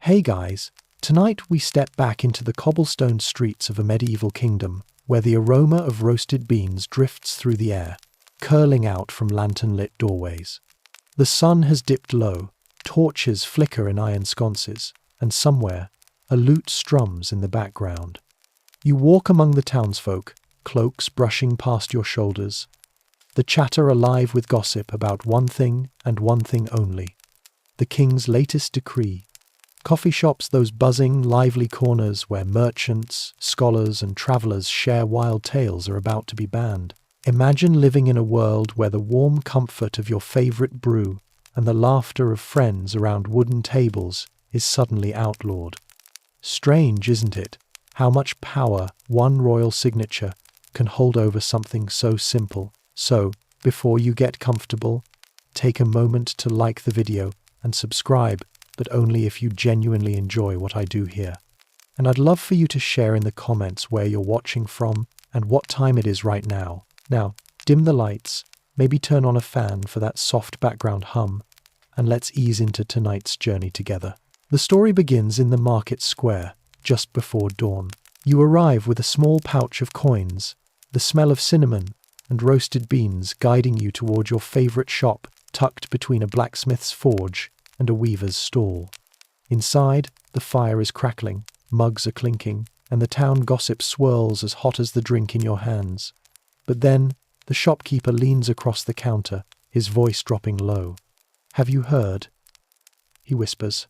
Hey guys, tonight we step back into the cobblestone streets of a medieval kingdom where the aroma of roasted beans drifts through the air, curling out from lantern-lit doorways. The sun has dipped low, torches flicker in iron sconces, and somewhere, a lute strums in the background. You walk among the townsfolk, cloaks brushing past your shoulders, the chatter alive with gossip about one thing and one thing only, the king's latest decree. Coffee shops, those buzzing, lively corners where merchants, scholars, and travelers share wild tales, are about to be banned. Imagine living in a world where the warm comfort of your favorite brew and the laughter of friends around wooden tables is suddenly outlawed. Strange, isn't it, how much power one royal signature can hold over something so simple? So, before you get comfortable, take a moment to like the video and subscribe, but only if you genuinely enjoy what I do here. And I'd love for you to share in the comments where you're watching from and what time it is right now. Now, dim the lights, maybe turn on a fan for that soft background hum, and let's ease into tonight's journey together. The story begins in the market square, just before dawn. You arrive with a small pouch of coins, the smell of cinnamon and roasted beans guiding you toward your favorite shop tucked between a blacksmith's forge and a weaver's stall. Inside, the fire is crackling, mugs are clinking, and the town gossip swirls as hot as the drink in your hands. But then, the shopkeeper leans across the counter, his voice dropping low. "Have you heard?" he whispers.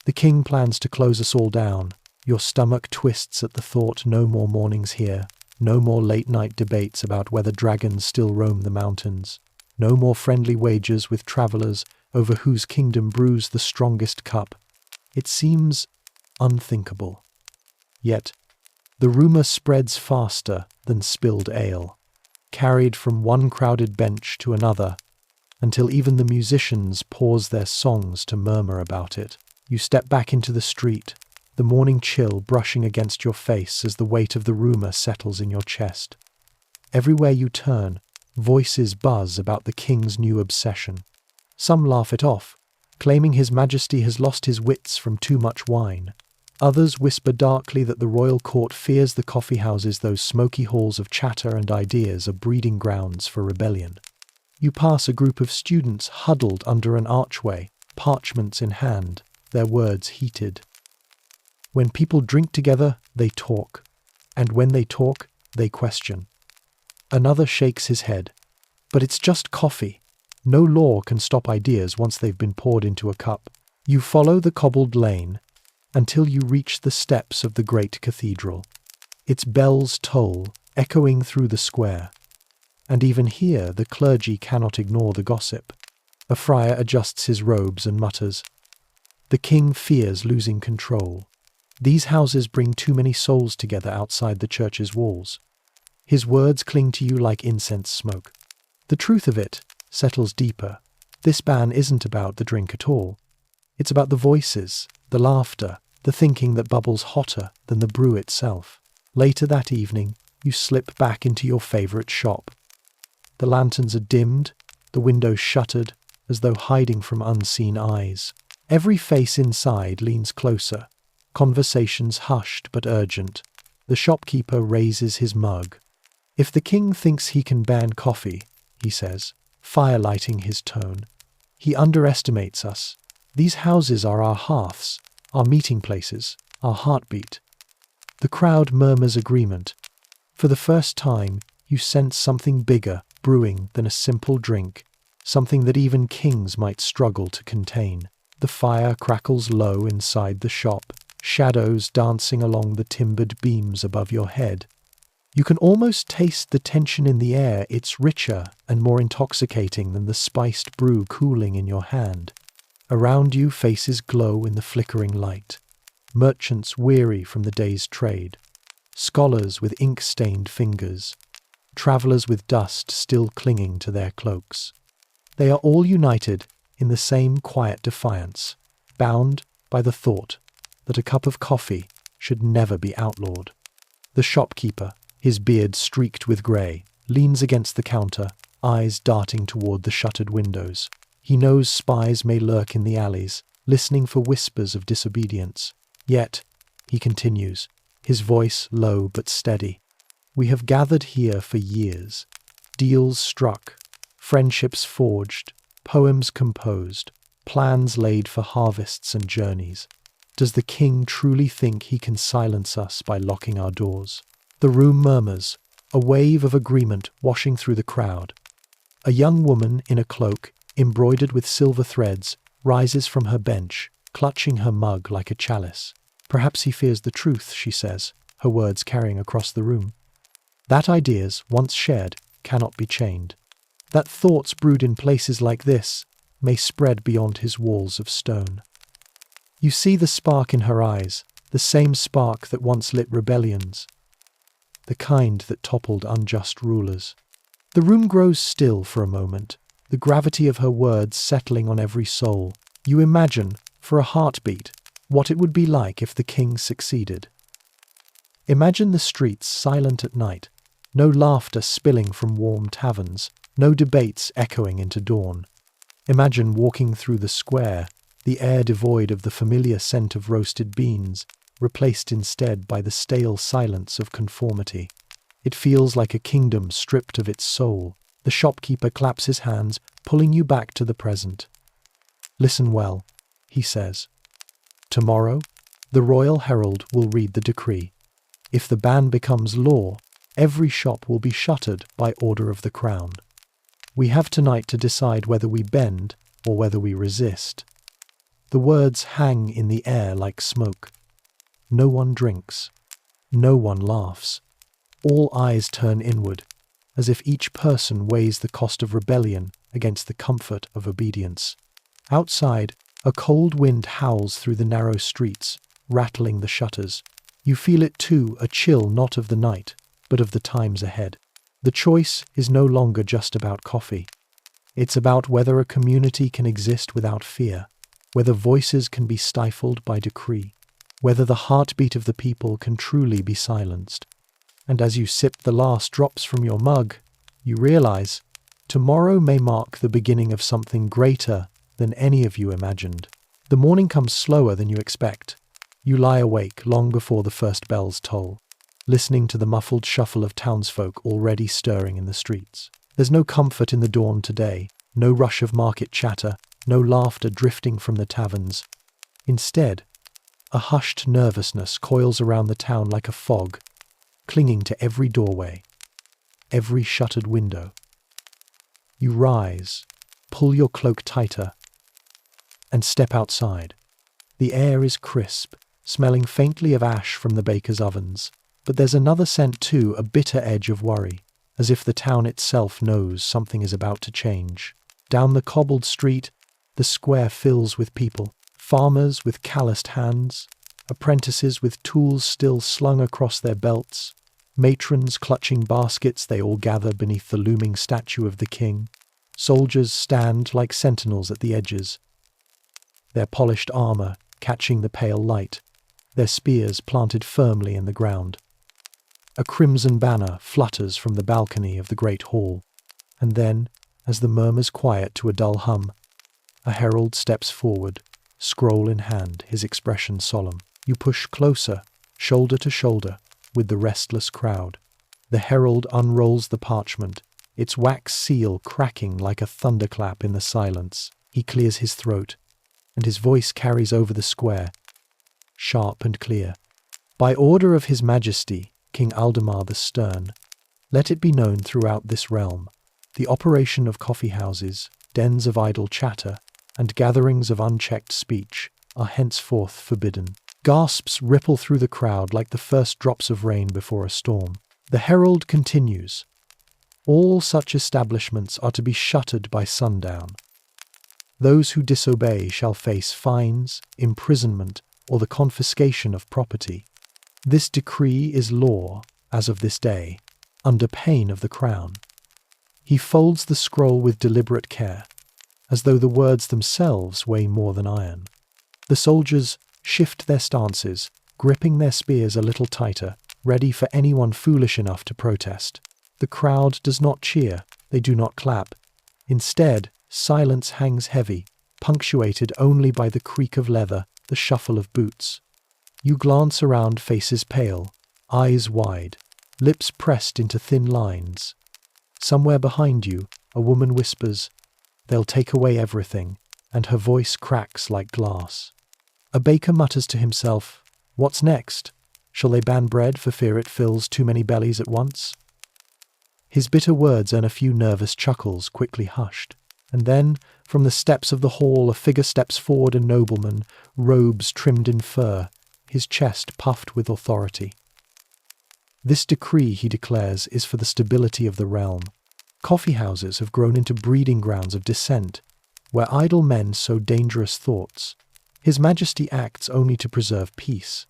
"The king plans to close us all down." Your stomach twists at the thought. No more mornings here. No more late-night debates about whether dragons still roam the mountains. No more friendly wagers with travelers over whose kingdom brews the strongest cup. It seems unthinkable. Yet, the rumor spreads faster than spilled ale, carried from one crowded bench to another, until even the musicians pause their songs to murmur about it. You step back into the street, the morning chill brushing against your face as the weight of the rumor settles in your chest. Everywhere you turn, voices buzz about the king's new obsession. Some laugh it off, claiming His Majesty has lost his wits from too much wine. Others whisper darkly that the royal court fears the coffee houses, those smoky halls of chatter and ideas, are breeding grounds for rebellion. You pass a group of students huddled under an archway, parchments in hand, their words heated. When people drink together, they talk, and when they talk, they question. Another shakes his head. But it's just coffee. No law can stop ideas once they've been poured into a cup. You follow the cobbled lane until you reach the steps of the great cathedral. Its bells toll, echoing through the square. And even here, the clergy cannot ignore the gossip. A friar adjusts his robes and mutters, "The king fears losing control. These houses bring too many souls together outside the church's walls." His words cling to you like incense smoke. The truth of it settles deeper. This ban isn't about the drink at all. It's about the voices, the laughter, the thinking that bubbles hotter than the brew itself. Later that evening, you slip back into your favorite shop. The lanterns are dimmed, the windows shuttered, as though hiding from unseen eyes. Every face inside leans closer, conversations hushed but urgent. The shopkeeper raises his mug. "If the king thinks he can ban coffee," he says, firelighting his tone, "he underestimates us. These houses are our hearths, our meeting places, our heartbeat." The crowd murmurs agreement. For the first time, you sense something bigger brewing than a simple drink, something that even kings might struggle to contain. The fire crackles low inside the shop, shadows dancing along the timbered beams above your head. You can almost taste the tension in the air. It's richer and more intoxicating than the spiced brew cooling in your hand. Around you, faces glow in the flickering light. Merchants weary from the day's trade. Scholars with ink-stained fingers. Travelers with dust still clinging to their cloaks. They are all united in the same quiet defiance, bound by the thought that a cup of coffee should never be outlawed. The shopkeeper, his beard streaked with grey, leans against the counter, eyes darting toward the shuttered windows. He knows spies may lurk in the alleys, listening for whispers of disobedience. Yet, he continues, his voice low but steady, we have gathered here for years, deals struck, friendships forged, poems composed, plans laid for harvests and journeys. Does the king truly think he can silence us by locking our doors? The room murmurs, a wave of agreement washing through the crowd. A young woman in a cloak, embroidered with silver threads, rises from her bench, clutching her mug like a chalice. Perhaps he fears the truth, she says, her words carrying across the room. That ideas, once shared, cannot be chained. That thoughts brewed in places like this may spread beyond his walls of stone. You see the spark in her eyes, the same spark that once lit rebellions, the kind that toppled unjust rulers. The room grows still for a moment, the gravity of her words settling on every soul. You imagine, for a heartbeat, what it would be like if the king succeeded. Imagine the streets silent at night, no laughter spilling from warm taverns, no debates echoing into dawn. Imagine walking through the square, the air devoid of the familiar scent of roasted beans, replaced instead by the stale silence of conformity. It feels like a kingdom stripped of its soul. The shopkeeper claps his hands, pulling you back to the present. Listen well, he says. Tomorrow, the royal herald will read the decree. If the ban becomes law, every shop will be shuttered by order of the crown. We have tonight to decide whether we bend or whether we resist. The words hang in the air like smoke. No one drinks. No one laughs. All eyes turn inward, as if each person weighs the cost of rebellion against the comfort of obedience. Outside, a cold wind howls through the narrow streets, rattling the shutters. You feel it too, a chill not of the night, but of the times ahead. The choice is no longer just about coffee. It's about whether a community can exist without fear, whether voices can be stifled by decree, whether the heartbeat of the people can truly be silenced. And as you sip the last drops from your mug, you realize tomorrow may mark the beginning of something greater than any of you imagined. The morning comes slower than you expect. You lie awake long before the first bells toll, listening to the muffled shuffle of townsfolk already stirring in the streets. There's no comfort in the dawn today, no rush of market chatter, no laughter drifting from the taverns. Instead, a hushed nervousness coils around the town like a fog, clinging to every doorway, every shuttered window. You rise, pull your cloak tighter, and step outside. The air is crisp, smelling faintly of ash from the baker's ovens. But there's another scent too, a bitter edge of worry, as if the town itself knows something is about to change. Down the cobbled street, the square fills with people, farmers with calloused hands, apprentices with tools still slung across their belts, matrons clutching baskets they all gather beneath the looming statue of the king. Soldiers stand like sentinels at the edges, their polished armor catching the pale light, their spears planted firmly in the ground. A crimson banner flutters from the balcony of the great hall, and then, as the murmurs quiet to a dull hum, a herald steps forward, scroll in hand, his expression solemn. You push closer, shoulder to shoulder, with the restless crowd. The herald unrolls the parchment, its wax seal cracking like a thunderclap in the silence. He clears his throat, and his voice carries over the square, sharp and clear. By order of His Majesty, King Aldemar the Stern, let it be known throughout this realm, the operation of coffee-houses, dens of idle chatter, and gatherings of unchecked speech are henceforth forbidden. Gasps ripple through the crowd like the first drops of rain before a storm. The herald continues. All such establishments are to be shuttered by sundown. Those who disobey shall face fines, imprisonment, or the confiscation of property. This decree is law, as of this day, under pain of the crown. He folds the scroll with deliberate care, as though the words themselves weigh more than iron. The soldiers shift their stances, gripping their spears a little tighter, ready for anyone foolish enough to protest. The crowd does not cheer, they do not clap. Instead, silence hangs heavy, punctuated only by the creak of leather, the shuffle of boots. You glance around, faces pale, eyes wide, lips pressed into thin lines. Somewhere behind you, a woman whispers, "They'll take away everything," and her voice cracks like glass. A baker mutters to himself, "What's next? Shall they ban bread for fear it fills too many bellies at once?" His bitter words earn a few nervous chuckles, quickly hushed. And then, from the steps of the hall, a figure steps forward, a nobleman, robes trimmed in fur, his chest puffed with authority. "This decree," he declares, "is for the stability of the realm. Coffeehouses have grown into breeding grounds of dissent, where idle men sow dangerous thoughts. His Majesty acts only to preserve peace.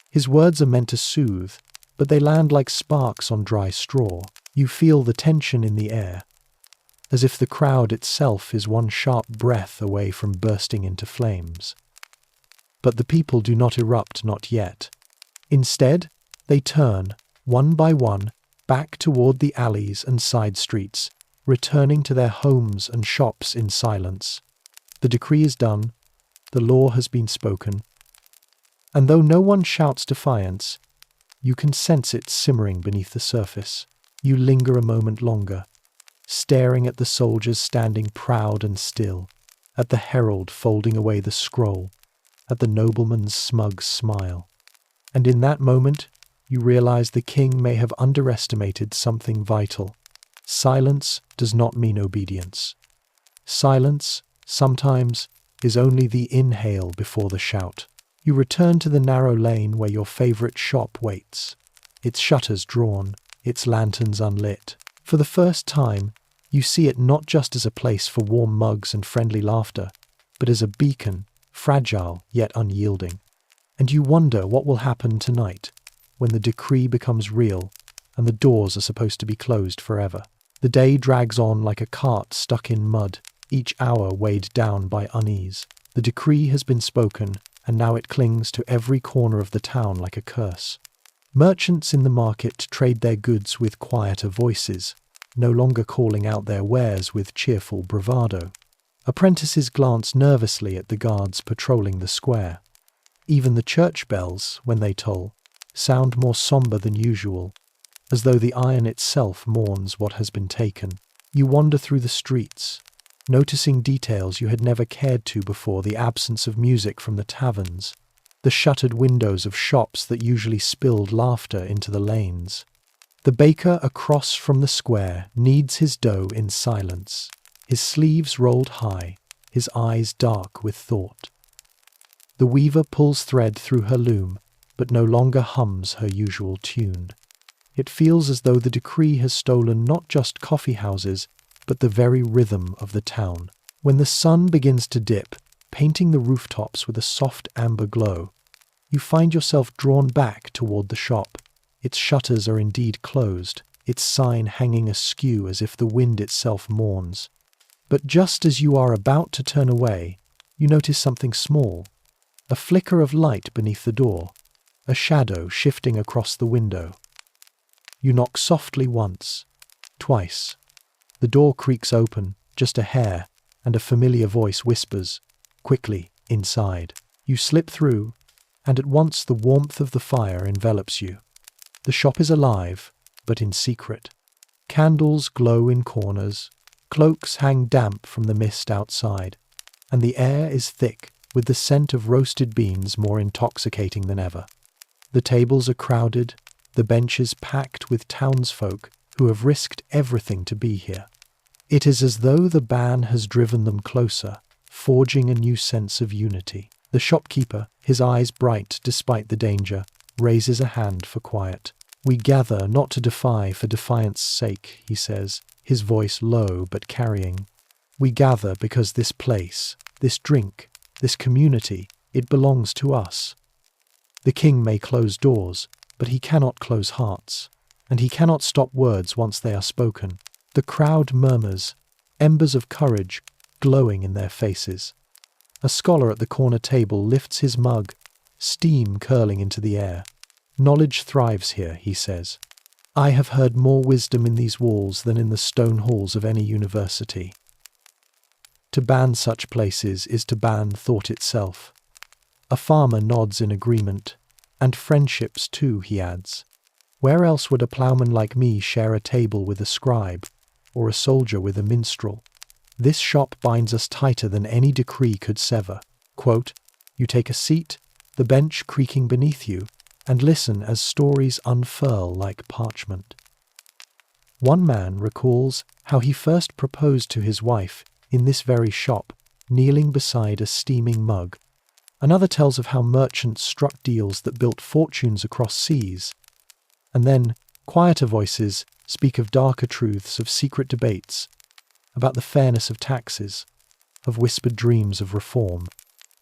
His words are meant to soothe, but they land like sparks on dry straw. You feel the tension in the air, as if the crowd itself is one sharp breath away from bursting into flames. But the people do not erupt, not yet. Instead, they turn, one by one, back toward the alleys and side streets, returning to their homes and shops in silence. The decree is done, the law has been spoken, and though no one shouts defiance, you can sense it simmering beneath the surface. You linger a moment longer, staring at the soldiers standing proud and still, at the herald folding away the scroll, at the nobleman's smug smile. And in that moment, you realize the king may have underestimated something vital. Silence does not mean obedience. Silence, sometimes, is only the inhale before the shout. You return to the narrow lane where your favorite shop waits, its shutters drawn, its lanterns unlit. For the first time, you see it not just as a place for warm mugs and friendly laughter, but as a beacon, fragile yet unyielding. And you wonder what will happen tonight, when the decree becomes real and the doors are supposed to be closed forever. The day drags on like a cart stuck in mud, each hour weighed down by unease. The decree has been spoken, and now it clings to every corner of the town like a curse. Merchants in the market trade their goods with quieter voices, no longer calling out their wares with cheerful bravado. Apprentices glance nervously at the guards patrolling the square. Even the church bells, when they toll, sound more somber than usual, as though the iron itself mourns what has been taken. You wander through the streets, noticing details you had never cared to before: the absence of music from the taverns, the shuttered windows of shops that usually spilled laughter into the lanes. The baker across from the square kneads his dough in silence, his sleeves rolled high, his eyes dark with thought. The weaver pulls thread through her loom, but no longer hums her usual tune. It feels as though the decree has stolen not just coffee houses, but the very rhythm of the town. When the sun begins to dip, painting the rooftops with a soft amber glow, you find yourself drawn back toward the shop. Its shutters are indeed closed, its sign hanging askew as if the wind itself mourns. But just as you are about to turn away, you notice something small, a flicker of light beneath the door, a shadow shifting across the window. You knock softly once, twice. The door creaks open, just a hair, and a familiar voice whispers, "Quickly, inside." You slip through, and at once the warmth of the fire envelops you. The shop is alive, but in secret. Candles glow in corners, cloaks hang damp from the mist outside, and the air is thick with the scent of roasted beans more intoxicating than ever. The tables are crowded, the benches packed with townsfolk who have risked everything to be here. It is as though the ban has driven them closer, forging a new sense of unity. The shopkeeper, his eyes bright despite the danger, raises a hand for quiet. "We gather not to defy for defiance' sake," he says, his voice low but carrying. "We gather because this place, this drink, this community, it belongs to us. The king may close doors, but he cannot close hearts, and he cannot stop words once they are spoken." The crowd murmurs, embers of courage glowing in their faces. A scholar at the corner table lifts his mug, steam curling into the air. "Knowledge thrives here," he says. "I have heard more wisdom in these walls than in the stone halls of any university." To ban such places is to ban thought itself. A farmer nods in agreement. And friendships too, he adds. Where else would a ploughman like me share a table with a scribe, or a soldier with a minstrel? This shop binds us tighter than any decree could sever. Quote, you take a seat, the bench creaking beneath you, and listen as stories unfurl like parchment. One man recalls how he first proposed to his wife in this very shop, kneeling beside a steaming mug. Another tells of how merchants struck deals that built fortunes across seas. And then, quieter voices speak of darker truths, of secret debates, about the fairness of taxes, of whispered dreams of reform.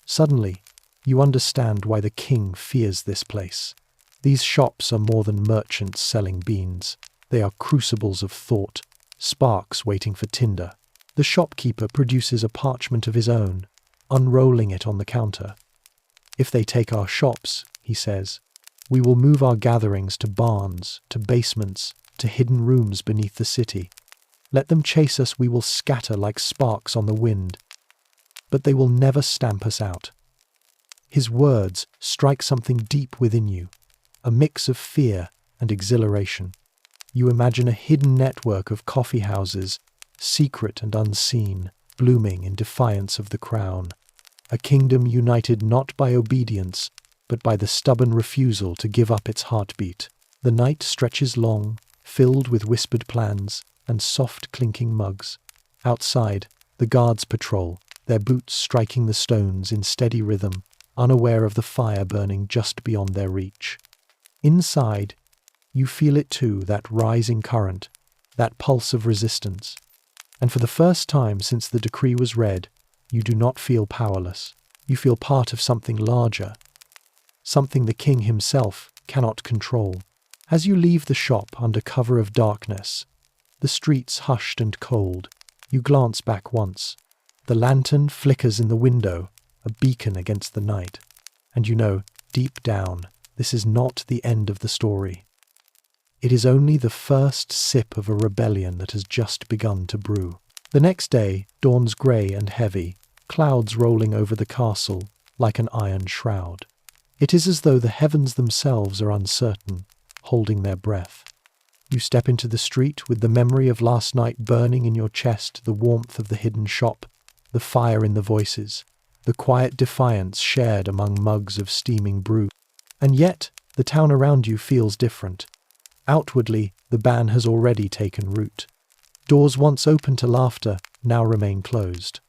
Suddenly, you understand why the king fears this place. These shops are more than merchants selling beans. They are crucibles of thought, sparks waiting for tinder. The shopkeeper produces a parchment of his own, unrolling it on the counter. If they take our shops, he says, we will move our gatherings to barns, to basements, to hidden rooms beneath the city. Let them chase us, we will scatter like sparks on the wind. But they will never stamp us out. His words strike something deep within you, a mix of fear and exhilaration. You imagine a hidden network of coffee houses, secret and unseen, blooming in defiance of the crown. A kingdom united not by obedience, but by the stubborn refusal to give up its heartbeat. The night stretches long, filled with whispered plans and soft clinking mugs. Outside, the guards patrol, their boots striking the stones in steady rhythm, unaware of the fire burning just beyond their reach. Inside, you feel it too, that rising current, that pulse of resistance. And for the first time since the decree was read, you do not feel powerless. You feel part of something larger, something the king himself cannot control. As you leave the shop under cover of darkness, the streets hushed and cold, you glance back once. The lantern flickers in the window, a beacon against the night. And you know, deep down, this is not the end of the story. It is only the first sip of a rebellion that has just begun to brew. The next day dawns grey and heavy, clouds rolling over the castle like an iron shroud. It is as though the heavens themselves are uncertain, holding their breath. You step into the street with the memory of last night burning in your chest, the warmth of the hidden shop, the fire in the voices, the quiet defiance shared among mugs of steaming brew. And yet, the town around you feels different. Outwardly, the ban has already taken root. Doors once open to laughter now remain closed.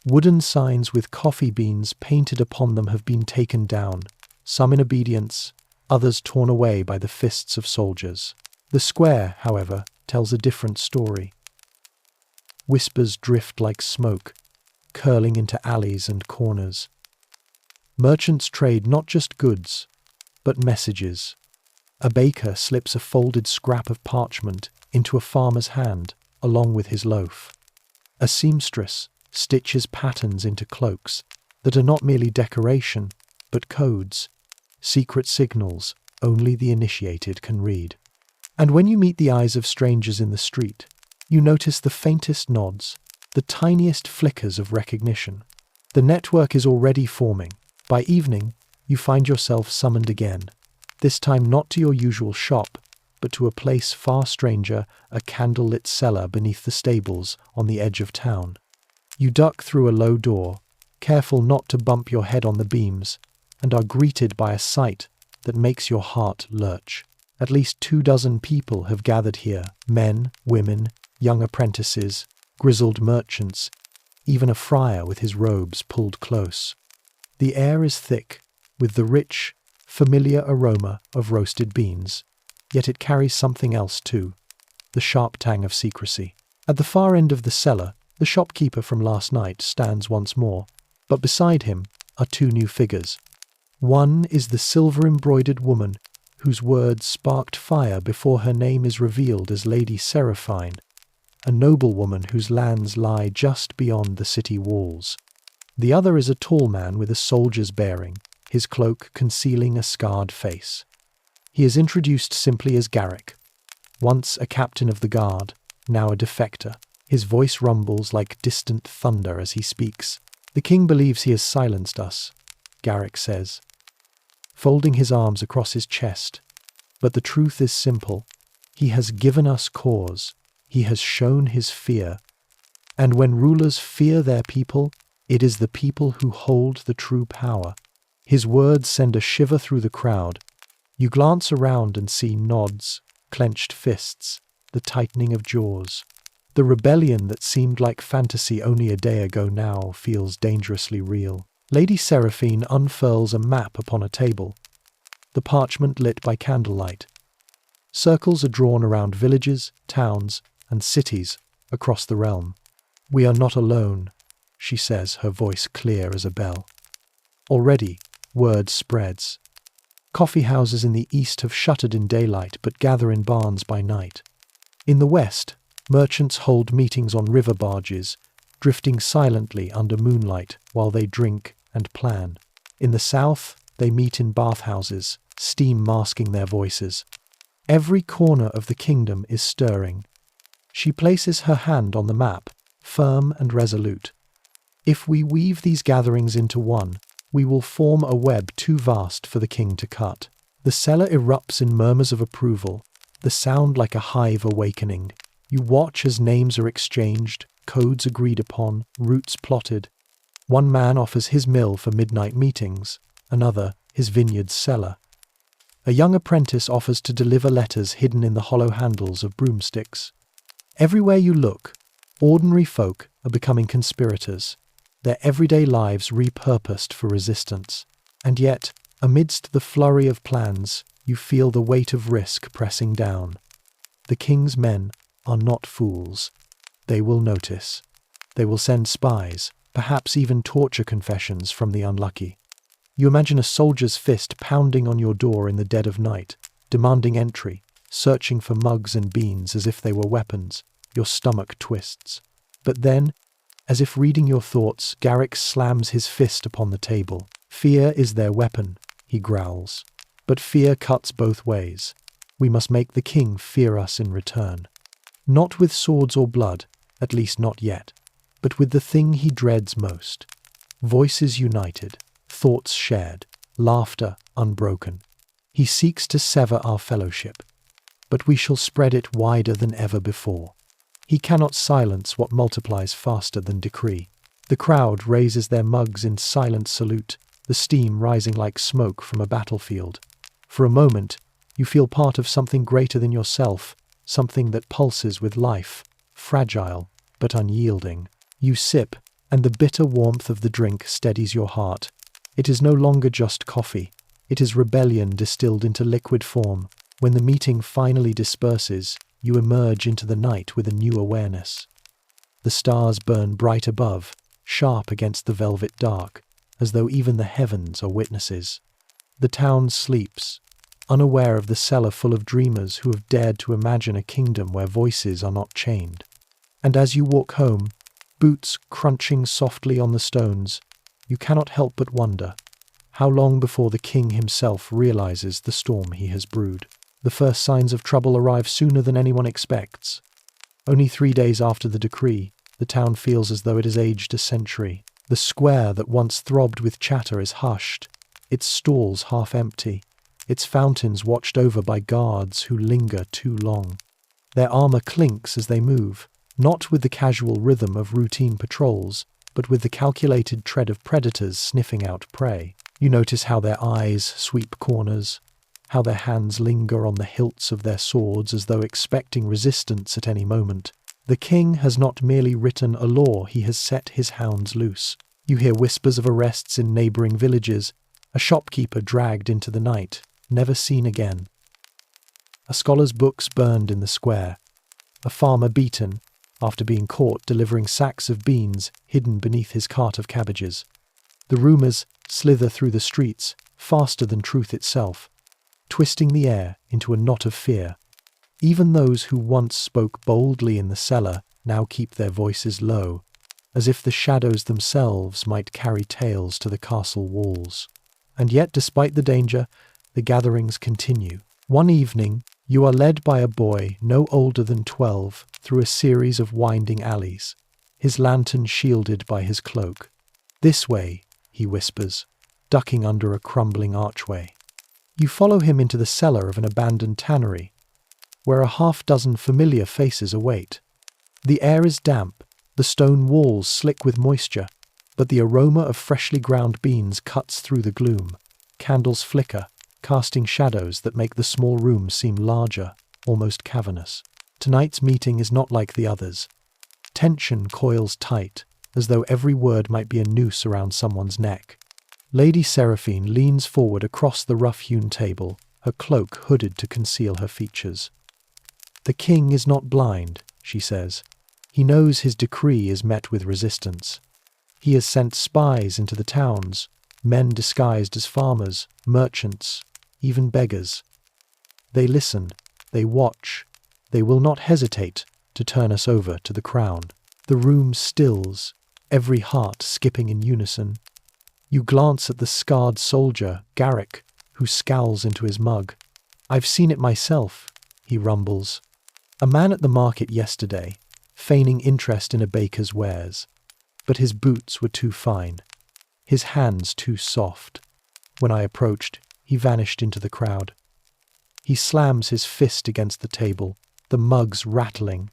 Wooden signs with coffee beans painted upon them have been taken down, some in obedience, others torn away by the fists of soldiers. The square, however, tells a different story. Whispers drift like smoke, curling into alleys and corners. Merchants trade not just goods, but messages. A baker slips a folded scrap of parchment into a farmer's hand, along with his loaf. A seamstress stitches patterns into cloaks that are not merely decoration, but codes, secret signals only the initiated can read. And when you meet the eyes of strangers in the street, you notice the faintest nods, the tiniest flickers of recognition. The network is already forming. By evening, you find yourself summoned again, this time not to your usual shop, but to a place far stranger, a candle-lit cellar beneath the stables on the edge of town. You duck through a low door, careful not to bump your head on the beams, and are greeted by a sight that makes your heart lurch. At least 24 people have gathered here, men, women, young apprentices, grizzled merchants, even a friar with his robes pulled close. The air is thick, with the rich, familiar aroma of roasted beans. Yet it carries something else too, the sharp tang of secrecy. At the far end of the cellar, the shopkeeper from last night stands once more, but beside him are two new figures. One is the silver-embroidered woman whose words sparked fire before her name is revealed as Lady Seraphine, a noblewoman whose lands lie just beyond the city walls. The other is a tall man with a soldier's bearing, his cloak concealing a scarred face. He is introduced simply as Garrick, once a captain of the guard, now a defector. His voice rumbles like distant thunder as he speaks. "The king believes he has silenced us," Garrick says, folding his arms across his chest. "But the truth is simple. He has given us cause. He has shown his fear. And when rulers fear their people, it is the people who hold the true power." His words send a shiver through the crowd. You glance around and see nods, clenched fists, the tightening of jaws. The rebellion that seemed like fantasy only a day ago now feels dangerously real. Lady Seraphine unfurls a map upon a table, the parchment lit by candlelight. Circles are drawn around villages, towns, and cities across the realm. "We are not alone," she says, her voice clear as a bell. Already, word spreads. Coffee houses in the east have shuttered in daylight but gather in barns by night. In the west, merchants hold meetings on river barges, drifting silently under moonlight while they drink and plan. In the south, they meet in bathhouses, steam masking their voices. Every corner of the kingdom is stirring. She places her hand on the map, firm and resolute. "If we weave these gatherings into one, we will form a web too vast for the king to cut." The cellar erupts in murmurs of approval, the sound like a hive awakening. You watch as names are exchanged, codes agreed upon, routes plotted. One man offers his mill for midnight meetings, another his vineyard's cellar. A young apprentice offers to deliver letters hidden in the hollow handles of broomsticks. Everywhere you look, ordinary folk are becoming conspirators, their everyday lives repurposed for resistance. And yet, amidst the flurry of plans, you feel the weight of risk pressing down. The king's men are not fools. They will notice. They will send spies, perhaps even torture confessions from the unlucky. You imagine a soldier's fist pounding on your door in the dead of night, demanding entry, searching for mugs and beans as if they were weapons. Your stomach twists. But then, as if reading your thoughts, Garrick slams his fist upon the table. "Fear is their weapon," he growls. "But fear cuts both ways. We must make the king fear us in return. Not with swords or blood, at least not yet, but with the thing he dreads most. Voices united, thoughts shared, laughter unbroken. He seeks to sever our fellowship, but we shall spread it wider than ever before. He cannot silence what multiplies faster than decree." The crowd raises their mugs in silent salute, the steam rising like smoke from a battlefield. For a moment, you feel part of something greater than yourself, something that pulses with life, fragile but unyielding. You sip, and the bitter warmth of the drink steadies your heart. It is no longer just coffee. It is rebellion distilled into liquid form. When the meeting finally disperses, you emerge into the night with a new awareness. The stars burn bright above, sharp against the velvet dark, as though even the heavens are witnesses. The town sleeps, unaware of the cellar full of dreamers who have dared to imagine a kingdom where voices are not chained. And as you walk home, boots crunching softly on the stones, you cannot help but wonder, how long before the king himself realizes the storm he has brewed? The first signs of trouble arrive sooner than anyone expects. Only 3 days after the decree, the town feels as though it has aged a century. The square that once throbbed with chatter is hushed, its stalls half empty, its fountains watched over by guards who linger too long. Their armor clinks as they move, not with the casual rhythm of routine patrols, but with the calculated tread of predators sniffing out prey. You notice how their eyes sweep corners, how their hands linger on the hilts of their swords as though expecting resistance at any moment. The king has not merely written a law, he has set his hounds loose. You hear whispers of arrests in neighbouring villages, a shopkeeper dragged into the night, never seen again. A scholar's books burned in the square, a farmer beaten after being caught delivering sacks of beans hidden beneath his cart of cabbages. The rumours slither through the streets, faster than truth itself, twisting the air into a knot of fear. Even those who once spoke boldly in the cellar now keep their voices low, as if the shadows themselves might carry tales to the castle walls. And yet, despite the danger, the gatherings continue. One evening, You are led by a boy no older than 12 through a series of winding alleys, his lantern shielded by his cloak. "This way," he whispers, ducking under a crumbling archway. You follow him into the cellar of an abandoned tannery, where a half-dozen familiar faces await. The air is damp, the stone walls slick with moisture, but the aroma of freshly ground beans cuts through the gloom. Candles flicker, casting shadows that make the small room seem larger, almost cavernous. Tonight's meeting is not like the others. Tension coils tight, as though every word might be a noose around someone's neck. Lady Seraphine leans forward across the rough-hewn table, her cloak hooded to conceal her features. "The king is not blind," she says. "He knows his decree is met with resistance. He has sent spies into the towns, men disguised as farmers, merchants, even beggars. They listen, they watch, they will not hesitate to turn us over to the crown." The room stills, every heart skipping in unison. You glance at the scarred soldier, Garrick, who scowls into his mug. "I've seen it myself," he rumbles. "A man at the market yesterday, feigning interest in a baker's wares. But his boots were too fine, his hands too soft. When I approached, he vanished into the crowd." He slams his fist against the table, the mugs rattling.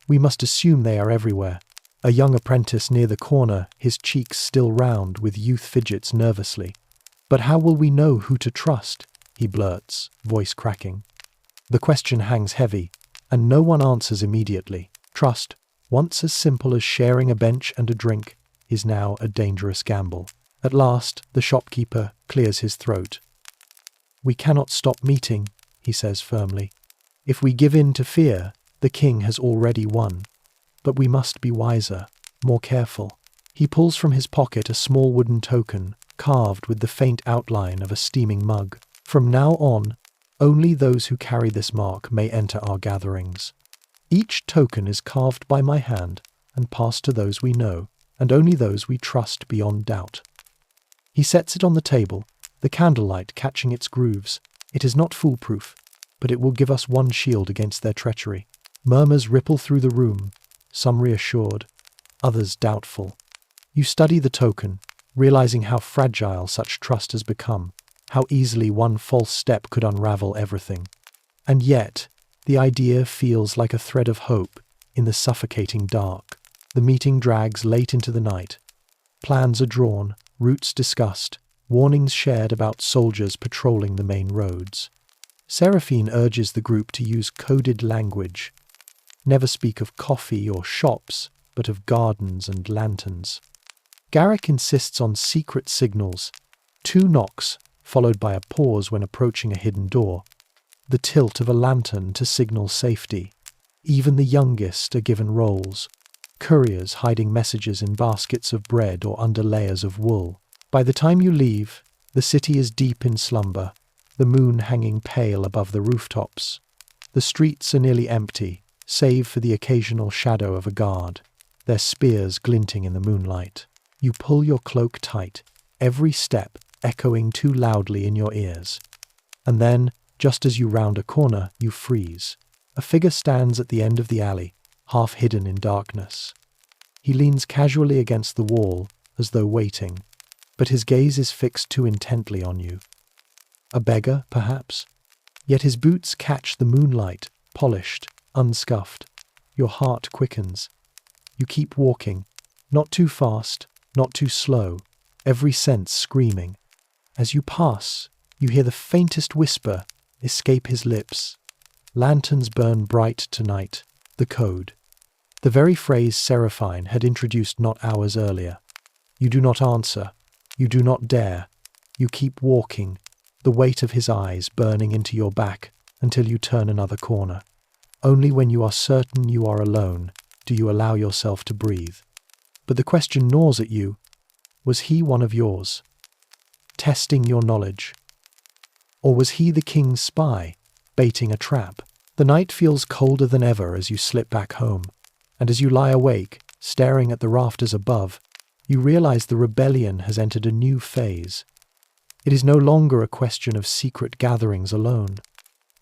"We must assume they are everywhere." A young apprentice near the corner, his cheeks still round, with youth fidgets nervously. "But how will we know who to trust?" he blurts, voice cracking. The question hangs heavy, and no one answers immediately. Trust, once as simple as sharing a bench and a drink, is now a dangerous gamble. At last, the shopkeeper clears his throat. "We cannot stop meeting," he says firmly. "If we give in to fear, the king has already won. But we must be wiser, more careful." He pulls from his pocket a small wooden token, carved with the faint outline of a steaming mug. "From now on, only those who carry this mark may enter our gatherings. Each token is carved by my hand and passed to those we know, and only those we trust beyond doubt." He sets it on the table, the candlelight catching its grooves. It is not foolproof, but it will give us one shield against their treachery. Murmurs ripple through the room, some reassured, others doubtful. You study the token, realizing how fragile such trust has become, how easily one false step could unravel everything. And yet, the idea feels like a thread of hope in the suffocating dark. The meeting drags late into the night. Plans are drawn, routes discussed, warnings shared about soldiers patrolling the main roads. Seraphine urges the group to use coded language. Never speak of coffee or shops, but of gardens and lanterns. Garrick insists on secret signals, 2 knocks, followed by a pause when approaching a hidden door, the tilt of a lantern to signal safety. Even the youngest are given roles, couriers hiding messages in baskets of bread or under layers of wool. By the time you leave, the city is deep in slumber, the moon hanging pale above the rooftops. The streets are nearly empty, save for the occasional shadow of a guard, their spears glinting in the moonlight. You pull your cloak tight, every step echoing too loudly in your ears. And then, just as you round a corner, you freeze. A figure stands at the end of the alley, half hidden in darkness. He leans casually against the wall, as though waiting, but his gaze is fixed too intently on you. A beggar, perhaps? Yet his boots catch the moonlight, polished, unscuffed. Your heart quickens. You keep walking, not too fast, not too slow, every sense screaming. As you pass, you hear the faintest whisper escape his lips. "Lanterns burn bright tonight," the code. The very phrase Seraphine had introduced not hours earlier. You do not answer. You do not dare. You keep walking, the weight of his eyes burning into your back until you turn another corner. Only when you are certain you are alone do you allow yourself to breathe. But the question gnaws at you. Was he one of yours? Testing your knowledge? Or was he the king's spy, baiting a trap? The night feels colder than ever as you slip back home, and as you lie awake, staring at the rafters above, you realize the rebellion has entered a new phase. It is no longer a question of secret gatherings alone.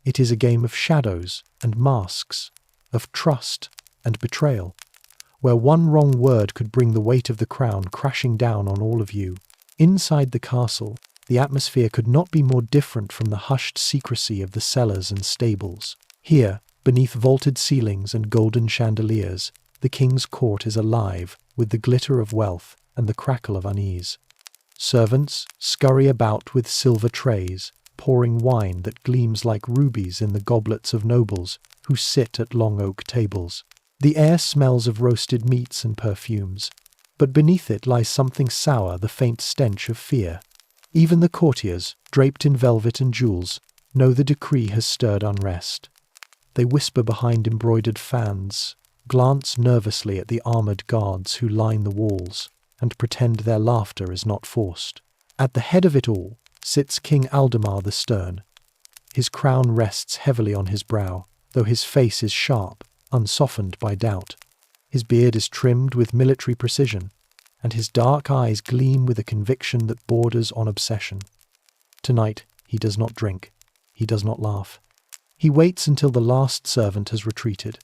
It is a game of shadows and masks, of trust and betrayal, where one wrong word could bring the weight of the crown crashing down on all of you. Inside the castle, the atmosphere could not be more different from the hushed secrecy of the cellars and stables. Here, beneath vaulted ceilings and golden chandeliers, the king's court is alive with the glitter of wealth and the crackle of unease. Servants scurry about with silver trays, pouring wine that gleams like rubies in the goblets of nobles who sit at long oak tables. The air smells of roasted meats and perfumes, but beneath it lies something sour, the faint stench of fear. Even the courtiers, draped in velvet and jewels, know the decree has stirred unrest. They whisper behind embroidered fans, glance nervously at the armoured guards who line the walls, and pretend their laughter is not forced. At the head of it all sits King Aldemar the Stern. His crown rests heavily on his brow, though his face is sharp, unsoftened by doubt. His beard is trimmed with military precision, and his dark eyes gleam with a conviction that borders on obsession. Tonight, he does not drink. He does not laugh. He waits until the last servant has retreated,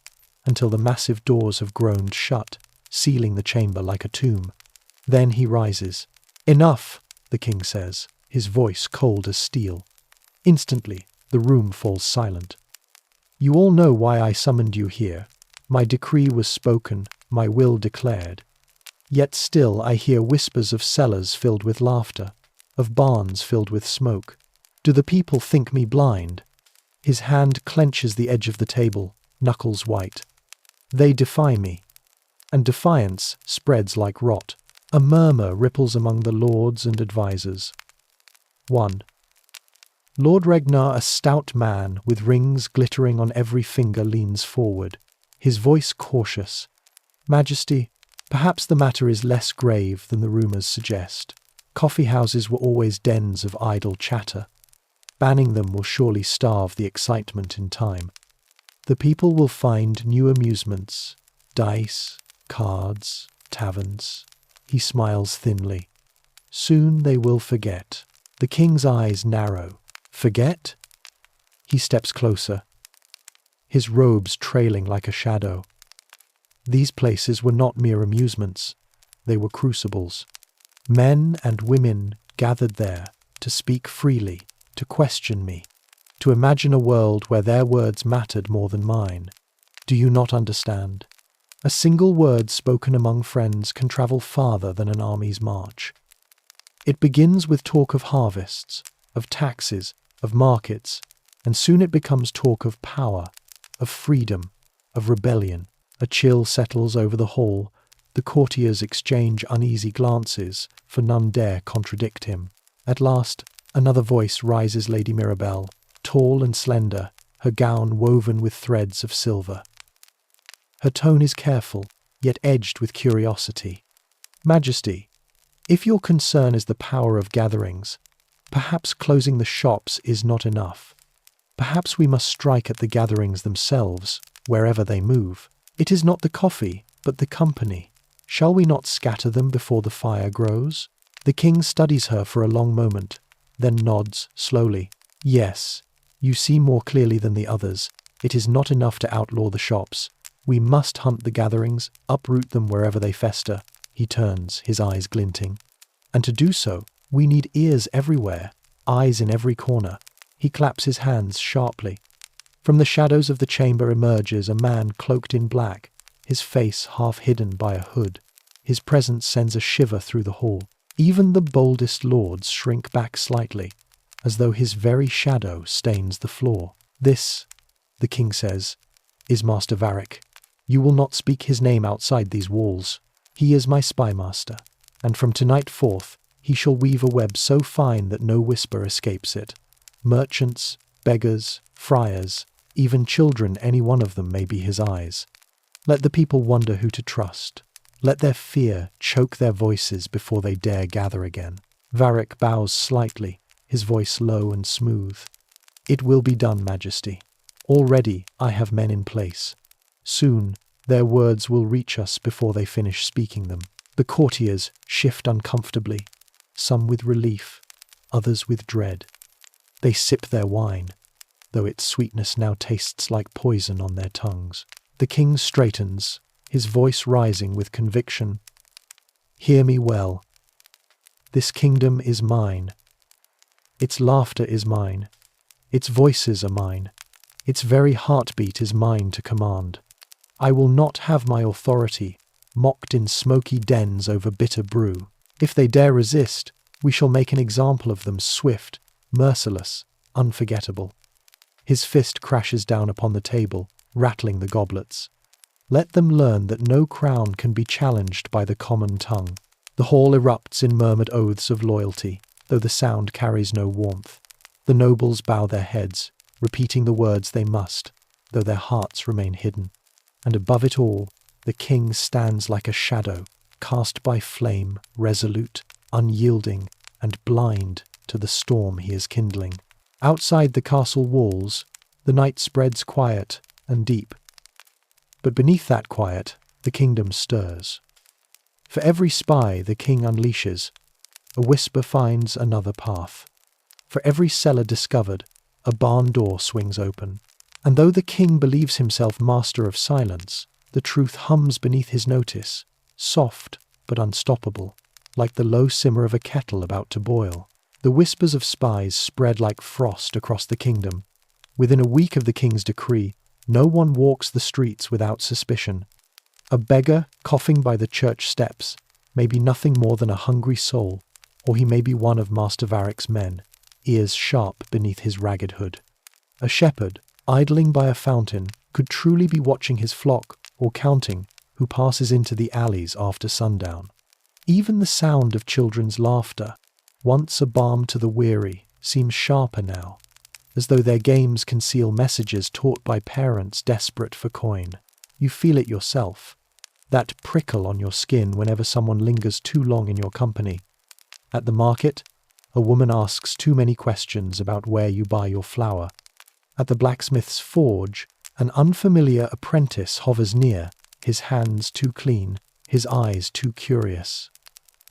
until the massive doors have groaned shut, sealing the chamber like a tomb. Then he rises. "Enough," the king says, his voice cold as steel. Instantly, the room falls silent. "You all know why I summoned you here. My decree was spoken, my will declared. Yet still I hear whispers of cellars filled with laughter, of barns filled with smoke. Do the people think me blind?" His hand clenches the edge of the table, knuckles white. "They defy me." And defiance spreads like rot. A murmur ripples among the lords and advisers. 1. Lord Regnar, a stout man with rings glittering on every finger, leans forward, his voice cautious. "Majesty, perhaps the matter is less grave than the rumours suggest. Coffee houses were always dens of idle chatter. Banning them will surely starve the excitement in time. The people will find new amusements, dice, cards, taverns." He smiles thinly. "Soon they will forget." The king's eyes narrow. "Forget?" He steps closer, his robes trailing like a shadow. These places were not mere amusements. They were crucibles. Men and women gathered there to speak freely, to question me, to imagine a world where their words mattered more than mine. Do you not understand? A single word spoken among friends can travel farther than an army's march. It begins with talk of harvests, of taxes, of markets, and soon it becomes talk of power, of freedom, of rebellion. A chill settles over the hall. The courtiers exchange uneasy glances, for none dare contradict him. At last, another voice rises. Lady Mirabelle, tall and slender, her gown woven with threads of silver. Her tone is careful, yet edged with curiosity. "Majesty, if your concern is the power of gatherings, perhaps closing the shops is not enough. Perhaps we must strike at the gatherings themselves, wherever they move. It is not the coffee, but the company. Shall we not scatter them before the fire grows?" The king studies her for a long moment, then nods slowly. "Yes, you see more clearly than the others. It is not enough to outlaw the shops. We must hunt the gatherings, uproot them wherever they fester." He turns, his eyes glinting. "And to do so, we need ears everywhere, eyes in every corner." He claps his hands sharply. From the shadows of the chamber emerges a man cloaked in black, his face half hidden by a hood. His presence sends a shiver through the hall. Even the boldest lords shrink back slightly, as though his very shadow stains the floor. "This," the king says, "is Master Varric. You will not speak his name outside these walls. He is my spymaster, and from tonight forth he shall weave a web so fine that no whisper escapes it. Merchants, beggars, friars, even children, any one of them may be his eyes. Let the people wonder who to trust. Let their fear choke their voices before they dare gather again." Varric bows slightly, his voice low and smooth. "It will be done, Majesty. Already I have men in place. Soon their words will reach us before they finish speaking them." The courtiers shift uncomfortably, some with relief, others with dread. They sip their wine. though its sweetness now tastes like poison on their tongues. The king straightens, his voice rising with conviction. Hear me well. This kingdom is mine. Its laughter is mine. Its voices are mine. Its very heartbeat is mine to command. I will not have my authority mocked in smoky dens over bitter brew. If they dare resist, we shall make an example of them, swift, merciless, unforgettable. His fist crashes down upon the table, rattling the goblets. Let them learn that no crown can be challenged by the common tongue. The hall erupts in murmured oaths of loyalty, though the sound carries no warmth. The nobles bow their heads, repeating the words they must, though their hearts remain hidden. And above it all, the king stands like a shadow, cast by flame, resolute, unyielding, and blind to the storm he is kindling. Outside the castle walls, the night spreads quiet and deep. But beneath that quiet, the kingdom stirs. For every spy the king unleashes, a whisper finds another path. For every cellar discovered, a barn door swings open. And though the king believes himself master of silence, the truth hums beneath his notice, soft but unstoppable, like the low simmer of a kettle about to boil. The whispers of spies spread like frost across the kingdom. Within a week of the king's decree, no one walks the streets without suspicion. A beggar coughing by the church steps may be nothing more than a hungry soul, or he may be one of Master Varric's men, ears sharp beneath his ragged hood. A shepherd, idling by a fountain, could truly be watching his flock or counting who passes into the alleys after sundown. Even the sound of children's laughter, once a balm to the weary, seems sharper now, as though their games conceal messages taught by parents desperate for coin. You feel it yourself, that prickle on your skin whenever someone lingers too long in your company. At the market, a woman asks too many questions about where you buy your flour. At the blacksmith's forge, an unfamiliar apprentice hovers near, his hands too clean, his eyes too curious.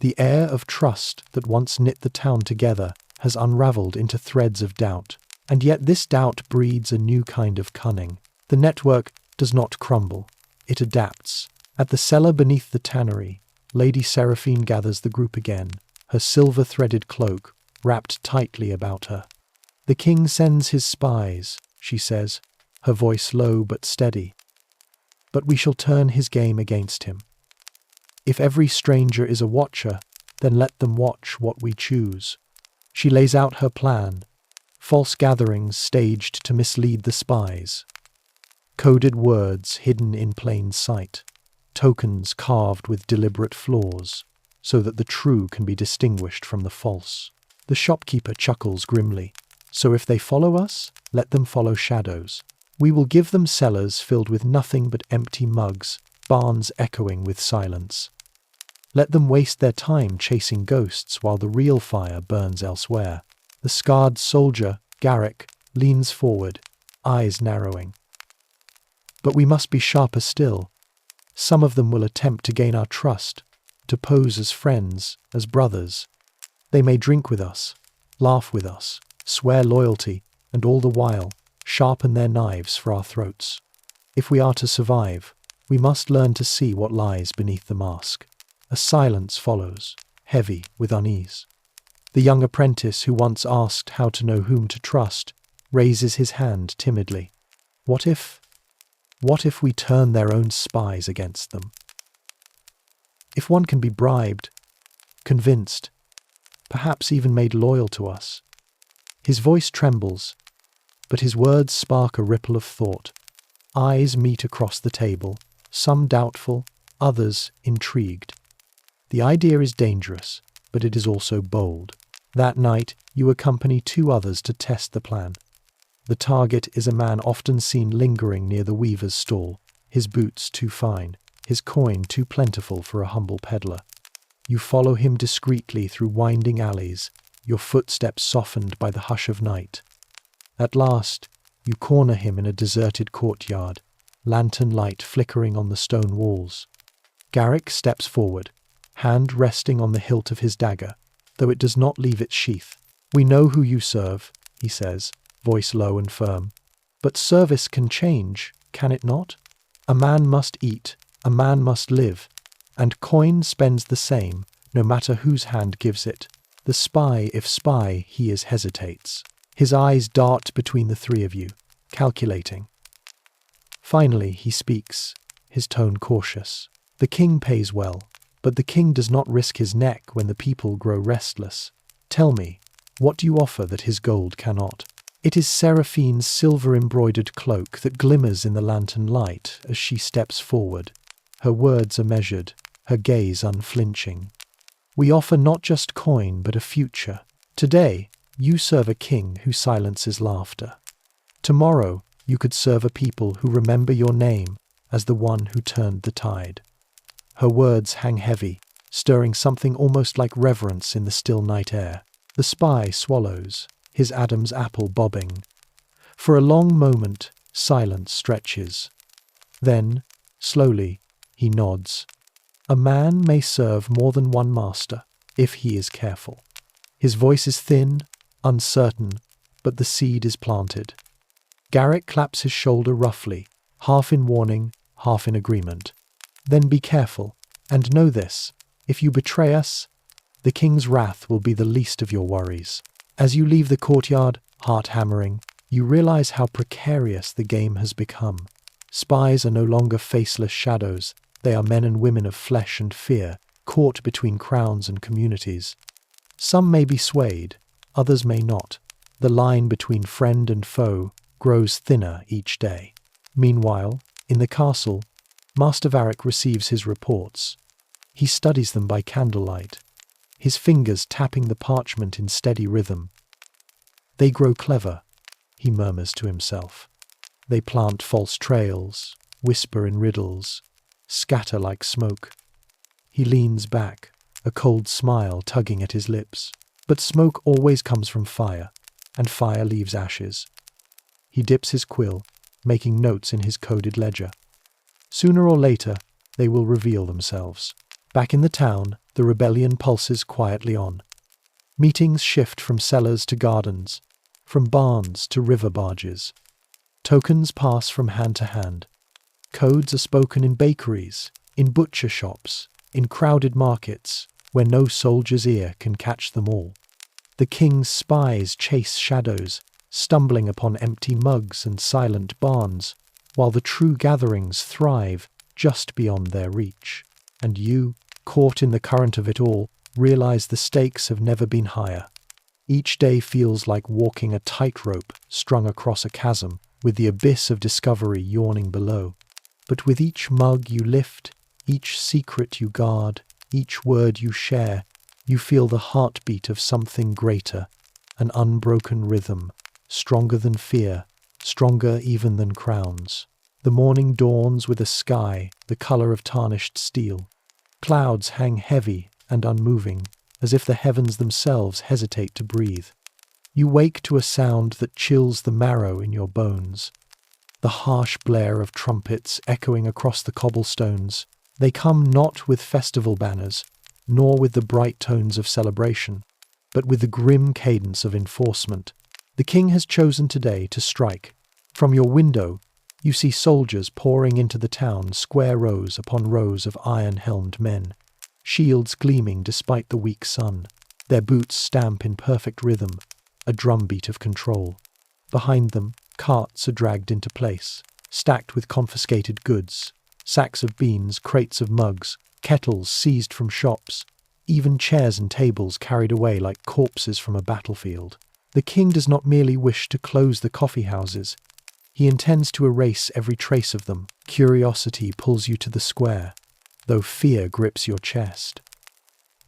The air of trust that once knit the town together has unraveled into threads of doubt, and yet this doubt breeds a new kind of cunning. The network does not crumble, it adapts. At the cellar beneath the tannery, Lady Seraphine gathers the group again, her silver-threaded cloak wrapped tightly about her. The king sends his spies, she says, her voice low but steady. But we shall turn his game against him. If every stranger is a watcher, then let them watch what we choose. She lays out her plan, false gatherings staged to mislead the spies, coded words hidden in plain sight, tokens carved with deliberate flaws, so that the true can be distinguished from the false. The shopkeeper chuckles grimly. So if they follow us, let them follow shadows. We will give them cellars filled with nothing but empty mugs, barns echoing with silence. Let them waste their time chasing ghosts while the real fire burns elsewhere. The scarred soldier, Garrick, leans forward, eyes narrowing. But we must be sharper still. Some of them will attempt to gain our trust, to pose as friends, as brothers. They may drink with us, laugh with us, swear loyalty, and all the while sharpen their knives for our throats. If we are to survive, we must learn to see what lies beneath the mask. A silence follows, heavy with unease. The young apprentice who once asked how to know whom to trust raises his hand timidly. What if we turn their own spies against them? If one can be bribed, convinced, perhaps even made loyal to us. His voice trembles, but his words spark a ripple of thought. Eyes meet across the table, some doubtful, others intrigued. The idea is dangerous, but it is also bold. That night, you accompany two others to test the plan. The target is a man often seen lingering near the weaver's stall, his boots too fine, his coin too plentiful for a humble peddler. You follow him discreetly through winding alleys, your footsteps softened by the hush of night. At last, you corner him in a deserted courtyard, lantern light flickering on the stone walls. Garrick steps forward, hand resting on the hilt of his dagger, though it does not leave its sheath. "We know who you serve," he says, voice low and firm. But service can change, can it not? A man must eat, a man must live, and coin spends the same, no matter whose hand gives it. The spy, if spy, he is hesitates. His eyes dart between the three of you, calculating. Finally he speaks, his tone cautious. The king pays well, but the king does not risk his neck when the people grow restless. Tell me, what do you offer that his gold cannot? It is Seraphine's silver-embroidered cloak that glimmers in the lantern light as she steps forward. Her words are measured, her gaze unflinching. We offer not just coin, but a future. Today, you serve a king who silences laughter. Tomorrow, you could serve a people who remember your name as the one who turned the tide. Her words hang heavy, stirring something almost like reverence in the still night air. The spy swallows, his Adam's apple bobbing. For a long moment, silence stretches. Then, slowly, he nods. A man may serve more than one master, if he is careful. His voice is thin, uncertain, but the seed is planted. Garrick claps his shoulder roughly, half in warning, half in agreement. Then be careful, and know this, if you betray us, the king's wrath will be the least of your worries. As you leave the courtyard, heart hammering, you realize how precarious the game has become. Spies are no longer faceless shadows, they are men and women of flesh and fear, caught between crowns and communities. Some may be swayed, others may not. The line between friend and foe grows thinner each day. Meanwhile, in the castle, Master Varric receives his reports. He studies them by candlelight, his fingers tapping the parchment in steady rhythm. They grow clever, he murmurs to himself. They plant false trails, whisper in riddles, scatter like smoke. He leans back, a cold smile tugging at his lips. But smoke always comes from fire, and fire leaves ashes. He dips his quill, making notes in his coded ledger. Sooner or later, they will reveal themselves. Back in the town, the rebellion pulses quietly on. Meetings shift from cellars to gardens, from barns to river barges. Tokens pass from hand to hand. Codes are spoken in bakeries, in butcher shops, in crowded markets, where no soldier's ear can catch them all. The king's spies chase shadows, stumbling upon empty mugs and silent barns, while the true gatherings thrive just beyond their reach. And you, caught in the current of it all, realize the stakes have never been higher. Each day feels like walking a tightrope strung across a chasm, with the abyss of discovery yawning below. But with each mug you lift, each secret you guard, each word you share, you feel the heartbeat of something greater, an unbroken rhythm, stronger than fear, stronger even than crowns. The morning dawns with a sky the color of tarnished steel. Clouds hang heavy and unmoving, as if the heavens themselves hesitate to breathe. You wake to a sound that chills the marrow in your bones. The harsh blare of trumpets echoing across the cobblestones. They come not with festival banners, nor with the bright tones of celebration, but with the grim cadence of enforcement. The king has chosen today to strike. From your window, you see soldiers pouring into the town, square rows upon rows of iron-helmed men, shields gleaming despite the weak sun. Their boots stamp in perfect rhythm, a drumbeat of control. Behind them, carts are dragged into place, stacked with confiscated goods, sacks of beans, crates of mugs, kettles seized from shops, even chairs and tables carried away like corpses from a battlefield. The king does not merely wish to close the coffee houses, he intends to erase every trace of them. Curiosity pulls you to the square, though fear grips your chest.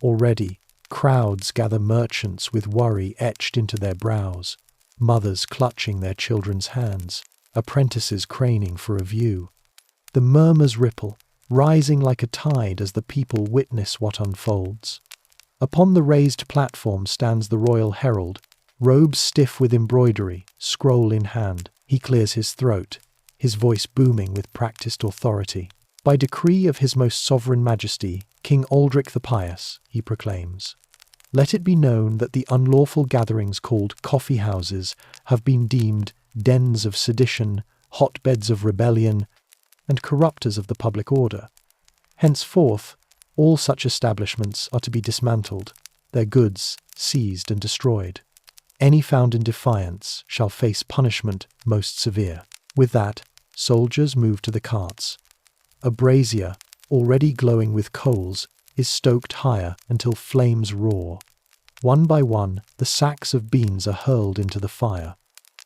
Already, crowds gather, merchants with worry etched into their brows, mothers clutching their children's hands, apprentices craning for a view. The murmurs ripple, rising like a tide as the people witness what unfolds. Upon the raised platform stands the royal herald, robes stiff with embroidery, scroll in hand. He clears his throat, his voice booming with practiced authority. By decree of his most sovereign majesty, King Aldric the Pious, he proclaims. Let it be known that the unlawful gatherings called coffee houses have been deemed dens of sedition, hotbeds of rebellion, and corrupters of the public order. Henceforth, all such establishments are to be dismantled, their goods seized and destroyed. Any found in defiance shall face punishment most severe. With that, soldiers move to the carts. A brazier, already glowing with coals, is stoked higher until flames roar. One by one, the sacks of beans are hurled into the fire.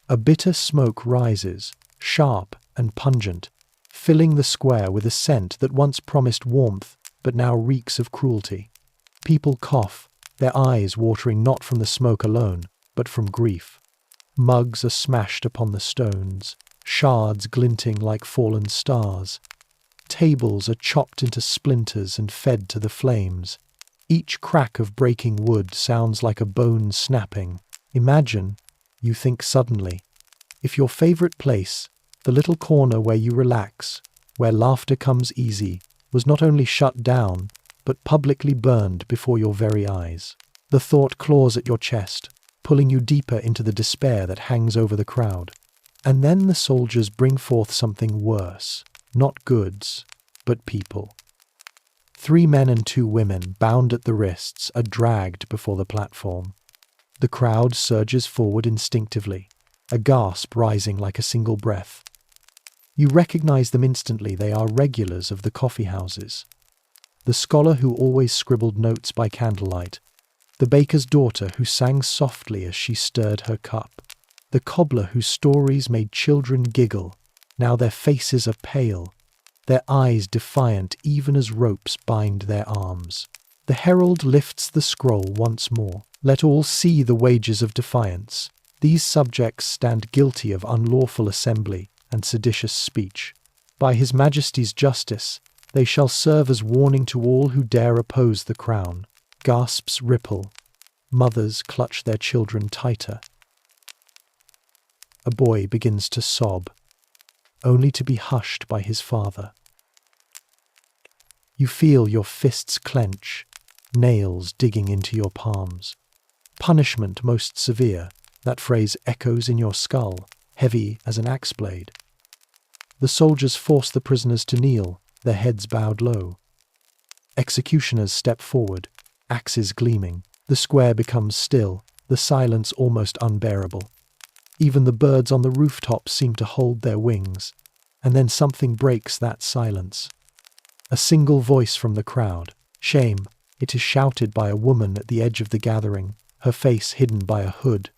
A bitter smoke rises, sharp and pungent, filling the square with a scent that once promised warmth but now reeks of cruelty. People cough, their eyes watering not from the smoke alone, but from grief. Mugs are smashed upon the stones, shards glinting like fallen stars. Tables are chopped into splinters and fed to the flames. Each crack of breaking wood sounds like a bone snapping. Imagine, you think suddenly, if your favorite place, the little corner where you relax, where laughter comes easy, was not only shut down, but publicly burned before your very eyes. The thought claws at your chest, pulling you deeper into the despair that hangs over the crowd. And then the soldiers bring forth something worse, not goods, but people. 3 men and 2 women, bound at the wrists, are dragged before the platform. The crowd surges forward instinctively, a gasp rising like a single breath. You recognize them instantly. They are regulars of the coffee houses. The scholar who always scribbled notes by candlelight, the baker's daughter who sang softly as she stirred her cup, the cobbler whose stories made children giggle. Now their faces are pale, their eyes defiant even as ropes bind their arms. The herald lifts the scroll once more. Let all see the wages of defiance. These subjects stand guilty of unlawful assembly and seditious speech. By His Majesty's justice, they shall serve as warning to all who dare oppose the crown. Gasps ripple. Mothers clutch their children tighter. A boy begins to sob, only to be hushed by his father. You feel your fists clench, nails digging into your palms. Punishment most severe, that phrase echoes in your skull, heavy as an axe blade. The soldiers force the prisoners to kneel, their heads bowed low. Executioners step forward, axes gleaming. The square becomes still, the silence almost unbearable. Even the birds on the rooftops seem to hold their wings, and then something breaks that silence. A single voice from the crowd. Shame. It is shouted by a woman at the edge of the gathering, her face hidden by a hood.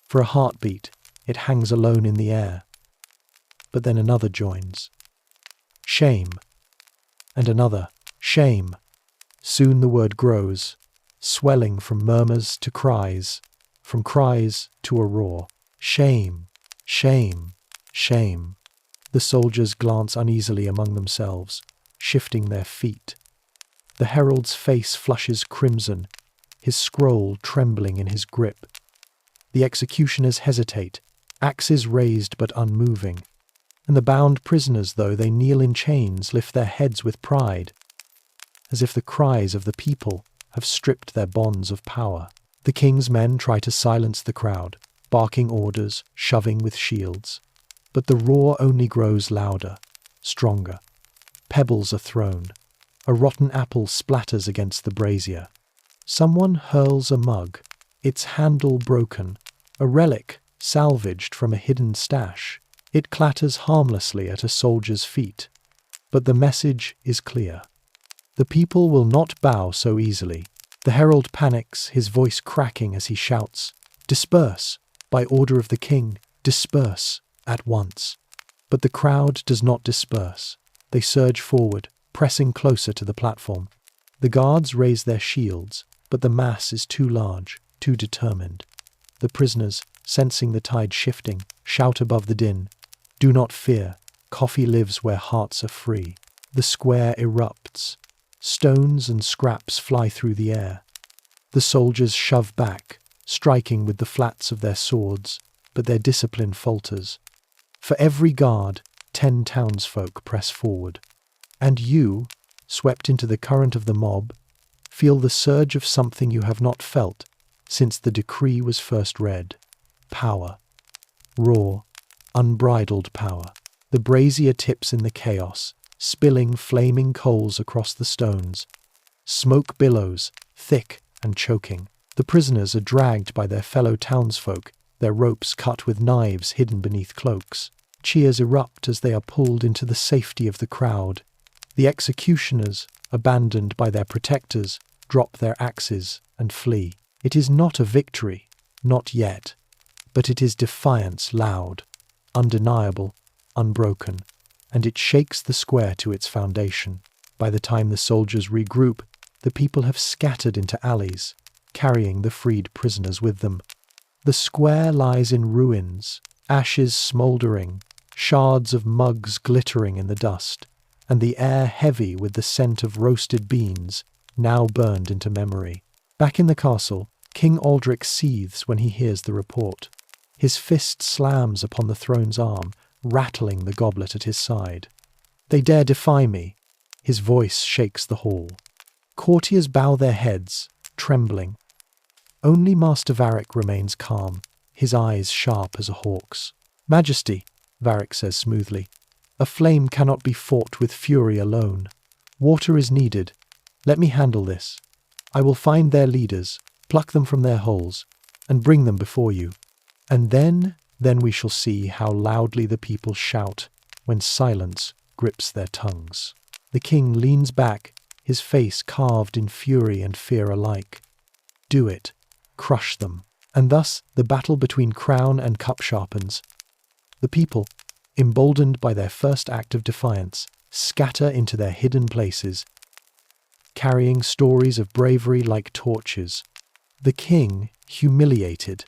For a heartbeat, it hangs alone in the air. But then another joins. Shame. And another. Shame. Soon the word grows, swelling from murmurs to cries, from cries to a roar. Shame. Shame. Shame. The soldiers glance uneasily among themselves, shifting their feet. The herald's face flushes crimson, his scroll trembling in his grip. The executioners hesitate, axes raised but unmoving, and the bound prisoners, though they kneel in chains, lift their heads with pride, as if the cries of the people have stripped their bonds of power. The king's men try to silence the crowd, barking orders, shoving with shields. But the roar only grows louder, stronger. Pebbles are thrown. A rotten apple splatters against the brazier. Someone hurls a mug, its handle broken, a relic salvaged from a hidden stash. It clatters harmlessly at a soldier's feet. But the message is clear. The people will not bow so easily. The herald panics, his voice cracking as he shouts, "Disperse! By order of the king, disperse! At once!" But the crowd does not disperse. They surge forward, pressing closer to the platform. The guards raise their shields, but the mass is too large, too determined. The prisoners, sensing the tide shifting, shout above the din, "Do not fear, coffee lives where hearts are free." The square erupts. Stones and scraps fly through the air. The soldiers shove back, striking with the flats of their swords, but their discipline falters. For every guard, 10 townsfolk press forward. And you, swept into the current of the mob, Feel the surge of something you have not felt since the decree was first read. Power. Raw, unbridled power. The brazier tips in the chaos, spilling flaming coals across the stones. Smoke billows, thick and choking. The prisoners are dragged by their fellow townsfolk, their ropes cut with knives hidden beneath cloaks. Cheers erupt as they are pulled into the safety of the crowd. The executioners, abandoned by their protectors, drop their axes and flee. It is not a victory, not yet, but it is defiance loud, undeniable, unbroken, and it shakes the square to its foundation. By the time the soldiers regroup, the people have scattered into alleys, carrying the freed prisoners with them. The square lies in ruins, ashes smouldering, shards of mugs glittering in the dust, and the air heavy with the scent of roasted beans, now burned into memory. Back in the castle, King Aldrich seethes when he hears the report. His fist slams upon the throne's arm, rattling the goblet at his side. "They dare defy me." His voice shakes the hall. Courtiers bow their heads, trembling. Only Master Varric remains calm, his eyes sharp as a hawk's. "Majesty," Varric says smoothly, "a flame cannot be fought with fury alone. Water is needed. Let me handle this. I will find their leaders, pluck them from their holes, and bring them before you. And then we shall see how loudly the people shout when silence grips their tongues." The king leans back, his face carved in fury and fear alike. Do it. Crush them. And thus the battle between crown and cup sharpens. The people, emboldened by their first act of defiance, scatter into their hidden places, carrying stories of bravery like torches. The king, humiliated,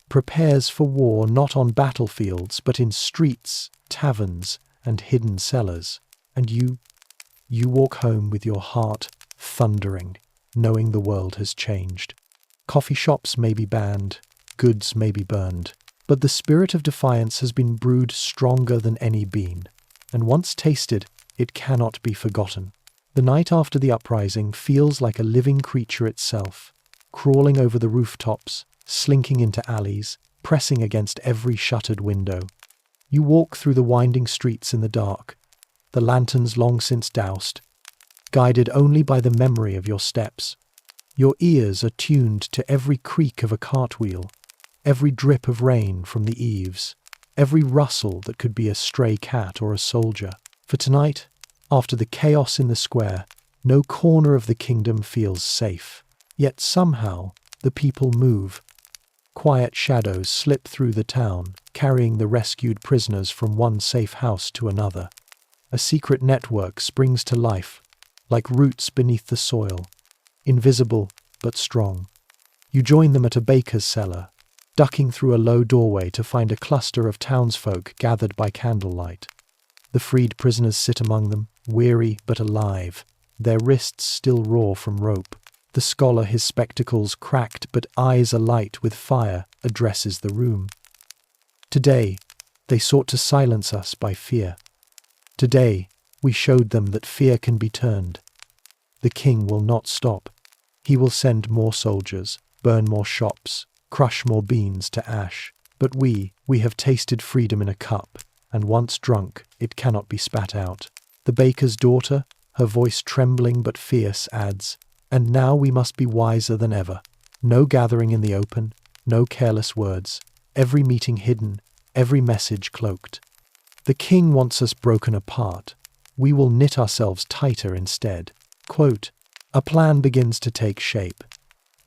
prepares for war not on battlefields but in streets, taverns, and hidden cellars. And you walk home with your heart thundering, knowing the world has changed. Coffee shops may be banned, goods may be burned, but the spirit of defiance has been brewed stronger than any bean, and once tasted, it cannot be forgotten. The night after the uprising feels like a living creature itself, crawling over the rooftops, slinking into alleys, pressing against every shuttered window. You walk through the winding streets in the dark, the lanterns long since doused, guided only by the memory of your steps. Your ears are tuned to every creak of a cartwheel, every drip of rain from the eaves, every rustle that could be a stray cat or a soldier. For tonight, after the chaos in the square, no corner of the kingdom feels safe. Yet somehow the people move. Quiet shadows slip through the town, carrying the rescued prisoners from one safe house to another. A secret network springs to life, like roots beneath the soil, invisible but strong. You join them at a baker's cellar, ducking through a low doorway to find a cluster of townsfolk gathered by candlelight. The freed prisoners sit among them, weary but alive, their wrists still raw from rope. The scholar, his spectacles cracked but eyes alight with fire, addresses the room. Today, they sought to silence us by fear. Today, we showed them that fear can be turned. The king will not stop. He will send more soldiers, burn more shops, crush more beans to ash. But we have tasted freedom in a cup, and once drunk, it cannot be spat out. The baker's daughter, her voice trembling but fierce, adds, "And now we must be wiser than ever. No gathering in the open, no careless words, every meeting hidden, every message cloaked. The king wants us broken apart. We will knit ourselves tighter instead." Quote, "A plan begins to take shape.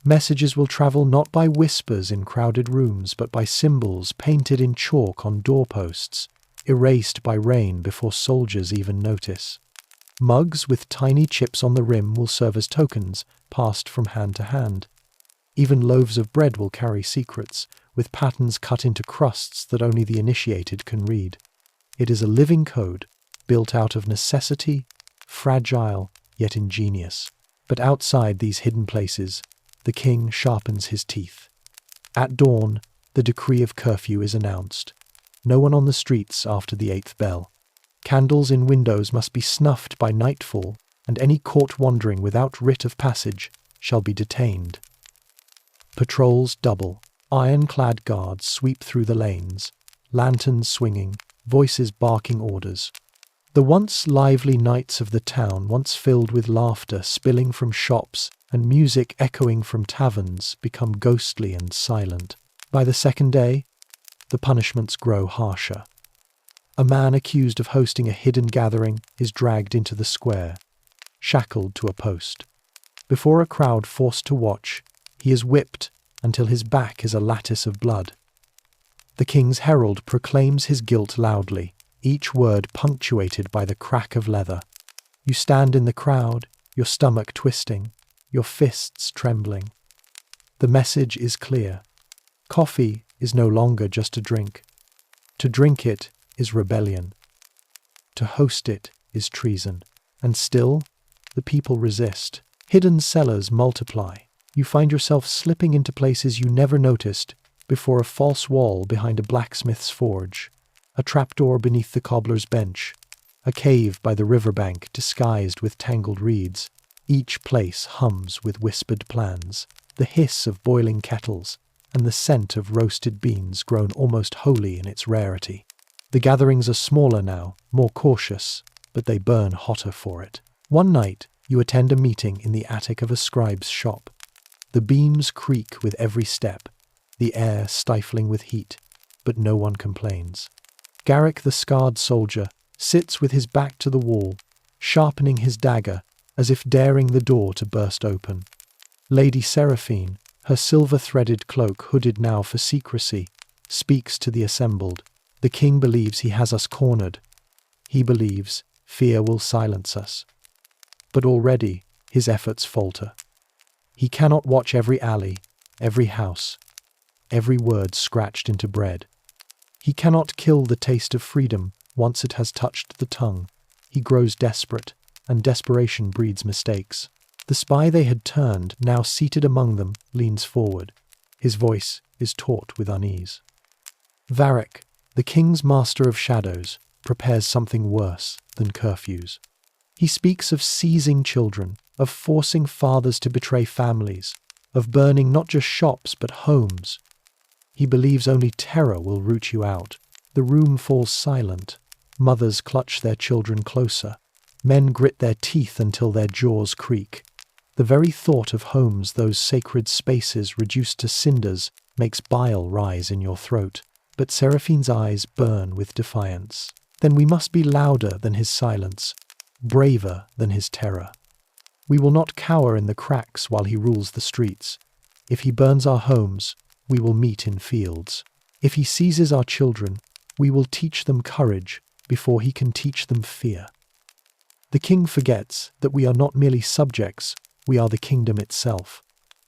Messages will travel not by whispers in crowded rooms, but by symbols painted in chalk on doorposts, erased by rain before soldiers even notice. Mugs with tiny chips on the rim will serve as tokens, passed from hand to hand. Even loaves of bread will carry secrets, with patterns cut into crusts that only the initiated can read. It is a living code, built out of necessity, fragile yet ingenious. But outside these hidden places, the king sharpens his teeth. At dawn, the decree of curfew is announced. No one on the streets after the 8th bell. Candles in windows must be snuffed by nightfall, and any caught wandering without writ of passage shall be detained. Patrols double. Ironclad guards sweep through the lanes, lanterns swinging, voices barking orders. The once lively nights of the town, once filled with laughter spilling from shops and music echoing from taverns, become ghostly and silent. By the second day, the punishments grow harsher. A man accused of hosting a hidden gathering is dragged into the square, shackled to a post. Before a crowd forced to watch, he is whipped until his back is a lattice of blood. The king's herald proclaims his guilt loudly, each word punctuated by the crack of leather. You stand in the crowd, your stomach twisting, your fists trembling. The message is clear. Coffee is no longer just a drink. To drink it is rebellion. To host it is treason. And still, the people resist. Hidden cellars multiply. You find yourself slipping into places you never noticed, before a false wall behind a blacksmith's forge, a trapdoor beneath the cobbler's bench, a cave by the riverbank disguised with tangled reeds. Each place hums with whispered plans, the hiss of boiling kettles, and the scent of roasted beans grown almost holy in its rarity. The gatherings are smaller now, more cautious, but they burn hotter for it. One night, you attend a meeting in the attic of a scribe's shop. The beams creak with every step, the air stifling with heat, but no one complains. Garrick, the scarred soldier, sits with his back to the wall, sharpening his dagger as if daring the door to burst open. Lady Seraphine, her silver-threaded cloak hooded now for secrecy, speaks to the assembled. The king believes he has us cornered. He believes fear will silence us. But already his efforts falter. He cannot watch every alley, every house, every word scratched into bread. He cannot kill the taste of freedom once it has touched the tongue. He grows desperate, and desperation breeds mistakes. The spy they had turned, now seated among them, leans forward. His voice is taut with unease. Varric, the king's master of shadows, prepares something worse than curfews. He speaks of seizing children, of forcing fathers to betray families, of burning not just shops but homes. He believes only terror will root you out. The room falls silent. Mothers clutch their children closer. Men grit their teeth until their jaws creak. The very thought of homes, those sacred spaces reduced to cinders, makes bile rise in your throat. But Seraphine's eyes burn with defiance. Then we must be louder than his silence, braver than his terror. We will not cower in the cracks while he rules the streets. If he burns our homes, we will meet in fields. If he seizes our children, we will teach them courage before he can teach them fear. The king forgets that we are not merely subjects, we are the kingdom itself.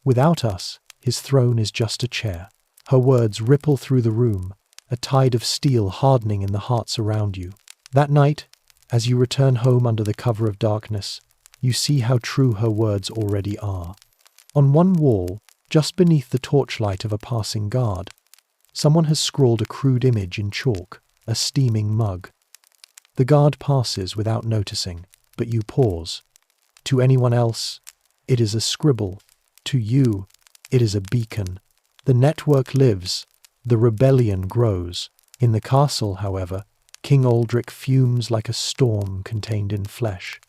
Without us, his throne is just a chair. Her words ripple through the room, a tide of steel hardening in the hearts around you. That night, as you return home under the cover of darkness, you see how true her words already are. On one wall, just beneath the torchlight of a passing guard, someone has scrawled a crude image in chalk, a steaming mug. The guard passes without noticing, but you pause. To anyone else, it is a scribble. To you, it is a beacon. The network lives, the rebellion grows. In the castle, however, King Aldrich fumes like a storm contained in flesh.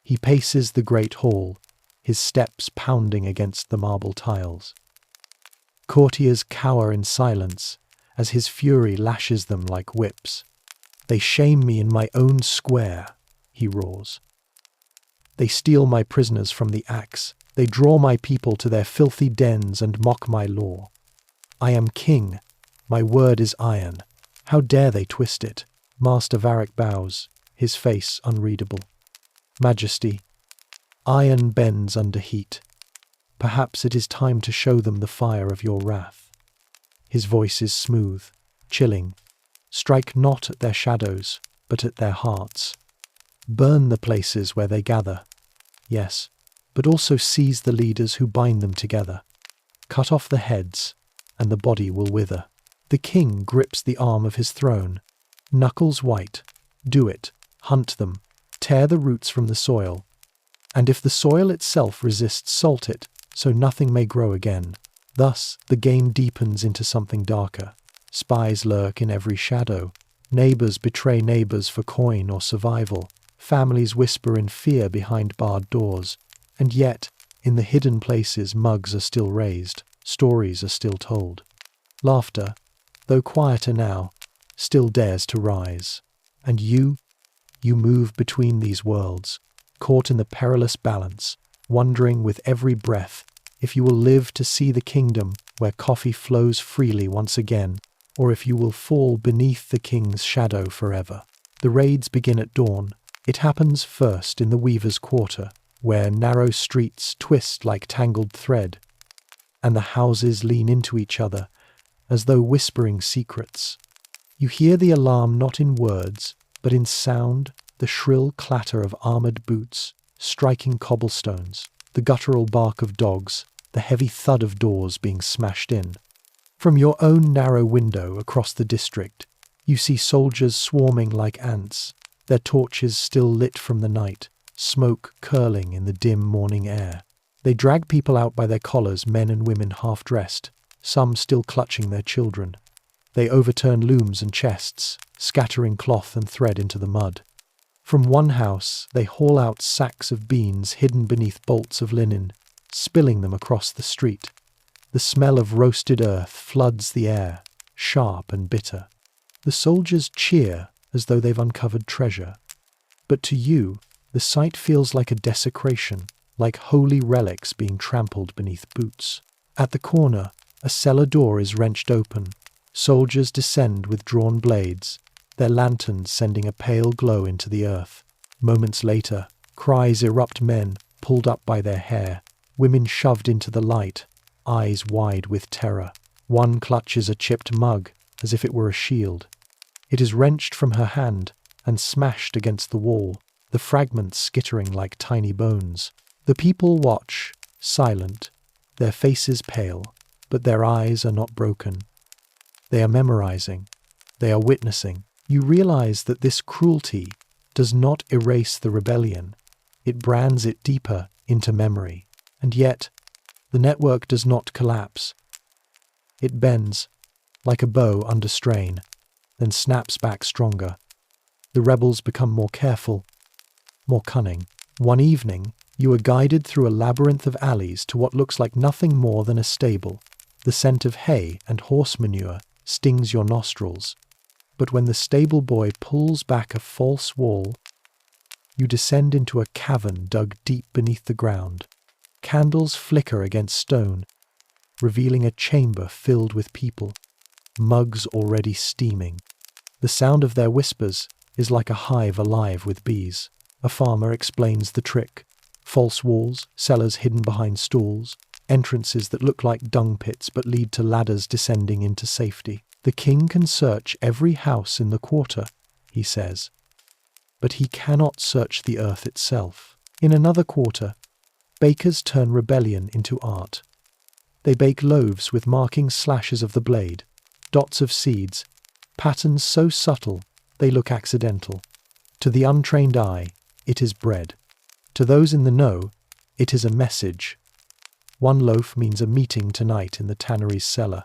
He paces the great hall, his steps pounding against the marble tiles. Courtiers cower in silence as his fury lashes them like whips. They shame me in my own square, he roars. They steal my prisoners from the axe. They draw my people to their filthy dens and mock my law. I am king. My word is iron. How dare they twist it? Master Varric bows, his face unreadable. Majesty, iron bends under heat. Perhaps it is time to show them the fire of your wrath. His voice is smooth, chilling. Strike not at their shadows, but at their hearts. Burn the places where they gather. Yes, but also seize the leaders who bind them together. Cut off the heads, and the body will wither. The king grips the arm of his throne. Knuckles white. Do it. Hunt them. Tear the roots from the soil. And if the soil itself resists, salt it. so nothing may grow again. Thus, the game deepens into something darker. Spies lurk in every shadow. Neighbors betray neighbors for coin or survival. Families whisper in fear behind barred doors. And yet, in the hidden places, mugs are still raised. Stories are still told. Laughter, though quieter now, still dares to rise. And you move between these worlds, caught in the perilous balance, wondering with every breath if you will live to see the kingdom where coffee flows freely once again, or if you will fall beneath the king's shadow forever. The raids begin at dawn. It happens first in the Weaver's Quarter, where narrow streets twist like tangled thread, and the houses lean into each other as though whispering secrets. You hear the alarm not in words, but in sound, the shrill clatter of armored boots striking cobblestones, the guttural bark of dogs, the heavy thud of doors being smashed in. From your own narrow window across the district, you see soldiers swarming like ants, their torches still lit from the night, smoke curling in the dim morning air. They drag people out by their collars, men and women half-dressed, some still clutching their children. They overturn looms and chests, scattering cloth and thread into the mud. From one house, they haul out sacks of beans hidden beneath bolts of linen, spilling them across the street. The smell of roasted earth floods the air, sharp and bitter. The soldiers cheer as though they've uncovered treasure. But to you, the sight feels like a desecration, like holy relics being trampled beneath boots. At the corner, a cellar door is wrenched open. Soldiers descend with drawn blades, their lanterns sending a pale glow into the earth. Moments later, cries erupt, men pulled up by their hair, women shoved into the light, eyes wide with terror. One clutches a chipped mug as if it were a shield. It is wrenched from her hand and smashed against the wall, the fragments skittering like tiny bones. The people watch, silent, their faces pale, but their eyes are not broken. They are memorizing. They are witnessing. You realize that this cruelty does not erase the rebellion. It brands it deeper into memory. And yet, the network does not collapse. It bends, like a bow under strain, then snaps back stronger. The rebels become more careful, more cunning. One evening, you are guided through a labyrinth of alleys to what looks like nothing more than a stable. The scent of hay and horse manure stings your nostrils. But when the stable boy pulls back a false wall, you descend into a cavern dug deep beneath the ground. Candles flicker against stone, revealing a chamber filled with people, mugs already steaming. The sound of their whispers is like a hive alive with bees. A farmer explains the trick. False walls, cellars hidden behind stalls, entrances that look like dung pits but lead to ladders descending into safety. The king can search every house in the quarter, he says, but he cannot search the earth itself. In another quarter, bakers turn rebellion into art. They bake loaves with marking slashes of the blade, dots of seeds, patterns so subtle they look accidental. To the untrained eye, it is bread. To those in the know, it is a message. One loaf means a meeting tonight in the tannery's cellar.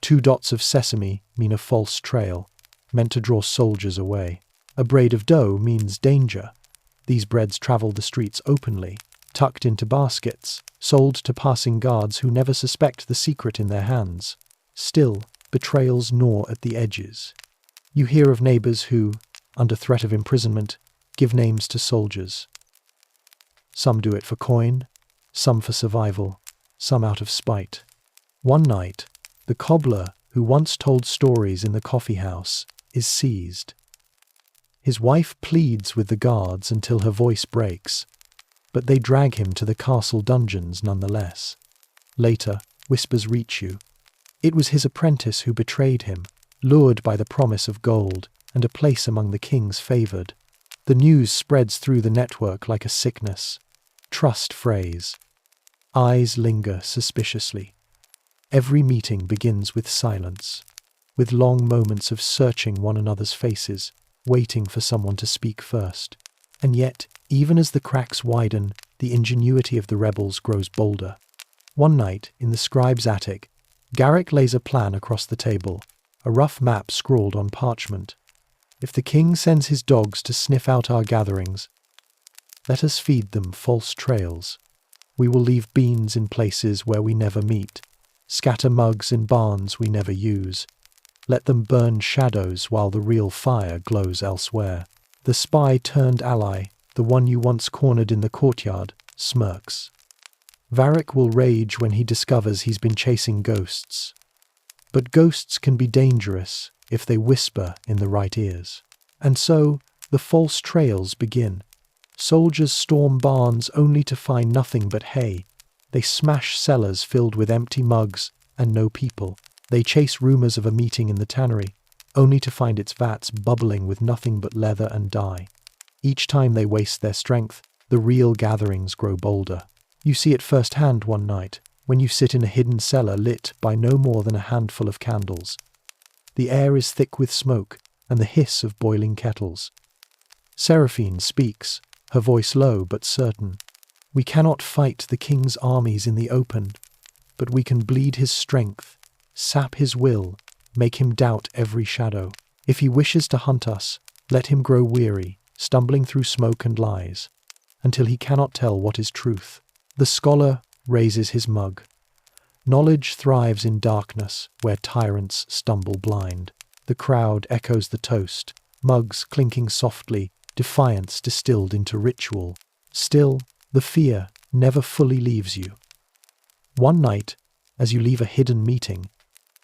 2 dots of sesame mean a false trail, meant to draw soldiers away. A braid of dough means danger. These breads travel the streets openly, tucked into baskets, sold to passing guards who never suspect the secret in their hands. Still, betrayals gnaw at the edges. You hear of neighbors who, under threat of imprisonment, give names to soldiers. Some do it for coin, some for survival, some out of spite. One night, the cobbler who once told stories in the coffee house is seized. His wife pleads with the guards until her voice breaks, but they drag him to the castle dungeons nonetheless. Later, whispers reach you. It was his apprentice who betrayed him, lured by the promise of gold and a place among the king's favored. The news spreads through the network like a sickness. Trust frays. Eyes linger suspiciously. Every meeting begins with silence, with long moments of searching one another's faces, waiting for someone to speak first. And yet, even as the cracks widen, the ingenuity of the rebels grows bolder. One night, in the scribe's attic, Garrick lays a plan across the table, a rough map scrawled on parchment. If the king sends his dogs to sniff out our gatherings, let us feed them false trails. We will leave beans in places where we never meet, scatter mugs in barns we never use. Let them burn shadows while the real fire glows elsewhere. The spy turned ally, the one you once cornered in the courtyard, smirks. Varric will rage when he discovers he's been chasing ghosts. But ghosts can be dangerous if they whisper in the right ears. And so, the false trails begin. Soldiers storm barns only to find nothing but hay. They smash cellars filled with empty mugs and no people. They chase rumors of a meeting in the tannery, only to find its vats bubbling with nothing but leather and dye. Each time they waste their strength, the real gatherings grow bolder. You see it firsthand one night, when you sit in a hidden cellar lit by no more than a handful of candles. The air is thick with smoke and the hiss of boiling kettles. Seraphine speaks, her voice low but certain. We cannot fight the king's armies in the open, but we can bleed his strength, sap his will, make him doubt every shadow. If he wishes to hunt us, let him grow weary, stumbling through smoke and lies, until he cannot tell what is truth. The scholar raises his mug. Knowledge thrives in darkness, where tyrants stumble blind. The crowd echoes the toast, mugs clinking softly, defiance distilled into ritual. Still, the fear never fully leaves you. One night, as you leave a hidden meeting,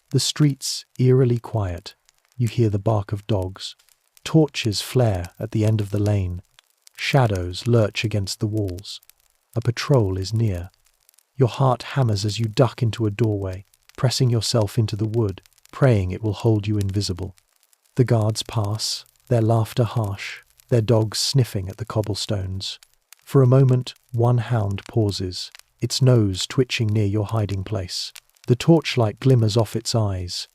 the streets eerily quiet. You hear the bark of dogs. Torches flare at the end of the lane. Shadows lurch against the walls. A patrol is near. Your heart hammers as you duck into a doorway, pressing yourself into the wood, praying it will hold you invisible. The guards pass, their laughter harsh, their dogs sniffing at the cobblestones. For a moment, one hound pauses, its nose twitching near your hiding place. The torchlight glimmers off its eyes,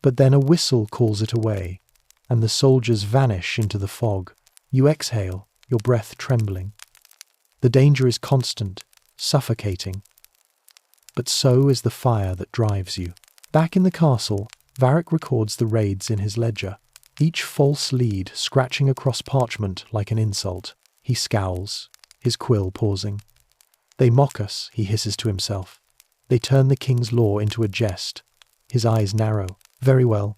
but then a whistle calls it away, and the soldiers vanish into the fog. You exhale, your breath trembling. The danger is constant, suffocating. But so is the fire that drives you. Back in the castle, Varric records the raids in his ledger, each false lead scratching across parchment like an insult. He scowls, his quill pausing. They mock us, he hisses to himself. They turn the king's law into a jest. His eyes narrow. Very well.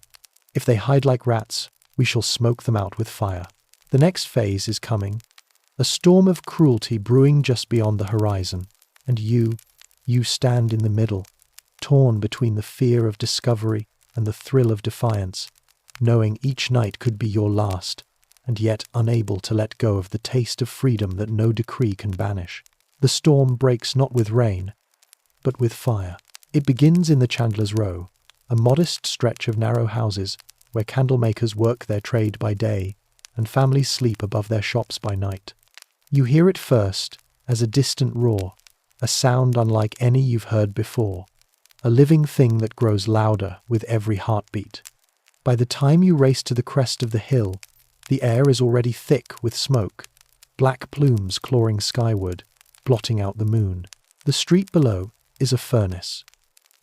If they hide like rats, we shall smoke them out with fire. The next phase is coming. A storm of cruelty brewing just beyond the horizon. And you stand in the middle, torn between the fear of discovery and the thrill of defiance, knowing each night could be your last, and yet unable to let go of the taste of freedom that no decree can banish. The storm breaks not with rain, but with fire. It begins in the Chandler's Row, a modest stretch of narrow houses where candlemakers work their trade by day and families sleep above their shops by night. You hear it first as a distant roar, a sound unlike any you've heard before, a living thing that grows louder with every heartbeat. By the time you race to the crest of the hill, the air is already thick with smoke, black plumes clawing skyward, blotting out the moon. The street below is a furnace.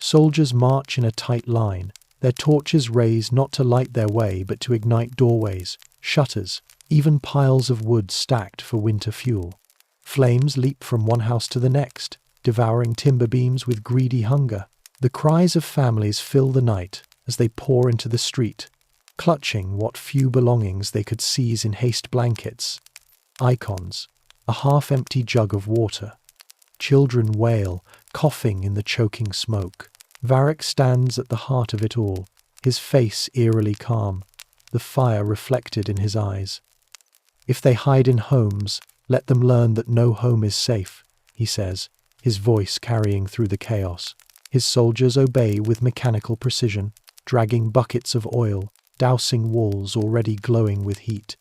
Soldiers march in a tight line, their torches raised not to light their way but to ignite doorways, shutters, even piles of wood stacked for winter fuel. Flames leap from one house to the next, devouring timber beams with greedy hunger. The cries of families fill the night as they pour into the street, clutching what few belongings they could seize in haste: blankets, icons, a half-empty jug of water. Children wail, coughing in the choking smoke. Varric stands at the heart of it all, his face eerily calm, the fire reflected in his eyes. If they hide in homes, let them learn that no home is safe, he says, his voice carrying through the chaos. His soldiers obey with mechanical precision, dragging buckets of oil, dousing walls already glowing with heat,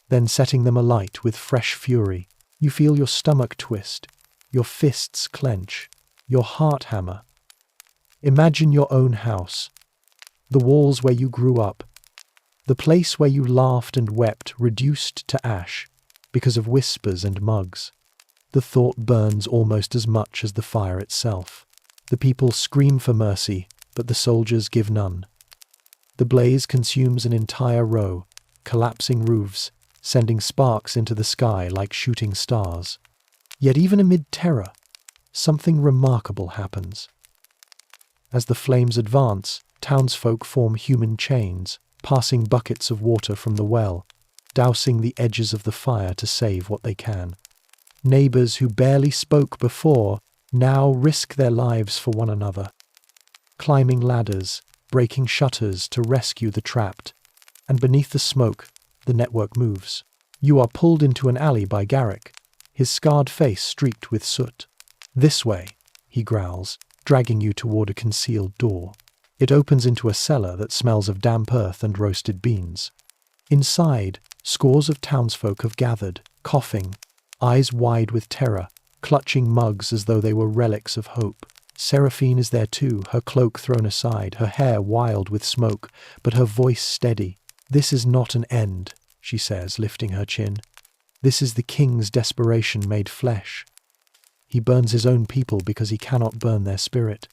then setting them alight with fresh fury. You feel your stomach twist, your fists clench, your heart hammer. Imagine your own house, the walls where you grew up, the place where you laughed and wept reduced to ash because of whispers and mugs. The thought burns almost as much as the fire itself. The people scream for mercy, but the soldiers give none. The blaze consumes an entire row, collapsing roofs, sending sparks into the sky like shooting stars. Yet even amid terror, something remarkable happens. As the flames advance, townsfolk form human chains, passing buckets of water from the well, dousing the edges of the fire to save what they can. Neighbors who barely spoke before now risk their lives for one another, climbing ladders, breaking shutters to rescue the trapped, and beneath the smoke, the network moves. You are pulled into an alley by Garrick, his scarred face streaked with soot. "This way," he growls, dragging you toward a concealed door. It opens into a cellar that smells of damp earth and roasted beans. Inside, scores of townsfolk have gathered, coughing, eyes wide with terror, clutching mugs as though they were relics of hope. Seraphine is there too, her cloak thrown aside, her hair wild with smoke, but her voice steady. "This is not an end," she says, lifting her chin. "This is the king's desperation made flesh. He burns his own people because he cannot burn their spirit.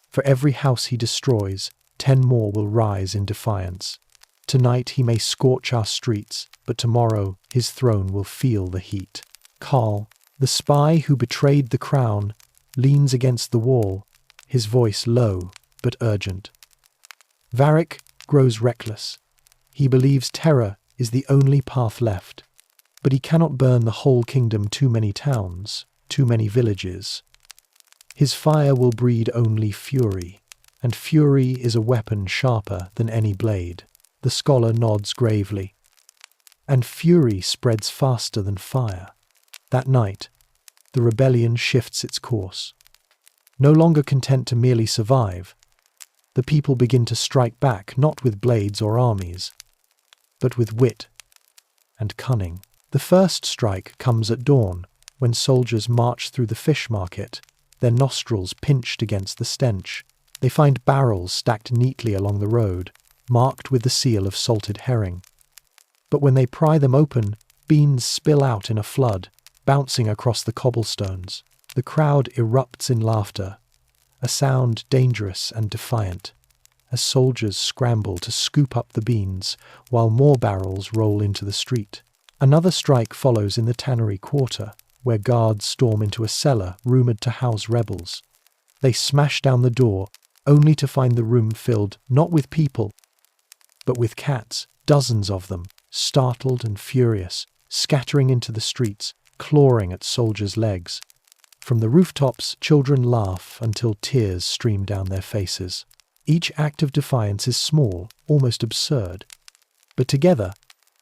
For every house he destroys, 10 more will rise in defiance. Tonight he may scorch our streets, but tomorrow his throne will feel the heat." Carl, the spy who betrayed the crown, leans against the wall, his voice low but urgent. Varric grows reckless. He believes terror is the only path left, but he cannot burn the whole kingdom, too many towns, too many villages. His fire will breed only fury, and fury is a weapon sharper than any blade. The scholar nods gravely. And fury spreads faster than fire. That night, the rebellion shifts its course. No longer content to merely survive, the people begin to strike back, not with blades or armies, but with wit and cunning. The first strike comes at dawn, when soldiers march through the fish market, their nostrils pinched against the stench. They find barrels stacked neatly along the road, marked with the seal of salted herring. But when they pry them open, beans spill out in a flood, bouncing across the cobblestones. The crowd erupts in laughter, a sound dangerous and defiant, as soldiers scramble to scoop up the beans while more barrels roll into the street. Another strike follows in the tannery quarter, where guards storm into a cellar rumoured to house rebels. They smash down the door, only to find the room filled not with people, but with cats, dozens of them, startled and furious, scattering into the streets, clawing at soldiers' legs. From the rooftops, children laugh until tears stream down their faces. Each act of defiance is small, almost absurd, but together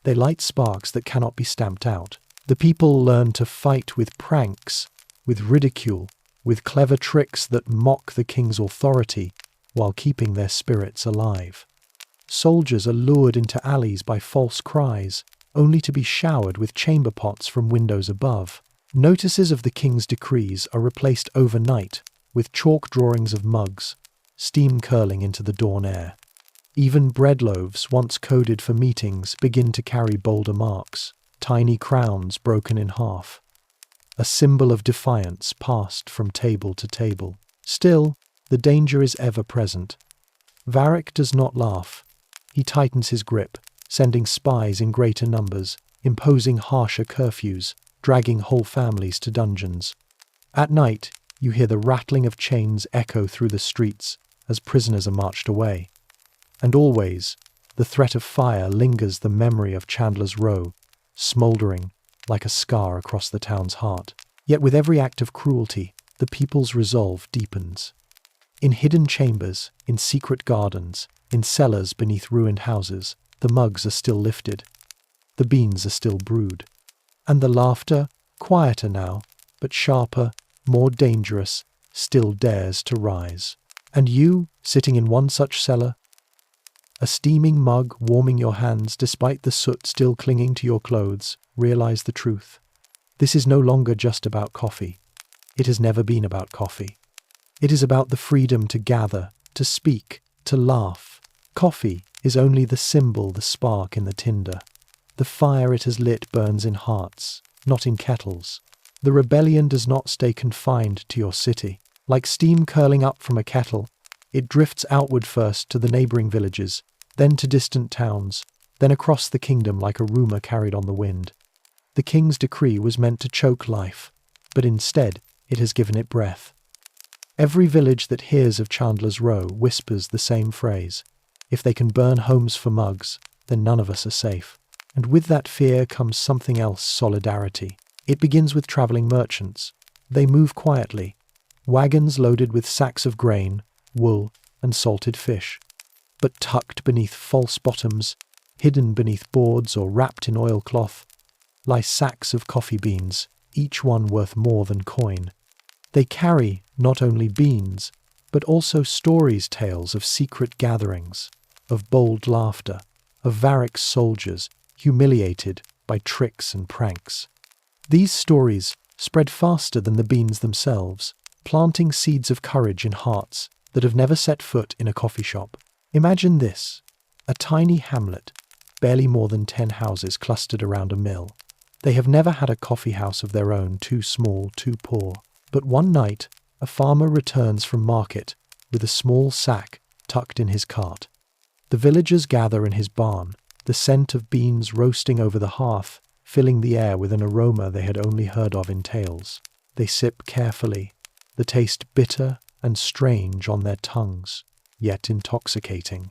they light sparks that cannot be stamped out. The people learn to fight with pranks, with ridicule, with clever tricks that mock the king's authority while keeping their spirits alive. Soldiers are lured into alleys by false cries, only to be showered with chamber pots from windows above. Notices of the king's decrees are replaced overnight with chalk drawings of mugs, steam curling into the dawn air. Even bread loaves, once coded for meetings, begin to carry bolder marks, tiny crowns broken in half. A symbol of defiance passed from table to table. Still, the danger is ever present. Varric does not laugh. He tightens his grip, sending spies in greater numbers, imposing harsher curfews, dragging whole families to dungeons. At night, you hear the rattling of chains echo through the streets as prisoners are marched away. And always, the threat of fire lingers the memory of Chandler's Row, smouldering like a scar across the town's heart. Yet with every act of cruelty, the people's resolve deepens. In hidden chambers, in secret gardens, in cellars beneath ruined houses, the mugs are still lifted. The beans are still brewed. And the laughter, quieter now, but sharper, more dangerous, still dares to rise. And you, sitting in one such cellar, a steaming mug warming your hands despite the soot still clinging to your clothes, realize the truth. This is no longer just about coffee. It has never been about coffee. It is about the freedom to gather, to speak, to laugh. Coffee is only the symbol, the spark in the tinder. The fire it has lit burns in hearts, not in kettles. The rebellion does not stay confined to your city. Like steam curling up from a kettle, it drifts outward first to the neighboring villages, then to distant towns, then across the kingdom like a rumor carried on the wind. The king's decree was meant to choke life, but instead it has given it breath. Every village that hears of Chandler's Row whispers the same phrase: if they can burn homes for mugs, then none of us are safe. And with that fear comes something else: solidarity. It begins with travelling merchants. They move quietly, wagons loaded with sacks of grain, wool, and salted fish. But tucked beneath false bottoms, hidden beneath boards or wrapped in oilcloth, lie sacks of coffee beans, each one worth more than coin. They carry not only beans, but also stories, tales of secret gatherings, of bold laughter, of Varrick's soldiers humiliated by tricks and pranks. These stories spread faster than the beans themselves, planting seeds of courage in hearts that have never set foot in a coffee shop. Imagine this: a tiny hamlet, barely more than 10 houses clustered around a mill. They have never had a coffee house of their own, too small, too poor. But one night, a farmer returns from market with a small sack tucked in his cart. The villagers gather in his barn, the scent of beans roasting over the hearth filling the air with an aroma they had only heard of in tales. They sip carefully, the taste bitter and strange on their tongues, yet intoxicating.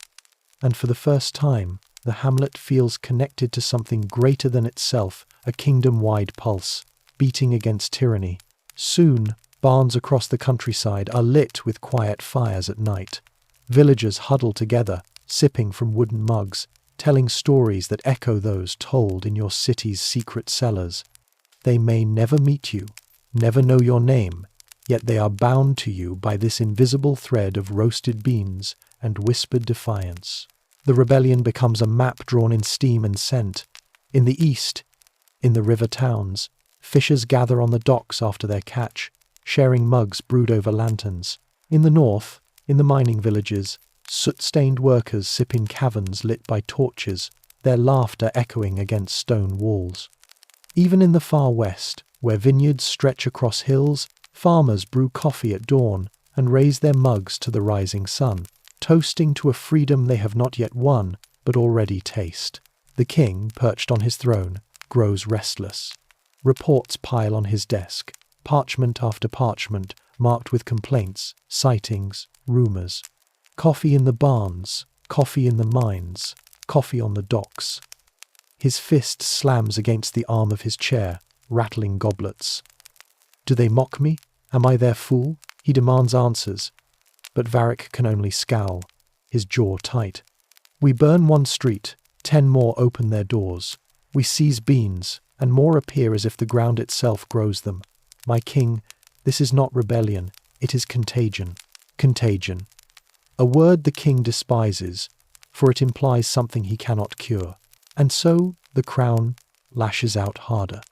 And for the first time, the hamlet feels connected to something greater than itself, a kingdom-wide pulse, beating against tyranny. Soon, barns across the countryside are lit with quiet fires at night. Villagers huddle together, sipping from wooden mugs, telling stories that echo those told in your city's secret cellars. They may never meet you, never know your name, yet they are bound to you by this invisible thread of roasted beans and whispered defiance. The rebellion becomes a map drawn in steam and scent. In the east, in the river towns, fishers gather on the docks after their catch, sharing mugs brewed over lanterns. In the north, in the mining villages, soot-stained workers sip in caverns lit by torches, their laughter echoing against stone walls. Even in the far west, where vineyards stretch across hills, farmers brew coffee at dawn and raise their mugs to the rising sun, toasting to a freedom they have not yet won, but already taste. The king, perched on his throne, grows restless. Reports pile on his desk, parchment after parchment, marked with complaints, sightings, rumors. Coffee in the barns, coffee in the mines, coffee on the docks. His fist slams against the arm of his chair, rattling goblets. Do they mock me? Am I their fool? He demands answers. But Varrick can only scowl, his jaw tight. We burn one street, 10 more open their doors. We seize beans, and more appear as if the ground itself grows them. My king, this is not rebellion, it is contagion. Contagion. A word the king despises, for it implies something he cannot cure. And so the crown lashes out harder.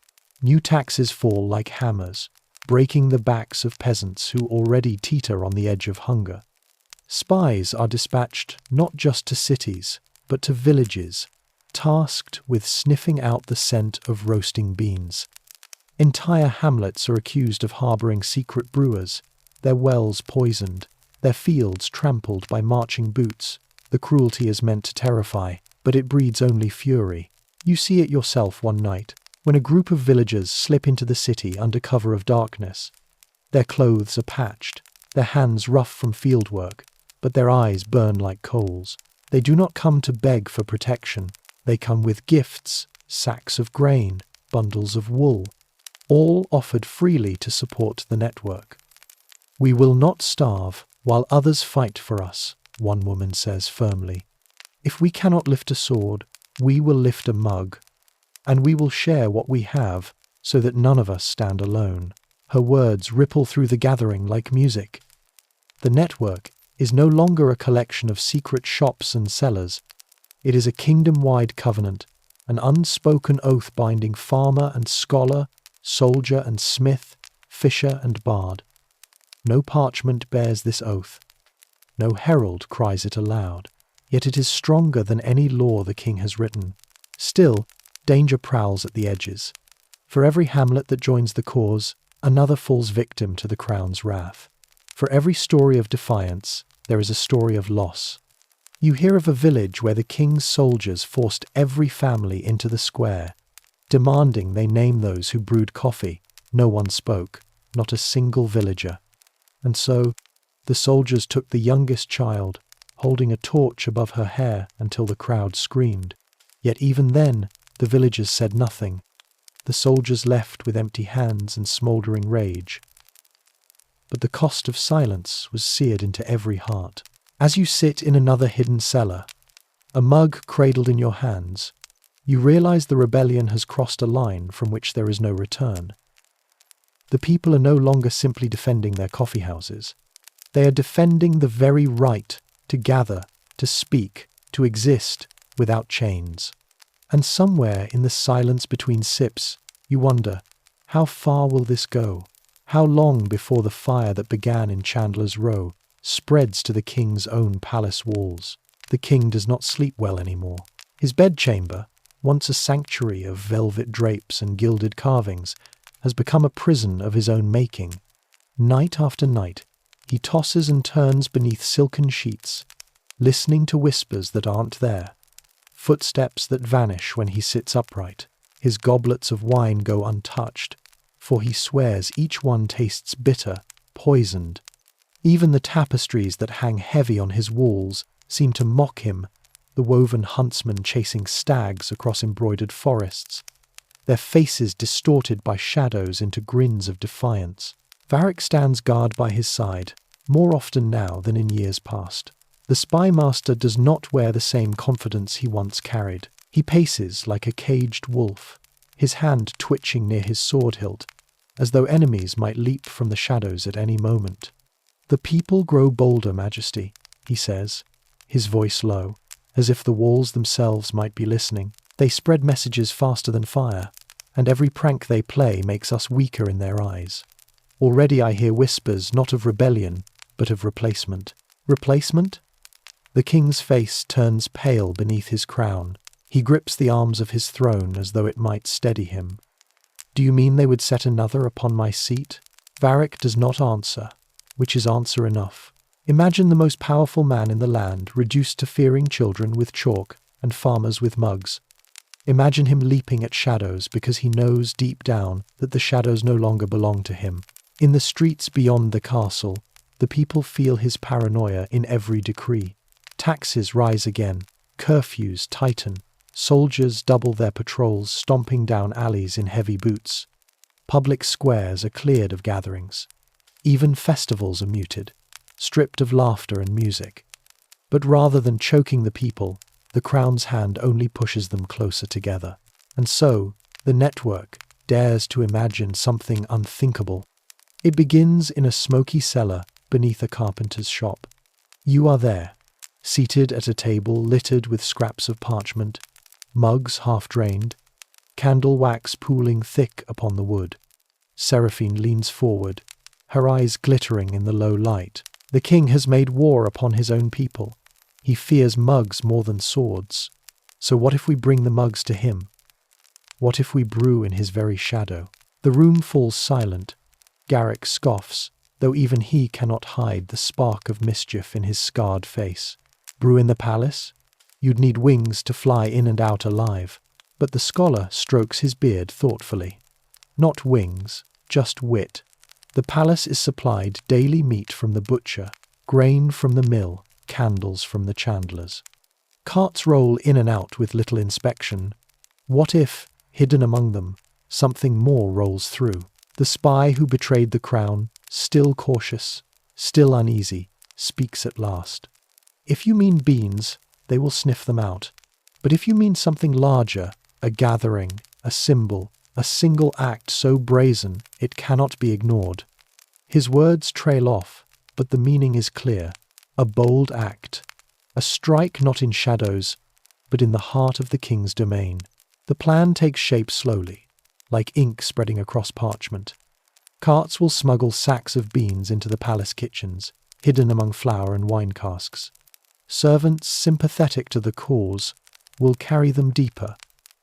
New taxes fall like hammers, breaking the backs of peasants who already teeter on the edge of hunger. Spies are dispatched not just to cities, but to villages, tasked with sniffing out the scent of roasting beans. Entire hamlets are accused of harbouring secret brewers, their wells poisoned, their fields trampled by marching boots. The cruelty is meant to terrify, but it breeds only fury. You see it yourself one night, when a group of villagers slip into the city under cover of darkness. Their clothes are patched, their hands rough from fieldwork, but their eyes burn like coals. They do not come to beg for protection. They come with gifts, sacks of grain, bundles of wool, all offered freely to support the network. We will not starve while others fight for us, one woman says firmly. If we cannot lift a sword, we will lift a mug, and we will share what we have so that none of us stand alone. Her words ripple through the gathering like music. The network is no longer a collection of secret shops and cellars. It is a kingdom-wide covenant, an unspoken oath binding farmer and scholar, soldier and smith, fisher and bard. No parchment bears this oath. No herald cries it aloud. Yet it is stronger than any law the king has written. Still, danger prowls at the edges. For every hamlet that joins the cause, another falls victim to the crown's wrath. For every story of defiance, there is a story of loss. You hear of a village where the king's soldiers forced every family into the square, demanding they name those who brewed coffee. No one spoke, not a single villager. And so, the soldiers took the youngest child, holding a torch above her hair until the crowd screamed. Yet even then, the villagers said nothing. The soldiers left with empty hands and smouldering rage. But the cost of silence was seared into every heart. As you sit in another hidden cellar, a mug cradled in your hands, you realize the rebellion has crossed a line from which there is no return. The people are no longer simply defending their coffee houses. They are defending the very right to gather, to speak, to exist without chains. And somewhere in the silence between sips, you wonder, how far will this go? How long before the fire that began in Chandler's Row spreads to the king's own palace walls? The king does not sleep well anymore. His bedchamber, once a sanctuary of velvet drapes and gilded carvings, has become a prison of his own making. Night after night, he tosses and turns beneath silken sheets, listening to whispers that aren't there, footsteps that vanish when he sits upright. His goblets of wine go untouched, for he swears each one tastes bitter, poisoned. Even the tapestries that hang heavy on his walls seem to mock him, the woven huntsmen chasing stags across embroidered forests, their faces distorted by shadows into grins of defiance. Varric stands guard by his side, more often now than in years past. The spy master does not wear the same confidence he once carried. He paces like a caged wolf, his hand twitching near his sword hilt, as though enemies might leap from the shadows at any moment. "The people grow bolder, Majesty," he says, his voice low, as if the walls themselves might be listening. "They spread messages faster than fire, and every prank they play makes us weaker in their eyes. Already I hear whispers not of rebellion, but of replacement." Replacement? The king's face turns pale beneath his crown. He grips the arms of his throne as though it might steady him. "Do you mean they would set another upon my seat?" Varric does not answer, which is answer enough. Imagine the most powerful man in the land reduced to fearing children with chalk and farmers with mugs. Imagine him leaping at shadows because he knows deep down that the shadows no longer belong to him. In the streets beyond the castle, the people feel his paranoia in every decree. Taxes rise again, curfews tighten, soldiers double their patrols, stomping down alleys in heavy boots. Public squares are cleared of gatherings. Even festivals are muted, stripped of laughter and music. But rather than choking the people, the crown's hand only pushes them closer together. And so, the network dares to imagine something unthinkable. It begins in a smoky cellar beneath a carpenter's shop. You are there, seated at a table littered with scraps of parchment, mugs half-drained, candle wax pooling thick upon the wood. Seraphine leans forward, her eyes glittering in the low light. The king has made war upon his own people. He fears mugs more than swords. So what if we bring the mugs to him? What if we brew in his very shadow? The room falls silent. Garrick scoffs, though even he cannot hide the spark of mischief in his scarred face. Brew in the palace? You'd need wings to fly in and out alive. But the scholar strokes his beard thoughtfully. Not wings, just wit. The palace is supplied daily meat from the butcher, grain from the mill, candles from the chandlers. Carts roll in and out with little inspection. What if, hidden among them, something more rolls through? The spy who betrayed the crown, still cautious, still uneasy, speaks at last. "If you mean beans, they will sniff them out. But if you mean something larger, a gathering, a symbol, a single act so brazen it cannot be ignored." His words trail off, but the meaning is clear. A bold act. A strike not in shadows, but in the heart of the king's domain. The plan takes shape slowly, like ink spreading across parchment. Carts will smuggle sacks of beans into the palace kitchens, hidden among flour and wine casks. Servants sympathetic to the cause will carry them deeper,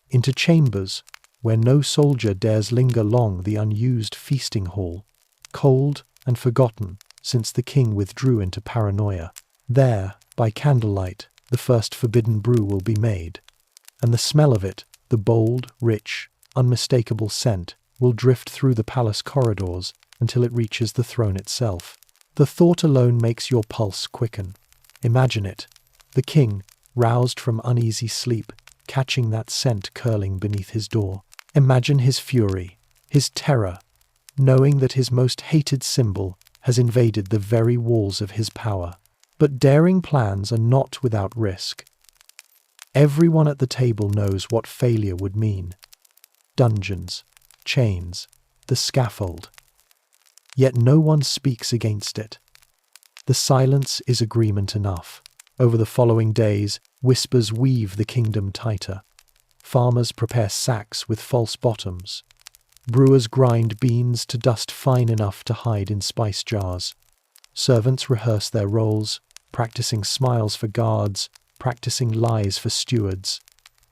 into chambers where no soldier dares linger long, the unused feasting hall, cold and forgotten, since the king withdrew into paranoia. There, by candlelight, the first forbidden brew will be made, and the smell of it, the bold, rich, unmistakable scent, will drift through the palace corridors until it reaches the throne itself. The thought alone makes your pulse quicken. Imagine it, the king, roused from uneasy sleep, catching that scent curling beneath his door. Imagine his fury, his terror, knowing that his most hated symbol has invaded the very walls of his power. But daring plans are not without risk. Everyone at the table knows what failure would mean. Dungeons, chains, the scaffold. Yet no one speaks against it. The silence is agreement enough. Over the following days, whispers weave the kingdom tighter. Farmers prepare sacks with false bottoms. Brewers grind beans to dust fine enough to hide in spice jars. Servants rehearse their roles, practicing smiles for guards, practicing lies for stewards.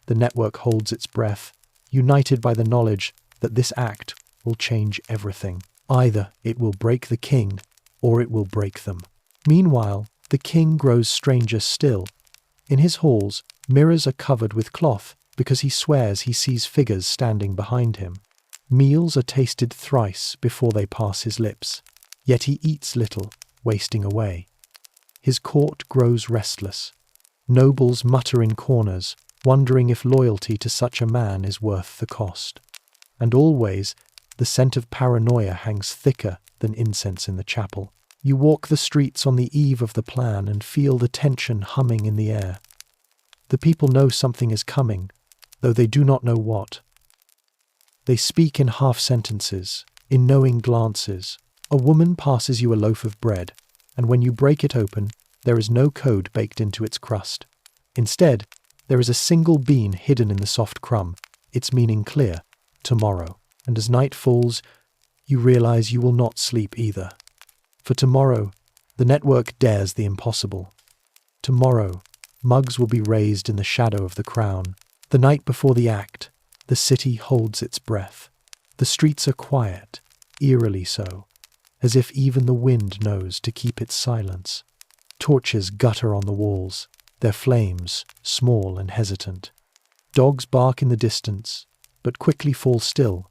The network holds its breath, united by the knowledge that this act will change everything. Either it will break the king, or it will break them. Meanwhile, the king grows stranger still. In his halls, mirrors are covered with cloth because he swears he sees figures standing behind him. Meals are tasted thrice before they pass his lips, yet he eats little, wasting away. His court grows restless. Nobles mutter in corners, wondering if loyalty to such a man is worth the cost. And always, the scent of paranoia hangs thicker than incense in the chapel. You walk the streets on the eve of the plan and feel the tension humming in the air. The people know something is coming, though they do not know what. They speak in half sentences, in knowing glances. A woman passes you a loaf of bread, and when you break it open, there is no code baked into its crust. Instead, there is a single bean hidden in the soft crumb, its meaning clear: tomorrow. And as night falls, you realize you will not sleep either. For tomorrow, the network dares the impossible. Tomorrow, mugs will be raised in the shadow of the crown. The night before the act, the city holds its breath. The streets are quiet, eerily so, as if even the wind knows to keep its silence. Torches gutter on the walls, their flames small and hesitant. Dogs bark in the distance, but quickly fall still,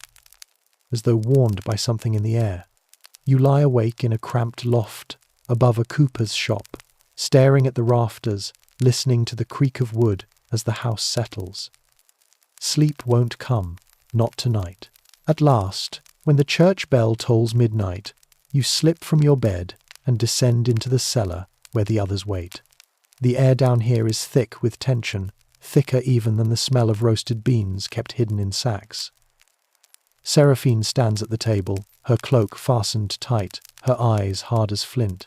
as though warned by something in the air. You lie awake in a cramped loft above a cooper's shop, staring at the rafters, listening to the creak of wood as the house settles. Sleep won't come, not tonight. At last, when the church bell tolls midnight, you slip from your bed and descend into the cellar where the others wait. The air down here is thick with tension, thicker even than the smell of roasted beans kept hidden in sacks. Seraphine stands at the table, her cloak fastened tight, her eyes hard as flint.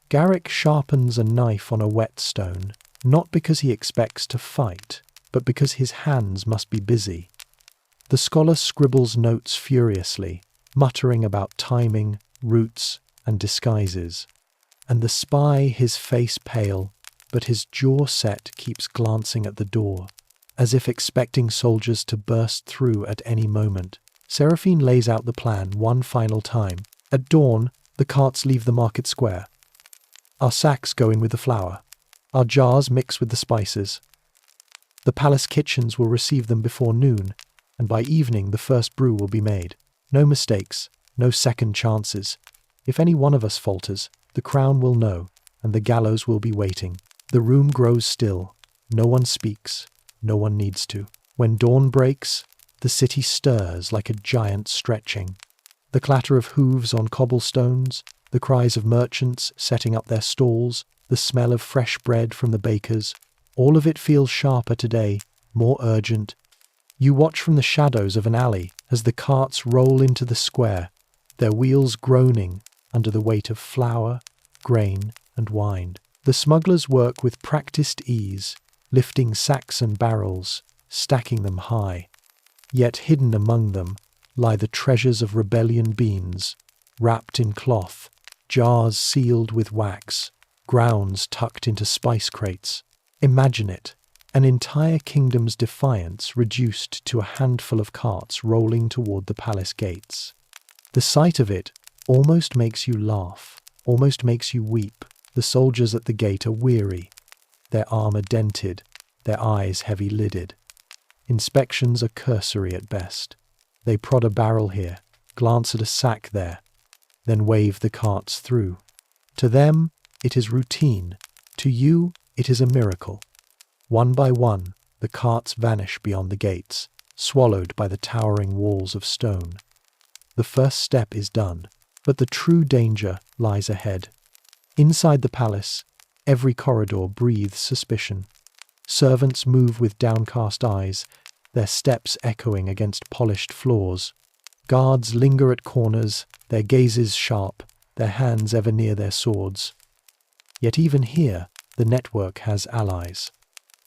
Garrick sharpens a knife on a whetstone, not because he expects to fight, but because his hands must be busy. The scholar scribbles notes furiously, muttering about timing, routes, and disguises. And the spy, his face pale, but his jaw set, keeps glancing at the door, as if expecting soldiers to burst through at any moment. Seraphine lays out the plan one final time. At dawn, the carts leave the market square. Our sacks go in with the flour. Our jars mix with the spices. The palace kitchens will receive them before noon, and by evening the first brew will be made. No mistakes, no second chances. If any one of us falters, the crown will know, and the gallows will be waiting. The room grows still. No one speaks. No one needs to. When dawn breaks, the city stirs like a giant stretching. The clatter of hooves on cobblestones, the cries of merchants setting up their stalls, the smell of fresh bread from the bakers, all of it feels sharper today, more urgent. You watch from the shadows of an alley as the carts roll into the square, their wheels groaning under the weight of flour, grain, and wine. The smugglers work with practiced ease, lifting sacks and barrels, stacking them high. Yet hidden among them lie the treasures of rebellion beans, wrapped in cloth, jars sealed with wax, grounds tucked into spice crates. Imagine it, an entire kingdom's defiance reduced to a handful of carts rolling toward the palace gates. The sight of it almost makes you laugh. almost makes you weep. The soldiers at the gate are weary, their armor dented, their eyes heavy-lidded. Inspections are cursory at best. They prod a barrel here, glance at a sack there, then wave the carts through. To them, it is routine. To you, it is a miracle. One by one, the carts vanish beyond the gates, swallowed by the towering walls of stone. The first step is done, but the true danger lies ahead. Inside the palace, every corridor breathes suspicion. Servants move with downcast eyes, their steps echoing against polished floors. Guards linger at corners, their gazes sharp, their hands ever near their swords. Yet even here, the network has allies.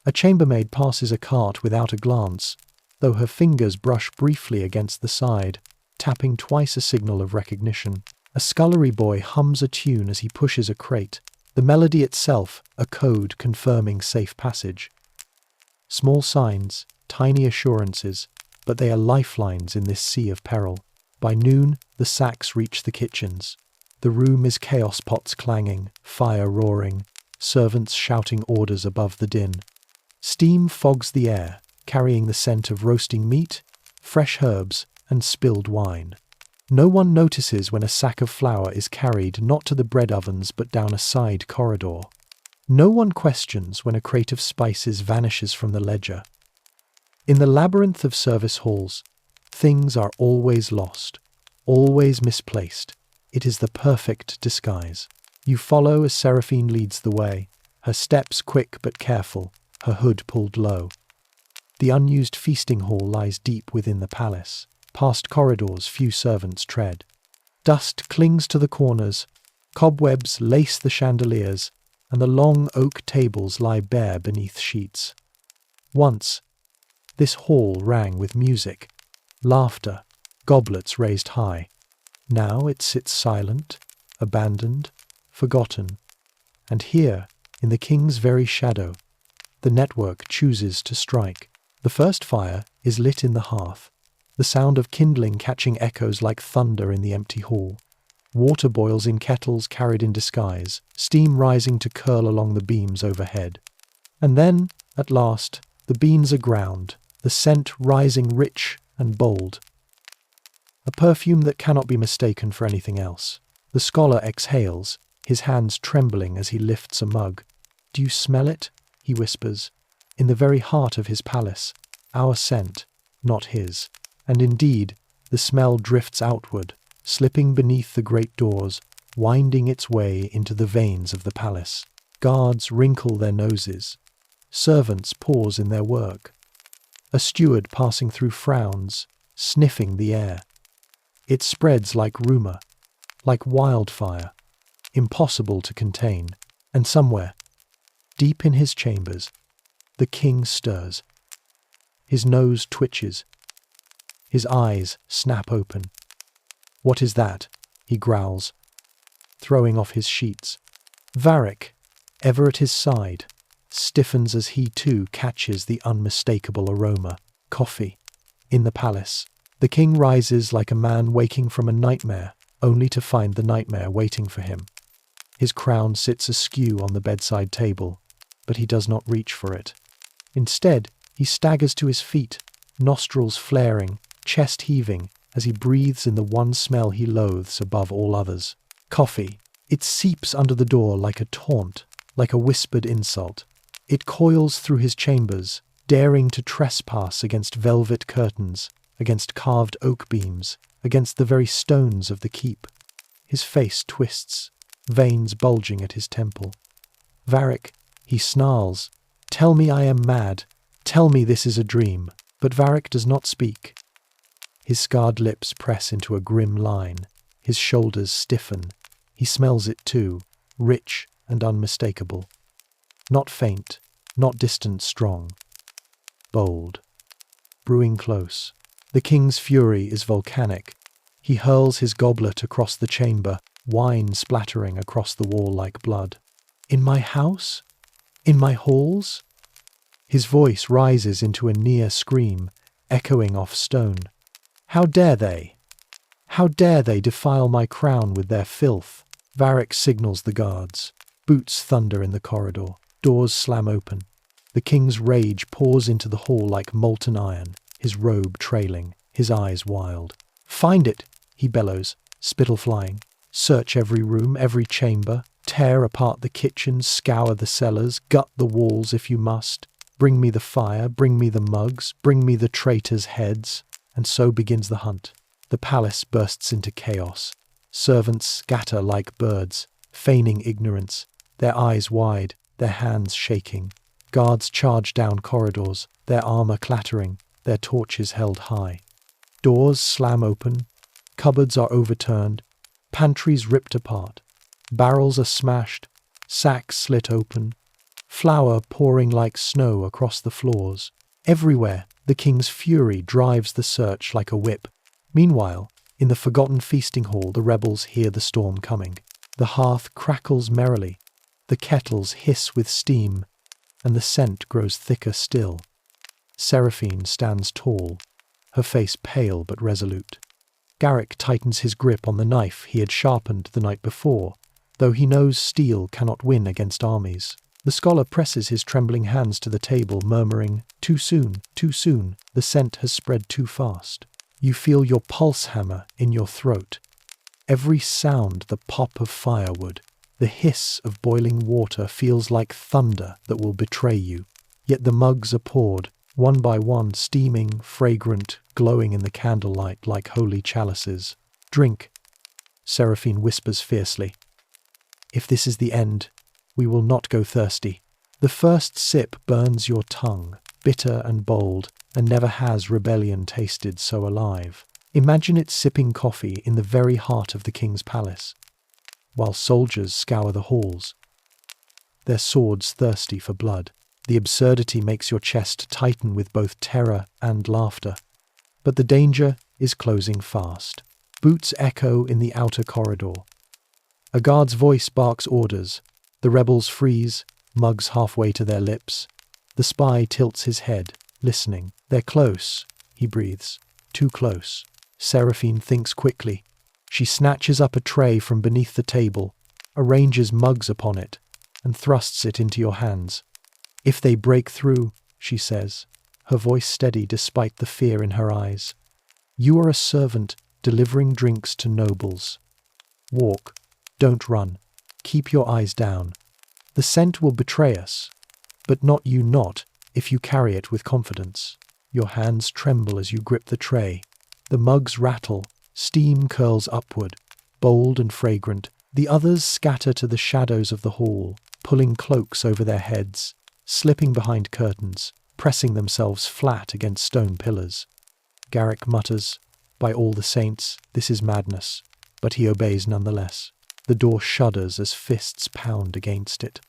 A chambermaid passes a cart without a glance, though her fingers brush briefly against the side, tapping twice a signal of recognition. A scullery boy hums a tune as he pushes a crate, the melody itself a code confirming safe passage. Small signs, tiny assurances, but they are lifelines in this sea of peril. By noon, the sacks reach the kitchens. The room is chaos, pots clanging, fire roaring, servants shouting orders above the din. Steam fogs the air, carrying the scent of roasting meat, fresh herbs, and spilled wine. No one notices when a sack of flour is carried not to the bread ovens but down a side corridor. No one questions when a crate of spices vanishes from the ledger. In the labyrinth of service halls, things are always lost, always misplaced. It is the perfect disguise. You follow as Seraphine leads the way, her steps quick but careful, her hood pulled low. The unused feasting hall lies deep within the palace. Past corridors few servants tread. Dust clings to the corners, cobwebs lace the chandeliers, and the long oak tables lie bare beneath sheets. Once, this hall rang with music, laughter, goblets raised high. Now it sits silent, abandoned, forgotten. And here, in the king's very shadow, the network chooses to strike. The first fire is lit in the hearth, the sound of kindling catching echoes like thunder in the empty hall. Water boils in kettles carried in disguise, steam rising to curl along the beams overhead. And then, at last, the beans are ground, the scent rising rich and bold. A perfume that cannot be mistaken for anything else. The scholar exhales, his hands trembling as he lifts a mug. "Do you smell it?" he whispers. In the very heart of his palace, our scent, not his. And indeed, the smell drifts outward, slipping beneath the great doors, winding its way into the veins of the palace. Guards wrinkle their noses. Servants pause in their work. A steward passing through frowns, sniffing the air. It spreads like rumour, like wildfire, impossible to contain. And somewhere, deep in his chambers, the king stirs. His nose twitches. His eyes snap open. "What is that?" he growls, throwing off his sheets. Varick, ever at his side, stiffens as he too catches the unmistakable aroma. Coffee. In the palace, the king rises like a man waking from a nightmare, only to find the nightmare waiting for him. His crown sits askew on the bedside table, but he does not reach for it. Instead, he staggers to his feet, nostrils flaring, chest heaving, as he breathes in the one smell he loathes above all others. Coffee. It seeps under the door like a taunt, like a whispered insult. It coils through his chambers, daring to trespass against velvet curtains, against carved oak beams, against the very stones of the keep. His face twists, veins bulging at his temple. "Varick," he snarls, "tell me I am mad. Tell me this is a dream." But Varick does not speak. His scarred lips press into a grim line. His shoulders stiffen. He smells it too, rich and unmistakable. Not faint, not distant strong. Bold. Brewing close. The king's fury is volcanic. He hurls his goblet across the chamber, wine splattering across the wall like blood. "In my house? In my halls?" His voice rises into a near scream, echoing off stone. "How dare they? How dare they defile my crown with their filth? Varric signals the guards. Boots thunder in the corridor. Doors slam open. The king's rage pours into the hall like molten iron, his robe trailing, his eyes wild. "Find it!" he bellows, spittle flying. "Search every room, every chamber. Tear apart the kitchens, scour the cellars, gut the walls if you must. Bring me the fire, bring me the mugs, bring me the traitors' heads." And so begins the hunt. The palace bursts into chaos. Servants scatter like birds, feigning ignorance, their eyes wide, their hands shaking. Guards charge down corridors, their armor clattering, their torches held high. Doors slam open, cupboards are overturned, pantries ripped apart, barrels are smashed, sacks slit open, flour pouring like snow across the floors. Everywhere, the king's fury drives the search like a whip. Meanwhile, in the forgotten feasting hall, the rebels hear the storm coming. The hearth crackles merrily, the kettles hiss with steam, and the scent grows thicker still. Seraphine stands tall, her face pale but resolute. Garrick tightens his grip on the knife he had sharpened the night before, though he knows steel cannot win against armies. The scholar presses his trembling hands to the table, murmuring, "Too soon, too soon, the scent has spread too fast." You feel your pulse hammer in your throat. Every sound, the pop of firewood, the hiss of boiling water feels like thunder that will betray you. Yet the mugs are poured, one by one, steaming, fragrant, glowing in the candlelight like holy chalices. "Drink," Seraphine whispers fiercely. "If this is the end, we will not go thirsty." The first sip burns your tongue, bitter and bold, and never has rebellion tasted so alive. Imagine it sipping coffee in the very heart of the king's palace, while soldiers scour the halls, their swords thirsty for blood. The absurdity makes your chest tighten with both terror and laughter. But the danger is closing fast. Boots echo in the outer corridor. A guard's voice barks orders. The rebels freeze, mugs halfway to their lips. The spy tilts his head, listening. "They're close," he breathes. "Too close." Seraphine thinks quickly. She snatches up a tray from beneath the table, arranges mugs upon it, and thrusts it into your hands. "If they break through," she says, her voice steady despite the fear in her eyes. "You are a servant delivering drinks to nobles. Walk, don't run, keep your eyes down. The scent will betray us, but not you not if you carry it with confidence." Your hands tremble as you grip the tray. The mugs rattle, steam curls upward, bold and fragrant. The others scatter to the shadows of the hall, pulling cloaks over their heads, slipping behind curtains, pressing themselves flat against stone pillars. Garrick mutters, "By all the saints, this is madness," but he obeys nonetheless. The door shudders as fists pound against it.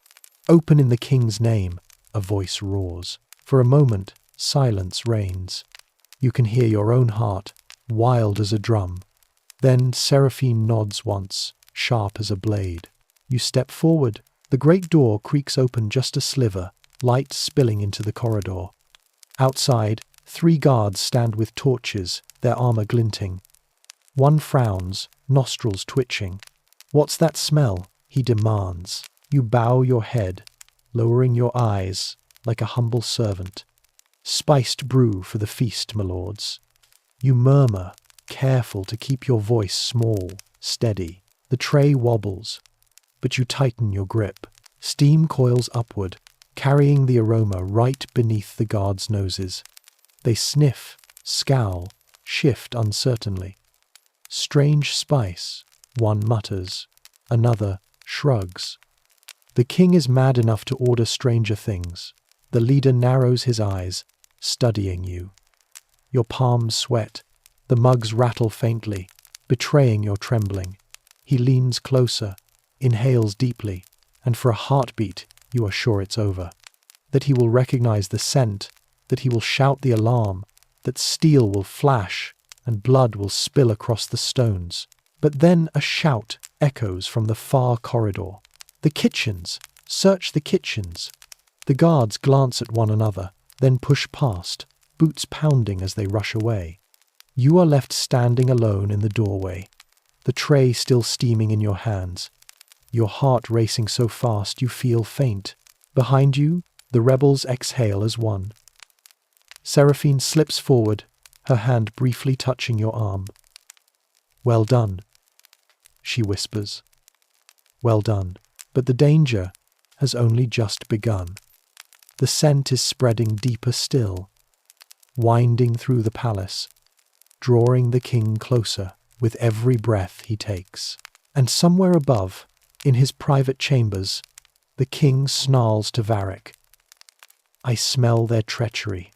"Open in the king's name," a voice roars. For a moment, silence reigns. You can hear your own heart, wild as a drum. Then Seraphine nods once, sharp as a blade. You step forward. The great door creaks open just a sliver, light spilling into the corridor. Outside, 3 guards stand with torches, their armor glinting. One frowns, nostrils twitching. "What's that smell?" he demands. You bow your head, lowering your eyes like a humble servant. "Spiced brew for the feast, my lords." You murmur, careful to keep your voice small, steady. The tray wobbles, but you tighten your grip. Steam coils upward, carrying the aroma right beneath the guards' noses. They sniff, scowl, shift uncertainly. "Strange spice," one mutters, another shrugs. The king is mad enough to order stranger things. The leader narrows his eyes, studying you. Your palms sweat. The mugs rattle faintly, betraying your trembling. He leans closer, inhales deeply, and for a heartbeat, you are sure it's over. That he will recognize the scent, that he will shout the alarm, that steel will flash and blood will spill across the stones. But then a shout echoes from the far corridor. "The kitchens! Search the kitchens!" The guards glance at one another, then push past, boots pounding as they rush away. You are left standing alone in the doorway, the tray still steaming in your hands. your heart racing so fast you feel faint. Behind you, the rebels exhale as one. Seraphine slips forward, her hand briefly touching your arm. "Well done," she whispers. "Well done." But the danger has only just begun. The scent is spreading deeper still, winding through the palace, drawing the king closer with every breath he takes. And somewhere above, in his private chambers, the king snarls to Varric, "I smell their treachery.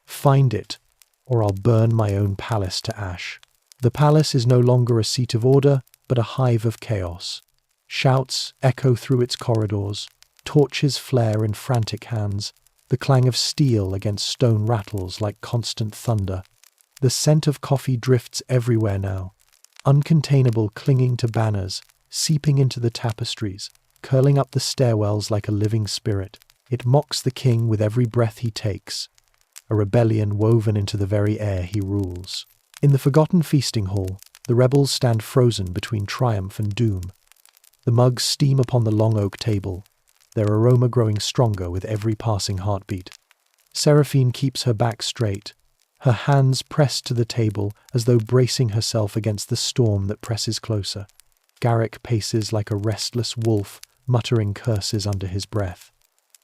Find it, or I'll burn my own palace to ash." The palace is no longer a seat of order, but a hive of chaos. Shouts echo through its corridors, torches flare in frantic hands, the clang of steel against stone rattles like constant thunder. The scent of coffee drifts everywhere now, uncontainable, clinging to banners, seeping into the tapestries, curling up the stairwells like a living spirit. It mocks the king with every breath he takes, a rebellion woven into the very air he rules. In the forgotten feasting hall, the rebels stand frozen between triumph and doom. The mugs steam upon the long oak table, their aroma growing stronger with every passing heartbeat. Seraphine keeps her back straight, her hands pressed to the table as though bracing herself against the storm that presses closer. Garrick paces like a restless wolf, muttering curses under his breath.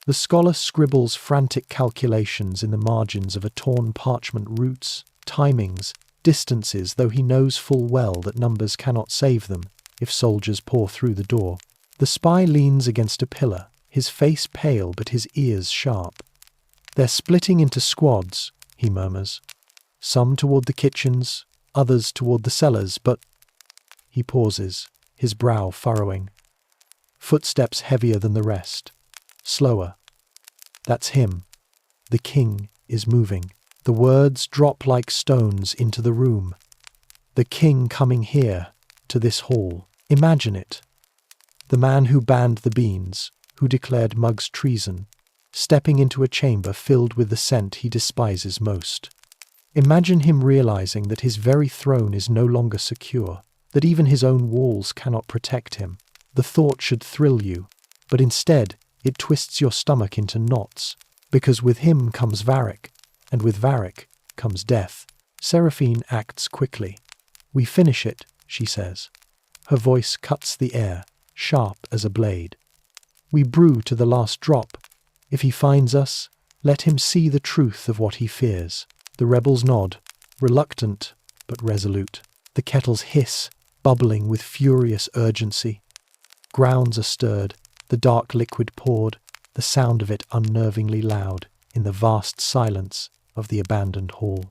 The scholar scribbles frantic calculations in the margins of a torn parchment, routes, timings, distances, though he knows full well that numbers cannot save them if soldiers pour through the door. The spy leans against a pillar, his face pale but his ears sharp. "They're splitting into squads," he murmurs. "Some toward the kitchens, others toward the cellars, but—" He pauses, his brow furrowing. Footsteps heavier than the rest. Slower. That's him. The king is moving. The words drop like stones into the room. The king coming here, to this hall. Imagine it. The man who banned the beans, who declared Mug's treason, stepping into a chamber filled with the scent he despises most. Imagine him realizing that his very throne is no longer secure, that even his own walls cannot protect him. The thought should thrill you, but instead it twists your stomach into knots, because with him comes Varric, and with Varric comes death. Seraphine acts quickly. "We finish it," she says. Her voice cuts the air, sharp as a blade. "We brew to the last drop. If he finds us, let him see the truth of what he fears." The rebels nod, reluctant but resolute. The kettles hiss, bubbling with furious urgency. Grounds are stirred, the dark liquid poured, the sound of it unnervingly loud in the vast silence of the abandoned hall.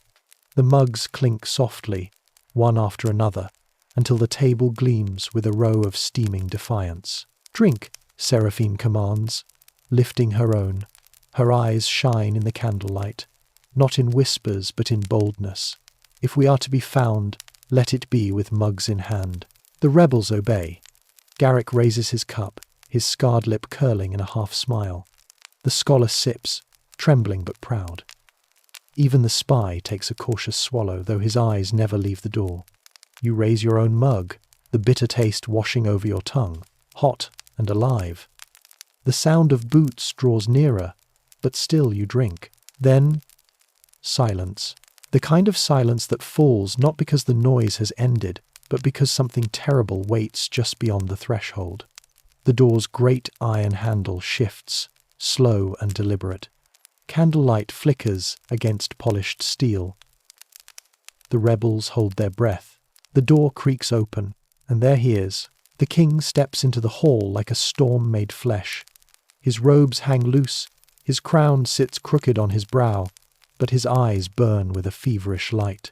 The mugs clink softly, one after another, until the table gleams with a row of steaming defiance. "Drink," Seraphine commands, lifting her own. Her eyes shine in the candlelight, not in whispers but in boldness. "If we are to be found, let it be with mugs in hand." The rebels obey. Garrick raises his cup, his scarred lip curling in a half-smile. The scholar sips, trembling but proud. Even the spy takes a cautious swallow, though his eyes never leave the door. You raise your own mug, the bitter taste washing over your tongue, hot and alive. The sound of boots draws nearer, but still you drink. Then, silence. The kind of silence that falls not because the noise has ended, but because something terrible waits just beyond the threshold. The door's great iron handle shifts, slow and deliberate. Candlelight flickers against polished steel. The rebels hold their breath. The door creaks open, and there he is. The king steps into the hall like a storm made flesh. His robes hang loose, his crown sits crooked on his brow, but his eyes burn with a feverish light.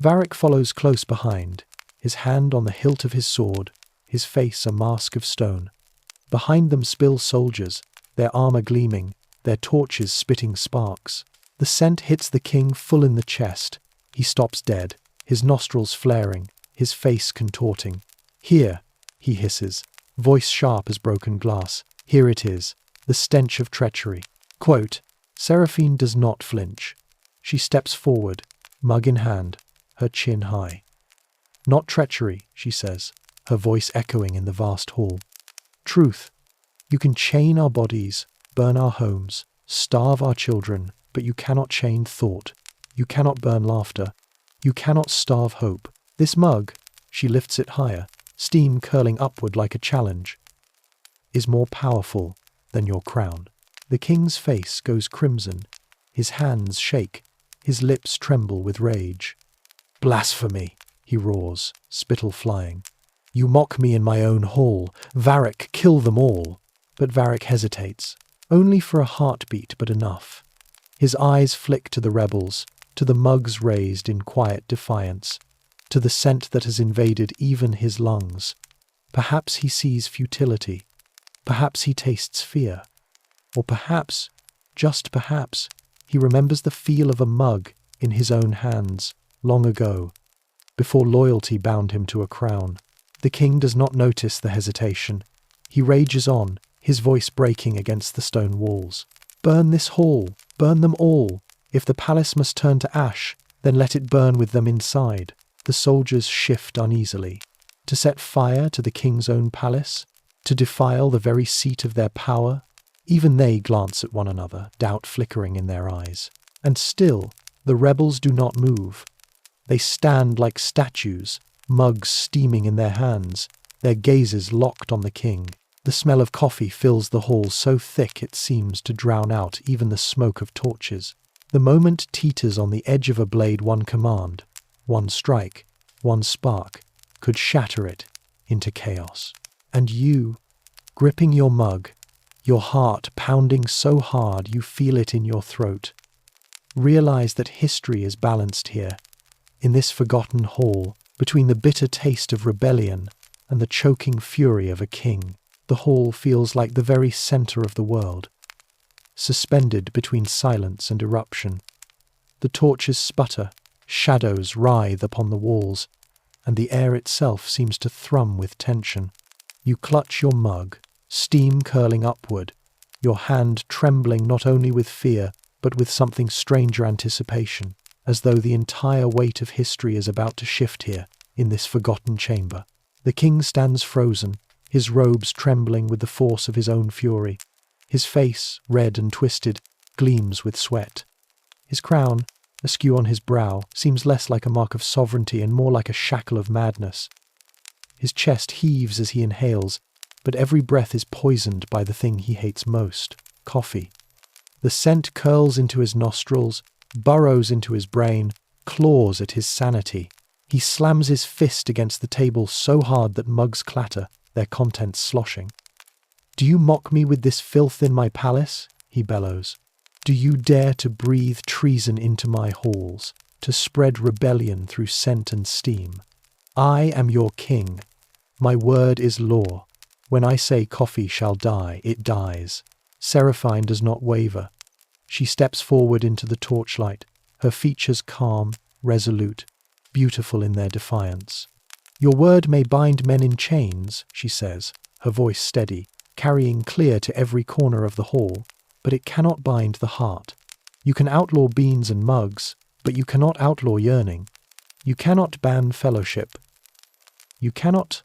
Varric follows close behind, his hand on the hilt of his sword, his face a mask of stone. Behind them spill soldiers, their armor gleaming, their torches spitting sparks. The scent hits the king full in the chest. He stops dead, his nostrils flaring, his face contorting. "Here," he hisses, voice sharp as broken glass. "Here it is, the stench of treachery." Quote, Seraphine does not flinch. She steps forward, mug in hand, her chin high. "Not treachery," she says, her voice echoing in the vast hall. Truth. You can chain our bodies, burn our homes, starve our children, but you cannot chain thought. You cannot burn laughter. You cannot starve hope. This mug, she lifts it higher, steam curling upward like a challenge, is more powerful than your crown. The king's face goes crimson. His hands shake. His lips tremble with rage. Blasphemy, he roars, spittle flying. You mock me in my own hall. Varric, kill them all. But Varric hesitates, only for a heartbeat, but enough. His eyes flick to the rebels, to the mugs raised in quiet defiance, to the scent that has invaded even his lungs. Perhaps he sees futility. Perhaps he tastes fear. Or perhaps, just perhaps, he remembers the feel of a mug in his own hands, long ago, before loyalty bound him to a crown. The king does not notice the hesitation. He rages on, his voice breaking against the stone walls. Burn this hall, burn them all. If the palace must turn to ash, then let it burn with them inside. The soldiers shift uneasily. To set fire to the king's own palace? To defile the very seat of their power? Even they glance at one another, doubt flickering in their eyes. And still, the rebels do not move. They stand like statues, mugs steaming in their hands, their gazes locked on the king. The smell of coffee fills the hall so thick it seems to drown out even the smoke of torches. The moment teeters on the edge of a blade. One command, one strike, one spark, could shatter it into chaos. And you, gripping your mug, your heart pounding so hard you feel it in your throat, realize that history is balanced here, in this forgotten hall, between the bitter taste of rebellion and the choking fury of a king. The hall feels like the very center of the world, suspended between silence and eruption. The torches sputter, shadows writhe upon the walls, and the air itself seems to thrum with tension. You clutch your mug, steam curling upward, your hand trembling not only with fear, but with something stranger anticipation, as though the entire weight of history is about to shift here, in this forgotten chamber. The king stands frozen, his robes trembling with the force of his own fury. His face, red and twisted, gleams with sweat. His crown, askew on his brow, seems less like a mark of sovereignty and more like a shackle of madness. His chest heaves as he inhales, but every breath is poisoned by the thing he hates most, coffee. The scent curls into his nostrils, burrows into his brain, claws at his sanity. He slams his fist against the table so hard that mugs clatter, their contents sloshing. Do you mock me with this filth in my palace? He bellows. Do you dare to breathe treason into my halls, to spread rebellion through scent and steam? I am your king. My word is law. When I say coffee shall die, it dies. Seraphine does not waver. She steps forward into the torchlight, her features calm, resolute, beautiful in their defiance. Your word may bind men in chains, she says, her voice steady, carrying clear to every corner of the hall, but it cannot bind the heart. You can outlaw beans and mugs, but you cannot outlaw yearning. You cannot ban fellowship. You cannot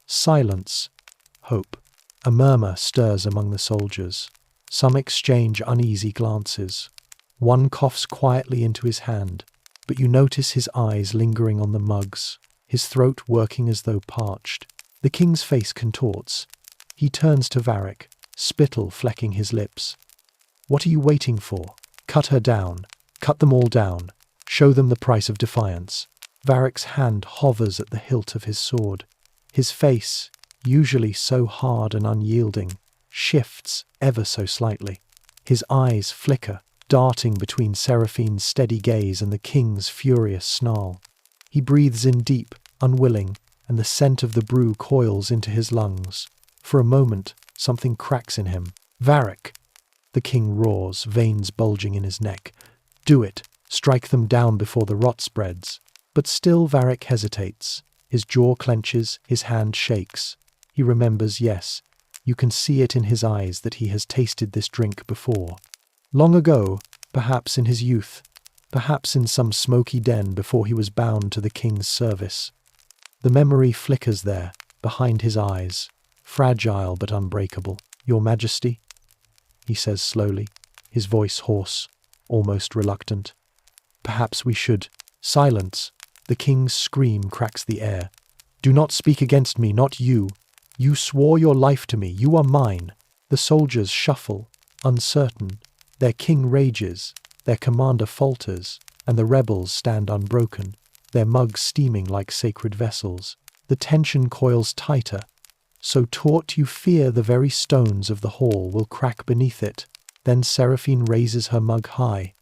silence hope. A murmur stirs among the soldiers. Some exchange uneasy glances. One coughs quietly into his hand, but you notice his eyes lingering on the mugs, his throat working as though parched. The king's face contorts. He turns to Varric, spittle flecking his lips. What are you waiting for? Cut her down. Cut them all down. Show them the price of defiance. Varric's hand hovers at the hilt of his sword. His face, usually so hard and unyielding, shifts ever so slightly. His eyes flicker, darting between Seraphine's steady gaze and the king's furious snarl. He breathes in deep, unwilling, and the scent of the brew coils into his lungs. For a moment, something cracks in him. Varric! The king roars, veins bulging in his neck. Do it! Strike them down before the rot spreads. But still Varric hesitates. His jaw clenches, his hand shakes. He remembers, yes, you can see it in his eyes that he has tasted this drink before. Long ago, perhaps in his youth, perhaps in some smoky den before he was bound to the king's service. The memory flickers there, behind his eyes, fragile but unbreakable. Your Majesty, he says slowly, his voice hoarse, almost reluctant. Perhaps we should. Silence. The king's scream cracks the air. Do not speak against me, not you. You swore your life to me. You are mine. The soldiers shuffle, uncertain. Their king rages. Their commander falters. And the rebels stand unbroken, their mugs steaming like sacred vessels. The tension coils tighter. So taut you fear the very stones of the hall will crack beneath it. Then Seraphine raises her mug high.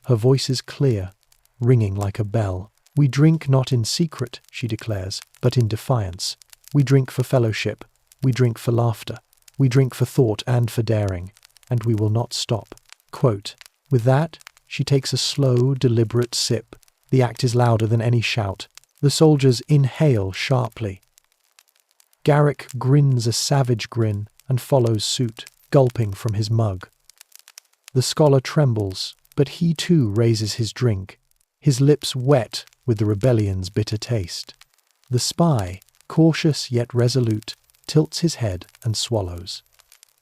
Her voice is clear, ringing like a bell. We drink not in secret, she declares, but in defiance. We drink for fellowship. We drink for laughter. We drink for thought and for daring. And we will not stop. Quote, with that, she takes a slow, deliberate sip. The act is louder than any shout. The soldiers inhale sharply. Garrick grins a savage grin and follows suit, gulping from his mug. The scholar trembles, but he too raises his drink, his lips wet with the rebellion's bitter taste. The spy, cautious yet resolute, tilts his head and swallows.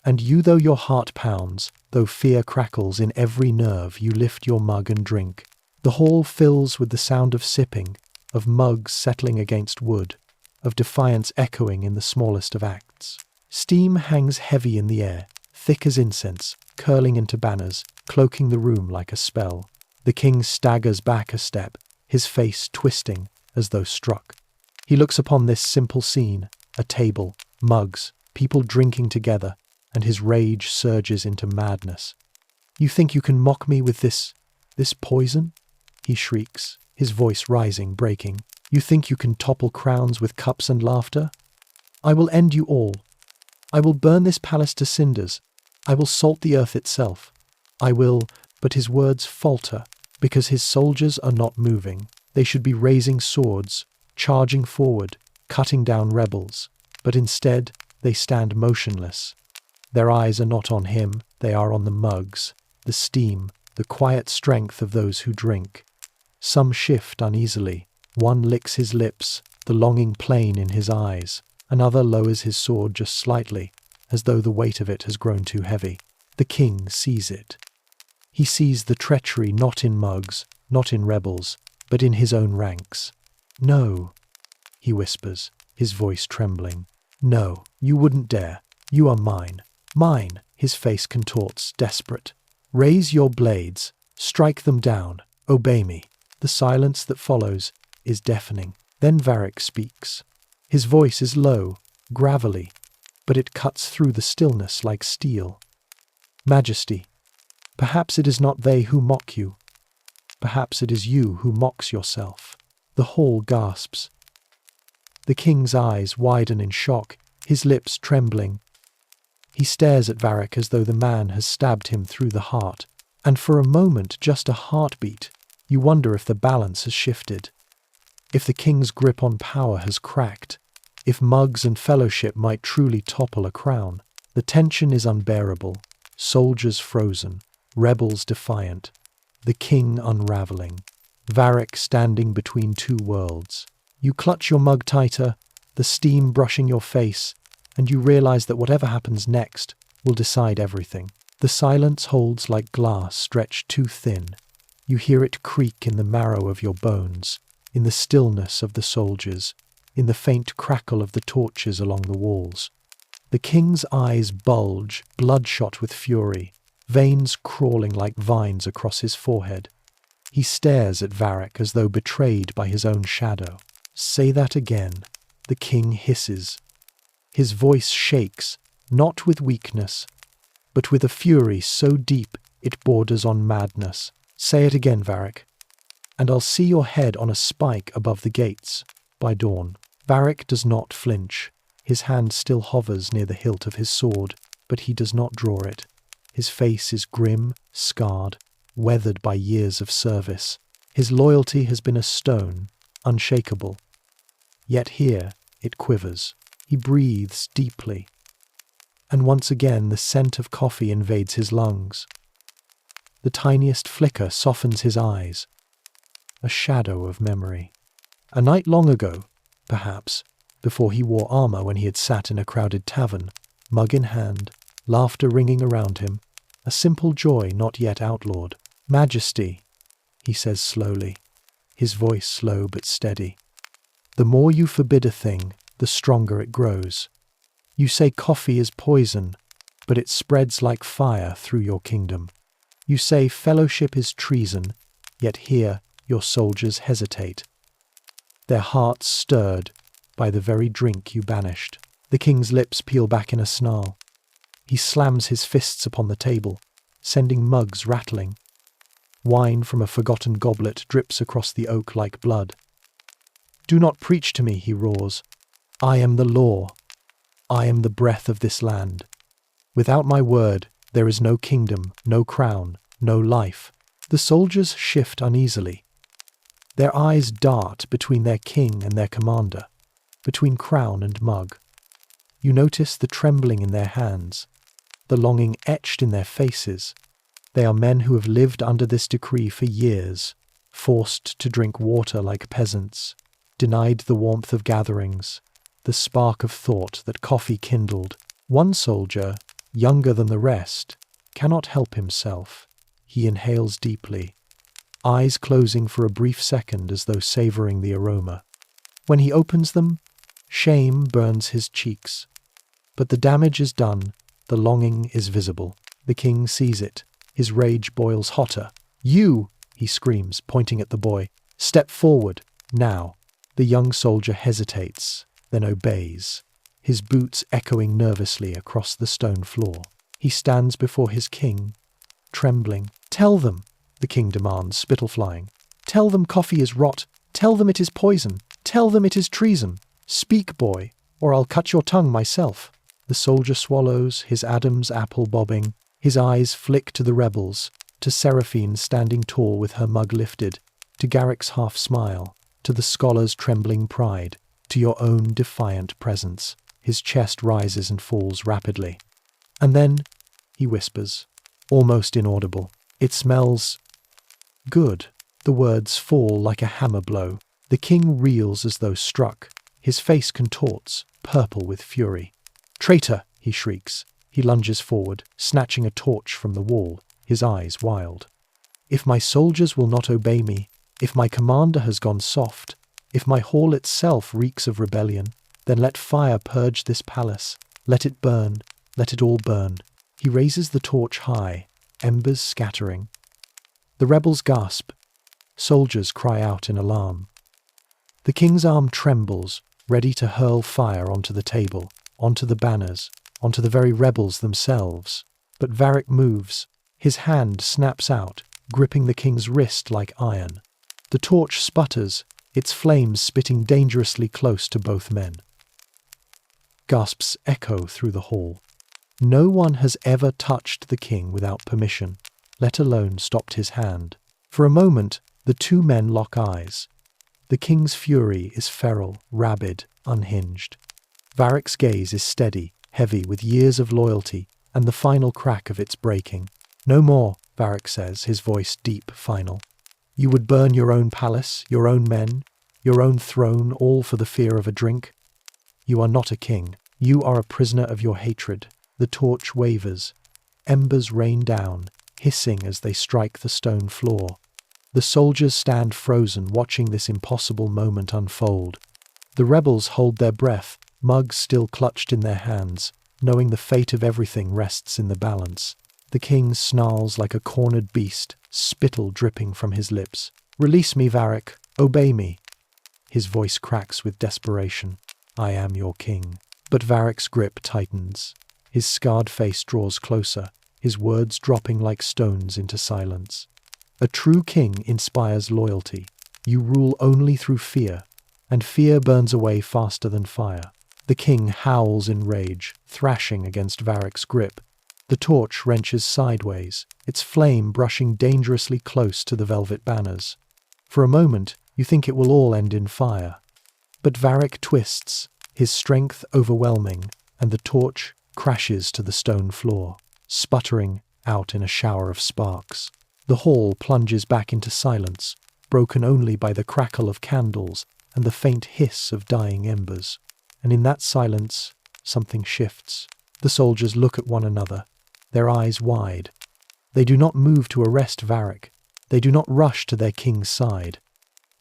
And you, though your heart pounds, though fear crackles in every nerve, you lift your mug and drink. The hall fills with the sound of sipping, of mugs settling against wood, of defiance echoing in the smallest of acts. Steam hangs heavy in the air, thick as incense, curling into banners, cloaking the room like a spell. The king staggers back a step, his face twisting as though struck. He looks upon this simple scene, a table, mugs, people drinking together, and his rage surges into madness. You think you can mock me with this poison? He shrieks, his voice rising, breaking. You think you can topple crowns with cups and laughter? I will end you all. I will burn this palace to cinders. I will salt the earth itself. I will, but his words falter, because his soldiers are not moving. They should be raising swords, charging forward, cutting down rebels, but instead they stand motionless. Their eyes are not on him, they are on the mugs, the steam, the quiet strength of those who drink. Some shift uneasily. One licks his lips, the longing plain in his eyes. Another lowers his sword just slightly, as though the weight of it has grown too heavy. The king sees it. He sees the treachery not in mugs, not in rebels, but in his own ranks. No, he whispers, his voice trembling. No, you wouldn't dare. You are mine. Mine, his face contorts, desperate. Raise your blades. Strike them down. Obey me. The silence that follows is deafening. Then Varric speaks. His voice is low, gravelly, but it cuts through the stillness like steel. Majesty, perhaps it is not they who mock you. Perhaps it is you who mocks yourself. The hall gasps. The king's eyes widen in shock, his lips trembling. He stares at Varric as though the man has stabbed him through the heart, and for a moment, just a heartbeat, you wonder if the balance has shifted, if the king's grip on power has cracked, if mugs and fellowship might truly topple a crown. The tension is unbearable, soldiers frozen, rebels defiant, the king unraveling, Varric standing between two worlds. You clutch your mug tighter, the steam brushing your face, and you realize that whatever happens next will decide everything. The silence holds like glass stretched too thin. You hear it creak in the marrow of your bones, in the stillness of the soldiers, in the faint crackle of the torches along the walls. The king's eyes bulge, bloodshot with fury, veins crawling like vines across his forehead. He stares at Varric as though betrayed by his own shadow. Say that again, the king hisses. His voice shakes, not with weakness, but with a fury so deep it borders on madness. Say it again, Varric, and I'll see your head on a spike above the gates by dawn. Varric does not flinch. His hand still hovers near the hilt of his sword, but he does not draw it. His face is grim, scarred, weathered by years of service. His loyalty has been a stone, unshakable. Yet here it quivers. He breathes deeply, and once again the scent of coffee invades his lungs. The tiniest flicker softens his eyes, a shadow of memory. A night long ago, perhaps, before he wore armor when he had sat in a crowded tavern, mug in hand, laughter ringing around him, a simple joy not yet outlawed. "Majesty," he says slowly, his voice slow but steady. "The more you forbid a thing, the stronger it grows. You say coffee is poison, but it spreads like fire through your kingdom. You say fellowship is treason, yet here your soldiers hesitate. Their hearts stirred by the very drink you banished." The king's lips peel back in a snarl. He slams his fists upon the table, sending mugs rattling. Wine from a forgotten goblet drips across the oak like blood. "Do not preach to me," he roars. "I am the law. I am the breath of this land. Without my word, there is no kingdom, no crown, no life." The soldiers shift uneasily. Their eyes dart between their king and their commander, between crown and mug. You notice the trembling in their hands, the longing etched in their faces. They are men who have lived under this decree for years, forced to drink water like peasants, denied the warmth of gatherings, the spark of thought that coffee kindled. One soldier, younger than the rest, cannot help himself. He inhales deeply, eyes closing for a brief second as though savoring the aroma. When he opens them, shame burns his cheeks. But the damage is done, the longing is visible. The king sees it. His rage boils hotter. "You!" he screams, pointing at the boy. "Step forward, now." The young soldier hesitates, then obeys, his boots echoing nervously across the stone floor. He stands before his king, trembling. "Tell them," the king demands, spittle flying. "Tell them coffee is rot. Tell them it is poison. Tell them it is treason. Speak, boy, or I'll cut your tongue myself." The soldier swallows, his Adam's apple bobbing. His eyes flick to the rebels, to Seraphine standing tall with her mug lifted, to Garrick's half smile, to the scholar's trembling pride, to your own defiant presence. His chest rises and falls rapidly. And then, he whispers, almost inaudible, "It smells good." The words fall like a hammer blow. The king reels as though struck. His face contorts, purple with fury. "Traitor!" he shrieks. He lunges forward, snatching a torch from the wall, his eyes wild. "If my soldiers will not obey me, if my commander has gone soft, if my hall itself reeks of rebellion, then let fire purge this palace. Let it burn, let it all burn." He raises the torch high, embers scattering. The rebels gasp. Soldiers cry out in alarm. The king's arm trembles, ready to hurl fire onto the table, onto the banners, onto the very rebels themselves. But Varric moves. His hand snaps out, gripping the king's wrist like iron. The torch sputters, its flames spitting dangerously close to both men. Gasps echo through the hall. No one has ever touched the king without permission, let alone stopped his hand. For a moment, the two men lock eyes. The king's fury is feral, rabid, unhinged. Varric's gaze is steady, heavy with years of loyalty and the final crack of its breaking. "No more," Varric says, his voice deep, final. "You would burn your own palace, your own men, your own throne, all for the fear of a drink? You are not a king. You are a prisoner of your hatred." The torch wavers. Embers rain down, hissing as they strike the stone floor. The soldiers stand frozen, watching this impossible moment unfold. The rebels hold their breath, mugs still clutched in their hands, knowing the fate of everything rests in the balance. The king snarls like a cornered beast, spittle dripping from his lips. "Release me, Varric. Obey me." His voice cracks with desperation. "I am your king." But Varric's grip tightens. His scarred face draws closer, his words dropping like stones into silence. "A true king inspires loyalty. You rule only through fear, and fear burns away faster than fire." The king howls in rage, thrashing against Varric's grip. The torch wrenches sideways, its flame brushing dangerously close to the velvet banners. For a moment, you think it will all end in fire. But Varric twists, his strength overwhelming, and the torch crashes to the stone floor, sputtering out in a shower of sparks. The hall plunges back into silence, broken only by the crackle of candles and the faint hiss of dying embers. And in that silence, something shifts. The soldiers look at one another, their eyes wide. They do not move to arrest Varric. They do not rush to their king's side.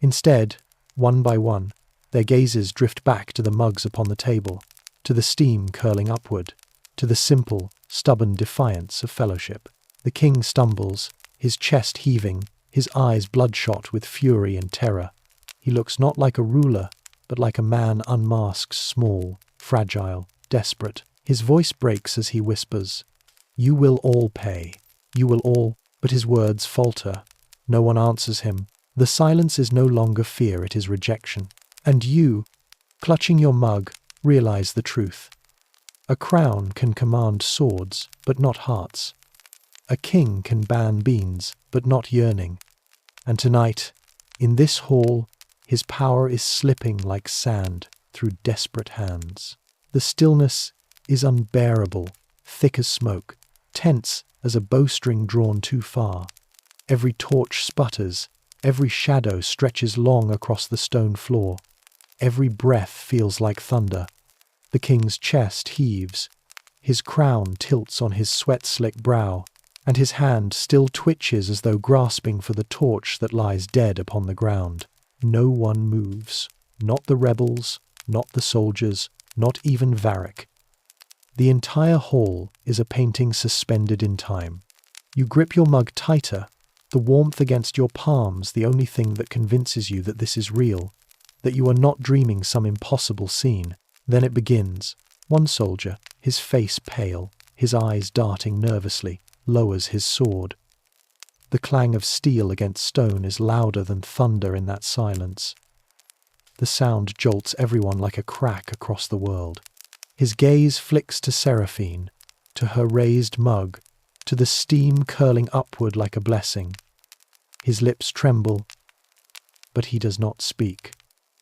Instead, one by one, their gazes drift back to the mugs upon the table, to the steam curling upward, to the simple, stubborn defiance of fellowship. The king stumbles, his chest heaving, his eyes bloodshot with fury and terror. He looks not like a ruler, but like a man unmasked, small, fragile, desperate. His voice breaks as he whispers, "You will all pay. You will all—" But his words falter. No one answers him. The silence is no longer fear, it is rejection. And you, clutching your mug, realize the truth. A crown can command swords, but not hearts. A king can ban beans, but not yearning. And tonight, in this hall, his power is slipping like sand through desperate hands. The stillness is unbearable, thick as smoke, tense as a bowstring drawn too far. Every torch sputters, every shadow stretches long across the stone floor. Every breath feels like thunder. The king's chest heaves, his crown tilts on his sweat-slick brow, and his hand still twitches as though grasping for the torch that lies dead upon the ground. No one moves. Not the rebels, not the soldiers, not even Varric. The entire hall is a painting suspended in time. You grip your mug tighter, the warmth against your palms the only thing that convinces you that this is real, that you are not dreaming some impossible scene. Then it begins. One soldier, his face pale, his eyes darting nervously, lowers his sword. The clang of steel against stone is louder than thunder in that silence. The sound jolts everyone like a crack across the world. His gaze flicks to Seraphine, to her raised mug, to the steam curling upward like a blessing. His lips tremble, but he does not speak.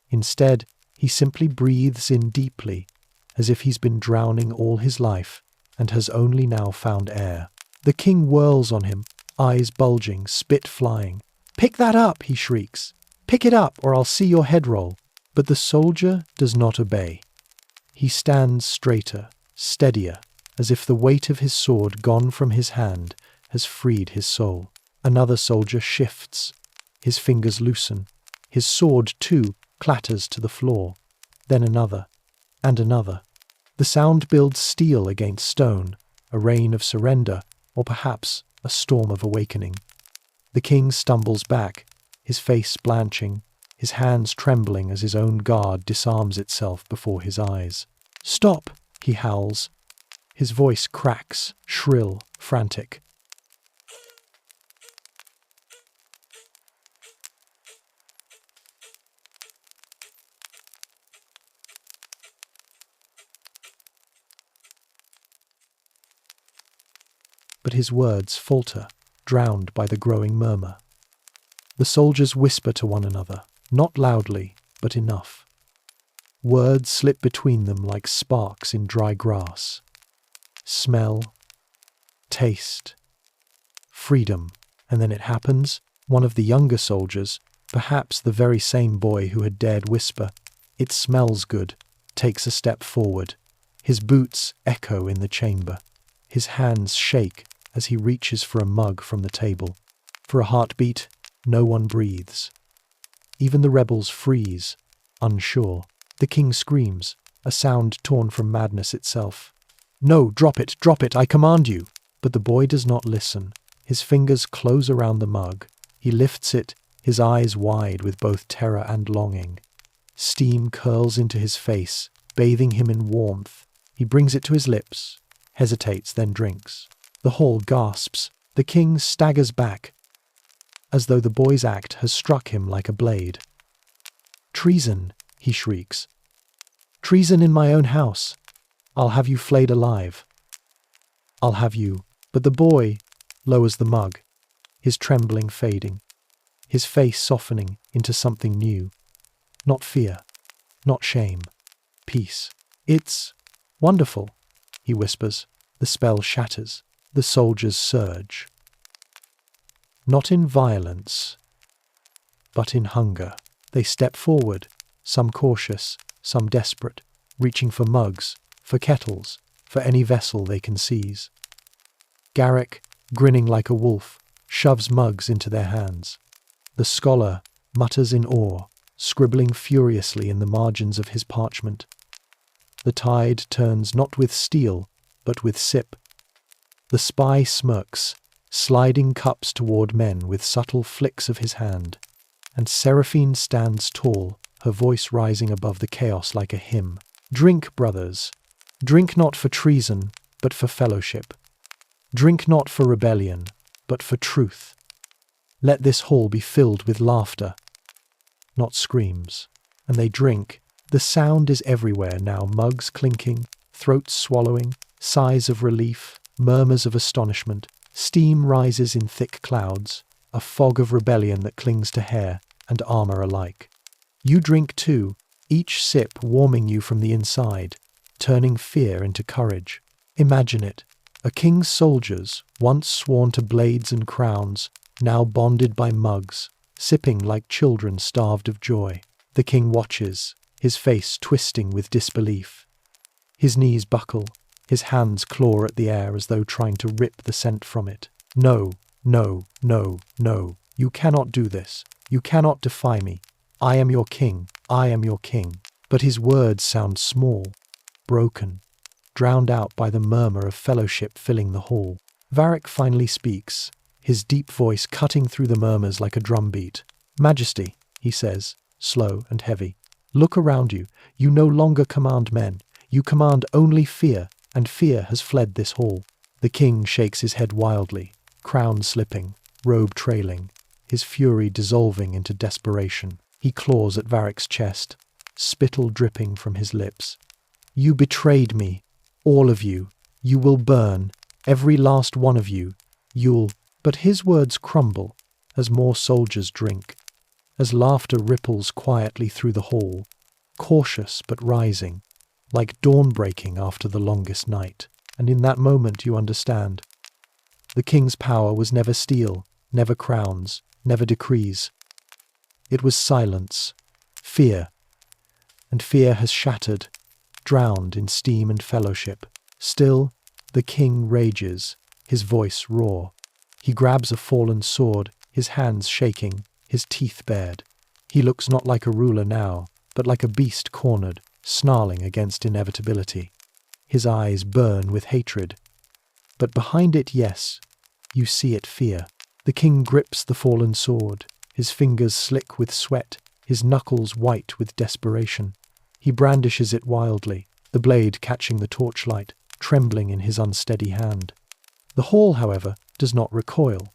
Instead, he simply breathes in deeply, as if he's been drowning all his life and has only now found air. The king whirls on him, eyes bulging, spit flying. "Pick that up," he shrieks. "Pick it up, or I'll see your head roll." But the soldier does not obey. He stands straighter, steadier, as if the weight of his sword gone from his hand has freed his soul. Another soldier shifts. His fingers loosen. His sword, too, clatters to the floor. Then another, and another. The sound builds steel against stone, a rain of surrender, or perhaps a storm of awakening. The king stumbles back, his face blanching, his hands trembling as his own guard disarms itself before his eyes. "Stop!" he howls. His voice cracks, shrill, frantic. But his words falter, drowned by the growing murmur. The soldiers whisper to one another, not loudly, but enough. Words slip between them like sparks in dry grass. Smell, taste, freedom, and then it happens. One of the younger soldiers, perhaps the very same boy who had dared whisper, "It smells good," takes a step forward. His boots echo in the chamber. His hands shake as he reaches for a mug from the table. For a heartbeat, no one breathes. Even the rebels freeze, unsure. The king screams, a sound torn from madness itself. "No, drop it, I command you!" But the boy does not listen. His fingers close around the mug. He lifts it, his eyes wide with both terror and longing. Steam curls into his face, bathing him in warmth. He brings it to his lips, hesitates, then drinks. The hall gasps. The king staggers back, as though the boy's act has struck him like a blade. "Treason!" he shrieks. "Treason in my own house! I'll have you flayed alive. I'll have you." But the boy lowers the mug, his trembling fading, his face softening into something new. Not fear, not shame, peace. "It's wonderful," he whispers. The spell shatters. The soldiers surge. Not in violence, but in hunger. They step forward, some cautious, some desperate. reaching for mugs, for kettles, for any vessel they can seize. Garrick, grinning like a wolf, shoves mugs into their hands. The scholar mutters in awe, scribbling furiously in the margins of his parchment. The tide turns not with steel, but with sip. The spy smirks, sliding cups toward men with subtle flicks of his hand, and Seraphine stands tall, her voice rising above the chaos like a hymn. Drink, brothers. Drink not for treason, but for fellowship. Drink not for rebellion, but for truth. Let this hall be filled with laughter, not screams. And they drink. The sound is everywhere now, mugs clinking, throats swallowing, sighs of relief, murmurs of astonishment. Steam rises in thick clouds, a fog of rebellion that clings to hair and armor alike. You drink too, each sip warming you from the inside, turning fear into courage. Imagine it, a king's soldiers, once sworn to blades and crowns, now bonded by mugs, sipping like children starved of joy. The king watches, his face twisting with disbelief. His knees buckle, his hands claw at the air as though trying to rip the scent from it. No, no, no, no, you cannot do this. You cannot defy me. I am your king. I am your king. But his words sound small, broken, drowned out by the murmur of fellowship filling the hall. Varric finally speaks, his deep voice cutting through the murmurs like a drumbeat. Majesty, he says, slow and heavy, look around you. You no longer command men. You command only fear, and fear has fled this hall. The king shakes his head wildly, crown slipping, robe trailing, his fury dissolving into desperation. He claws at Varric's chest, spittle dripping from his lips. You betrayed me, all of you. You will burn, every last one of you. You'll... But his words crumble as more soldiers drink, as laughter ripples quietly through the hall, cautious but rising, like dawn breaking after the longest night. And in that moment you understand. The king's power was never steel, never crowns, never decrees. It was silence, fear, and fear has shattered, drowned in steam and fellowship. Still, the king rages, his voice raw. He grabs a fallen sword, his hands shaking, his teeth bared. He looks not like a ruler now, but like a beast cornered, snarling against inevitability. His eyes burn with hatred. But behind it, yes, you see it, fear. The king grips the fallen sword, his fingers slick with sweat, his knuckles white with desperation. He brandishes it wildly, the blade catching the torchlight, trembling in his unsteady hand. The hall, however, does not recoil.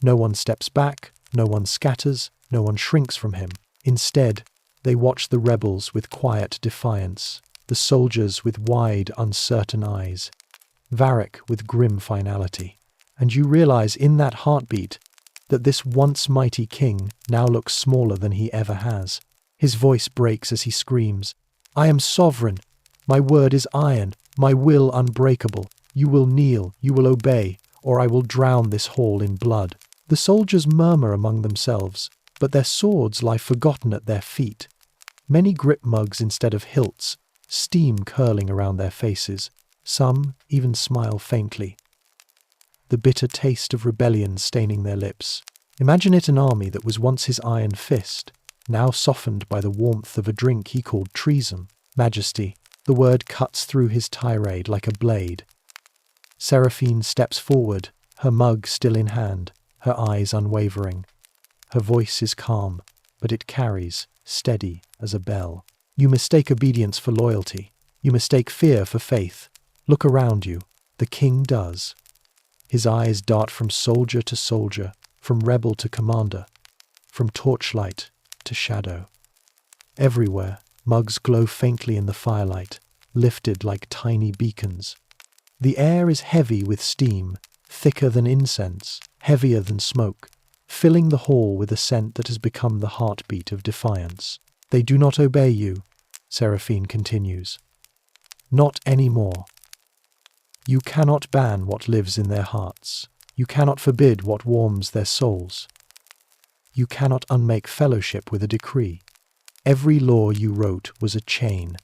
No one steps back, no one scatters, no one shrinks from him. Instead, they watch the rebels with quiet defiance, the soldiers with wide, uncertain eyes, Varric with grim finality. And you realize in that heartbeat that this once mighty king now looks smaller than he ever has. His voice breaks as he screams, I am sovereign. My word is iron, my will unbreakable. You will kneel, you will obey, or I will drown this hall in blood. The soldiers murmur among themselves, but their swords lie forgotten at their feet. Many grip mugs instead of hilts, steam curling around their faces. Some even smile faintly, the bitter taste of rebellion staining their lips. Imagine it an army that was once his iron fist, now softened by the warmth of a drink he called treason. Majesty, the word cuts through his tirade like a blade. Seraphine steps forward, her mug still in hand, her eyes unwavering. Her voice is calm, but it carries, steady as a bell. You mistake obedience for loyalty. You mistake fear for faith. Look around you. The king does. His eyes dart from soldier to soldier, from rebel to commander, from torchlight to shadow. Everywhere, mugs glow faintly in the firelight, lifted like tiny beacons. The air is heavy with steam, thicker than incense, heavier than smoke, filling the hall with a scent that has become the heartbeat of defiance. They do not obey you, Seraphine continues. Not anymore. You cannot ban what lives in their hearts. You cannot forbid what warms their souls. You cannot unmake fellowship with a decree. Every law you wrote was a chain,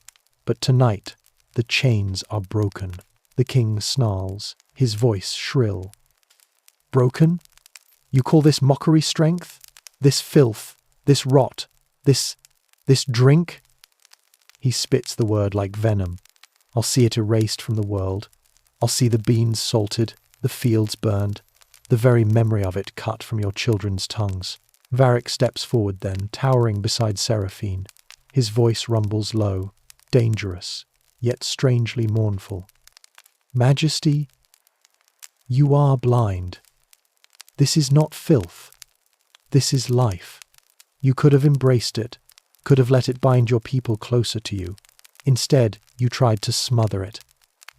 But tonight, the chains are broken. The king snarls, his voice shrill. Broken? You call this mockery strength? This filth? This rot? This drink? He spits the word like venom. I'll see it erased from the world. I'll see the beans salted, the fields burned, the very memory of it cut from your children's tongues. Varric steps forward then, towering beside Seraphine. His voice rumbles low, dangerous, yet strangely mournful. Majesty, you are blind. This is not filth. This is life. You could have embraced it, could have let it bind your people closer to you. Instead, you tried to smother it.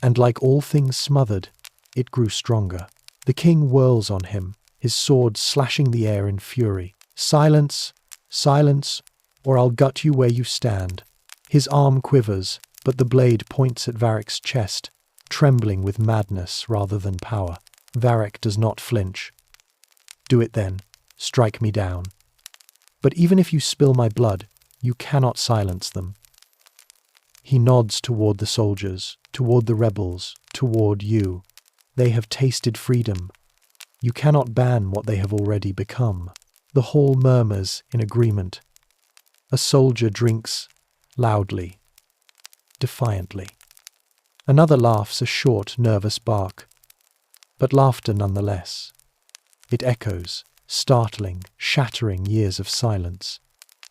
And like all things smothered, it grew stronger. The king whirls on him, his sword slashing the air in fury. Silence, silence, or I'll gut you where you stand. His arm quivers, but the blade points at Varric's chest, trembling with madness rather than power. Varric does not flinch. Do it then. Strike me down. But even if you spill my blood, you cannot silence them. He nods toward the soldiers, toward the rebels, toward you. They have tasted freedom. You cannot ban what they have already become. The hall murmurs in agreement. A soldier drinks loudly, defiantly. Another laughs a short, nervous bark, but laughter nonetheless. It echoes, startling, shattering years of silence.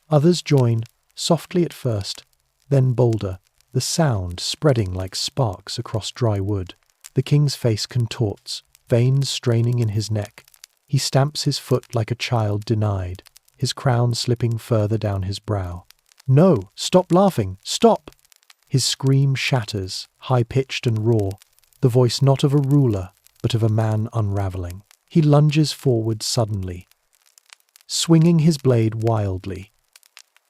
Others join, softly at first, then bolder, the sound spreading like sparks across dry wood. The king's face contorts, veins straining in his neck. He stamps his foot like a child denied, his crown slipping further down his brow. No, stop laughing, stop! His scream shatters, high-pitched and raw, the voice not of a ruler, but of a man unraveling. He lunges forward suddenly, swinging his blade wildly.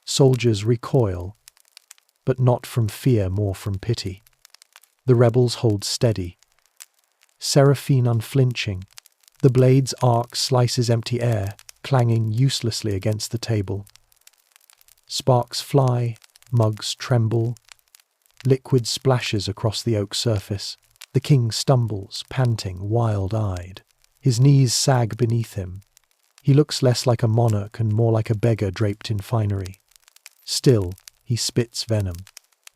Soldiers recoil, but not from fear, more from pity. The rebels hold steady. Seraphine unflinching, the blade's arc slices empty air, clanging uselessly against the table. Sparks fly, mugs tremble, liquid splashes across the oak surface. The king stumbles, panting, wild-eyed. His knees sag beneath him. He looks less like a monarch and more like a beggar draped in finery. Still, he spits venom.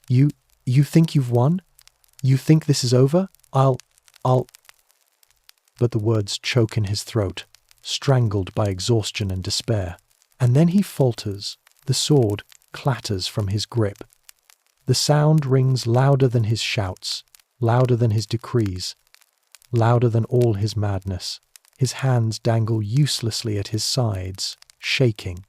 You think you've won? You think this is over? I'll... But the words choke in his throat, strangled by exhaustion and despair. And then he falters. The sword clatters from his grip. The sound rings louder than his shouts, louder than his decrees, louder than all his madness. His hands dangle uselessly at his sides, shaking.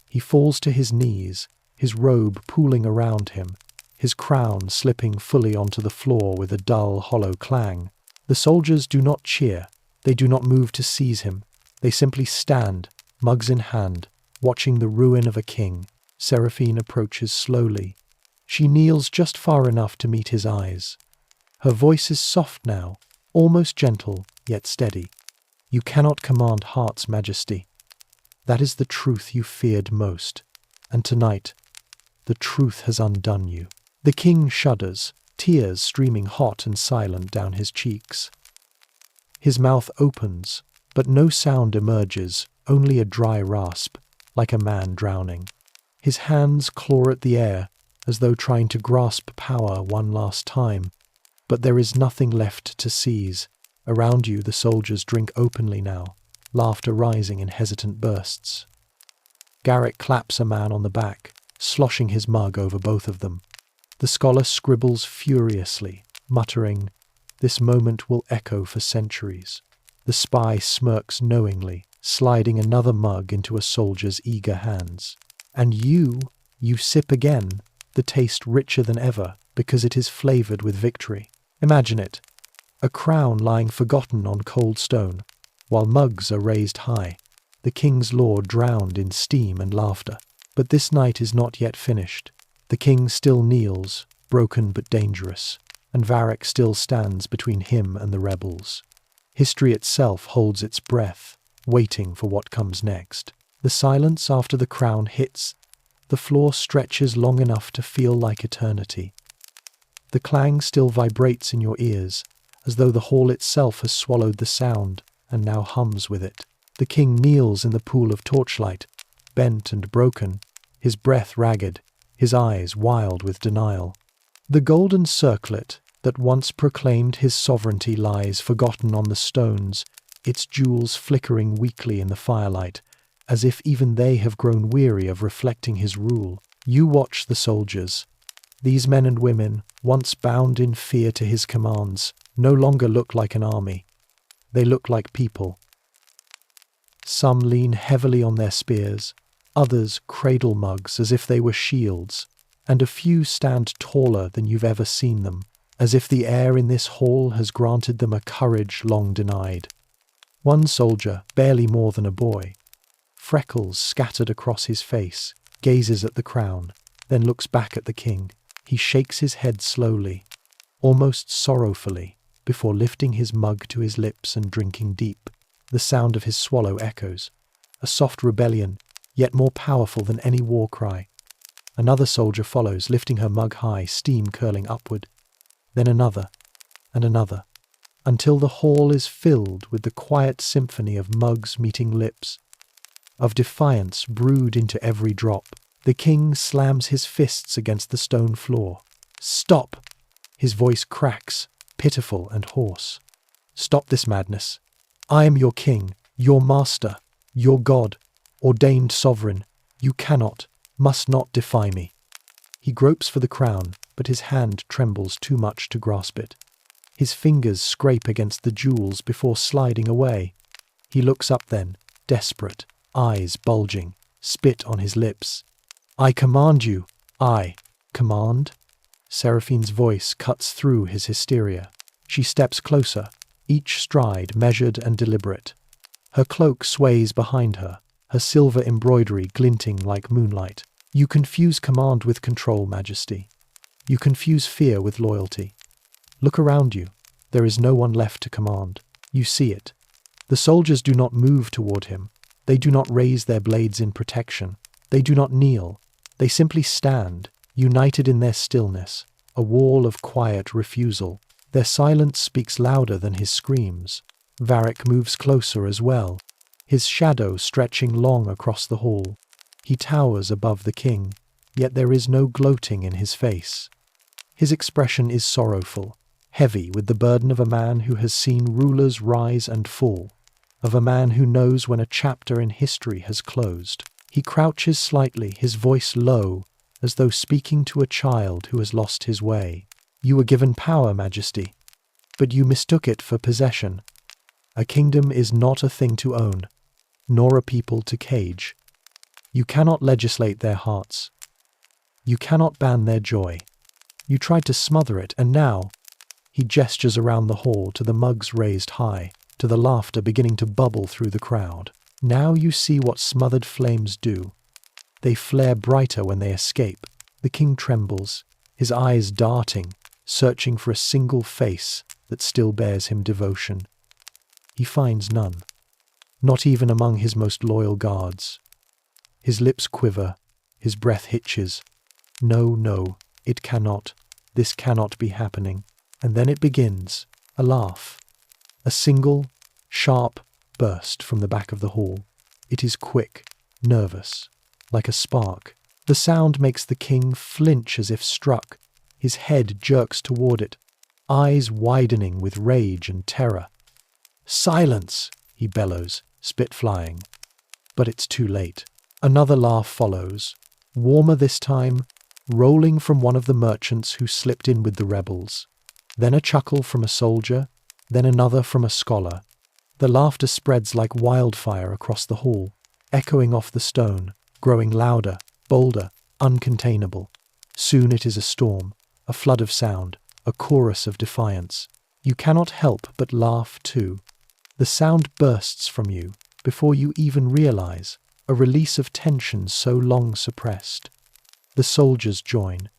He falls to his knees, his robe pooling around him, his crown slipping fully onto the floor with a dull, hollow clang. The soldiers do not cheer. They do not move to seize him. They simply stand, mugs in hand, watching the ruin of a king. Seraphine approaches slowly. She kneels just far enough to meet his eyes. Her voice is soft now, almost gentle, yet steady. You cannot command heart's majesty. That is the truth you feared most. And tonight, the truth has undone you. The king shudders, tears streaming hot and silent down his cheeks. His mouth opens, but no sound emerges, only a dry rasp, like a man drowning. His hands claw at the air, as though trying to grasp power one last time. But there is nothing left to seize. Around you the soldiers drink openly now, laughter rising in hesitant bursts. Garrick claps a man on the back, sloshing his mug over both of them. The scholar scribbles furiously, muttering, "This moment will echo for centuries." The spy smirks knowingly, sliding another mug into a soldier's eager hands. And you sip again, the taste richer than ever, because it is flavored with victory. Imagine it, a crown lying forgotten on cold stone, while mugs are raised high, the king's law drowned in steam and laughter. But this night is not yet finished. The king still kneels, broken but dangerous, and Varric still stands between him and the rebels. History itself holds its breath, waiting for what comes next. The silence after the crown hits, the floor stretches long enough to feel like eternity. The clang still vibrates in your ears, as though the hall itself has swallowed the sound and now hums with it. The king kneels in the pool of torchlight, bent and broken, his breath ragged, his eyes wild with denial. The golden circlet that once proclaimed his sovereignty lies forgotten on the stones, its jewels flickering weakly in the firelight, as if even they have grown weary of reflecting his rule. You watch the soldiers. These men and women, once bound in fear to his commands, no longer look like an army. They look like people. Some lean heavily on their spears, others cradle mugs as if they were shields, and a few stand taller than you've ever seen them, as if the air in this hall has granted them a courage long denied. One soldier, barely more than a boy, freckles scattered across his face, gazes at the crown, then looks back at the king. He shakes his head slowly, almost sorrowfully, before lifting his mug to his lips and drinking deep. The sound of his swallow echoes, a soft rebellion, yet more powerful than any war cry. Another soldier follows, lifting her mug high, steam curling upward. Then another, and another, until the hall is filled with the quiet symphony of mugs meeting lips, of defiance brewed into every drop. The king slams his fists against the stone floor. "Stop!" His voice cracks, pitiful and hoarse. "Stop this madness. I am your king, your master, your god, ordained sovereign. You cannot, must not defy me." He gropes for the crown, but his hand trembles too much to grasp it. His fingers scrape against the jewels before sliding away. He looks up then, desperate, eyes bulging, spit on his lips. "I command you." "I command?" Seraphine's voice cuts through his hysteria. She steps closer, each stride measured and deliberate. Her cloak sways behind her, her silver embroidery glinting like moonlight. "You confuse command with control, Majesty. You confuse fear with loyalty. Look around you. There is no one left to command. You see it. The soldiers do not move toward him. They do not raise their blades in protection. They do not kneel. They simply stand, united in their stillness, a wall of quiet refusal. Their silence speaks louder than his screams. Varric moves closer as well, his shadow stretching long across the hall. He towers above the king, yet there is no gloating in his face. His expression is sorrowful, heavy with the burden of a man who has seen rulers rise and fall, of a man who knows when a chapter in history has closed. He crouches slightly, his voice low, as though speaking to a child who has lost his way. "You were given power, Majesty, but you mistook it for possession. A kingdom is not a thing to own, nor a people to cage. You cannot legislate their hearts. You cannot ban their joy. You tried to smother it, and now—" He gestures around the hall to the mugs raised high, to the laughter beginning to bubble through the crowd. "Now you see what smothered flames do. They flare brighter when they escape." The king trembles, his eyes darting, searching for a single face that still bears him devotion. He finds none, not even among his most loyal guards. His lips quiver, his breath hitches. No, no, it cannot. This cannot be happening. And then it begins, a laugh. A single, sharp burst from the back of the hall. It is quick, nervous, like a spark. The sound makes the king flinch as if struck. His head jerks toward it, eyes widening with rage and terror. "Silence!" he bellows, spit flying. But it's too late. Another laugh follows, warmer this time, rolling from one of the merchants who slipped in with the rebels. Then a chuckle from a soldier, then another from a scholar. The laughter spreads like wildfire across the hall, echoing off the stone, growing louder, bolder, uncontainable. Soon it is a storm, a flood of sound, a chorus of defiance. You cannot help but laugh too. The sound bursts from you before you even realize, a release of tension so long suppressed. The soldiers join.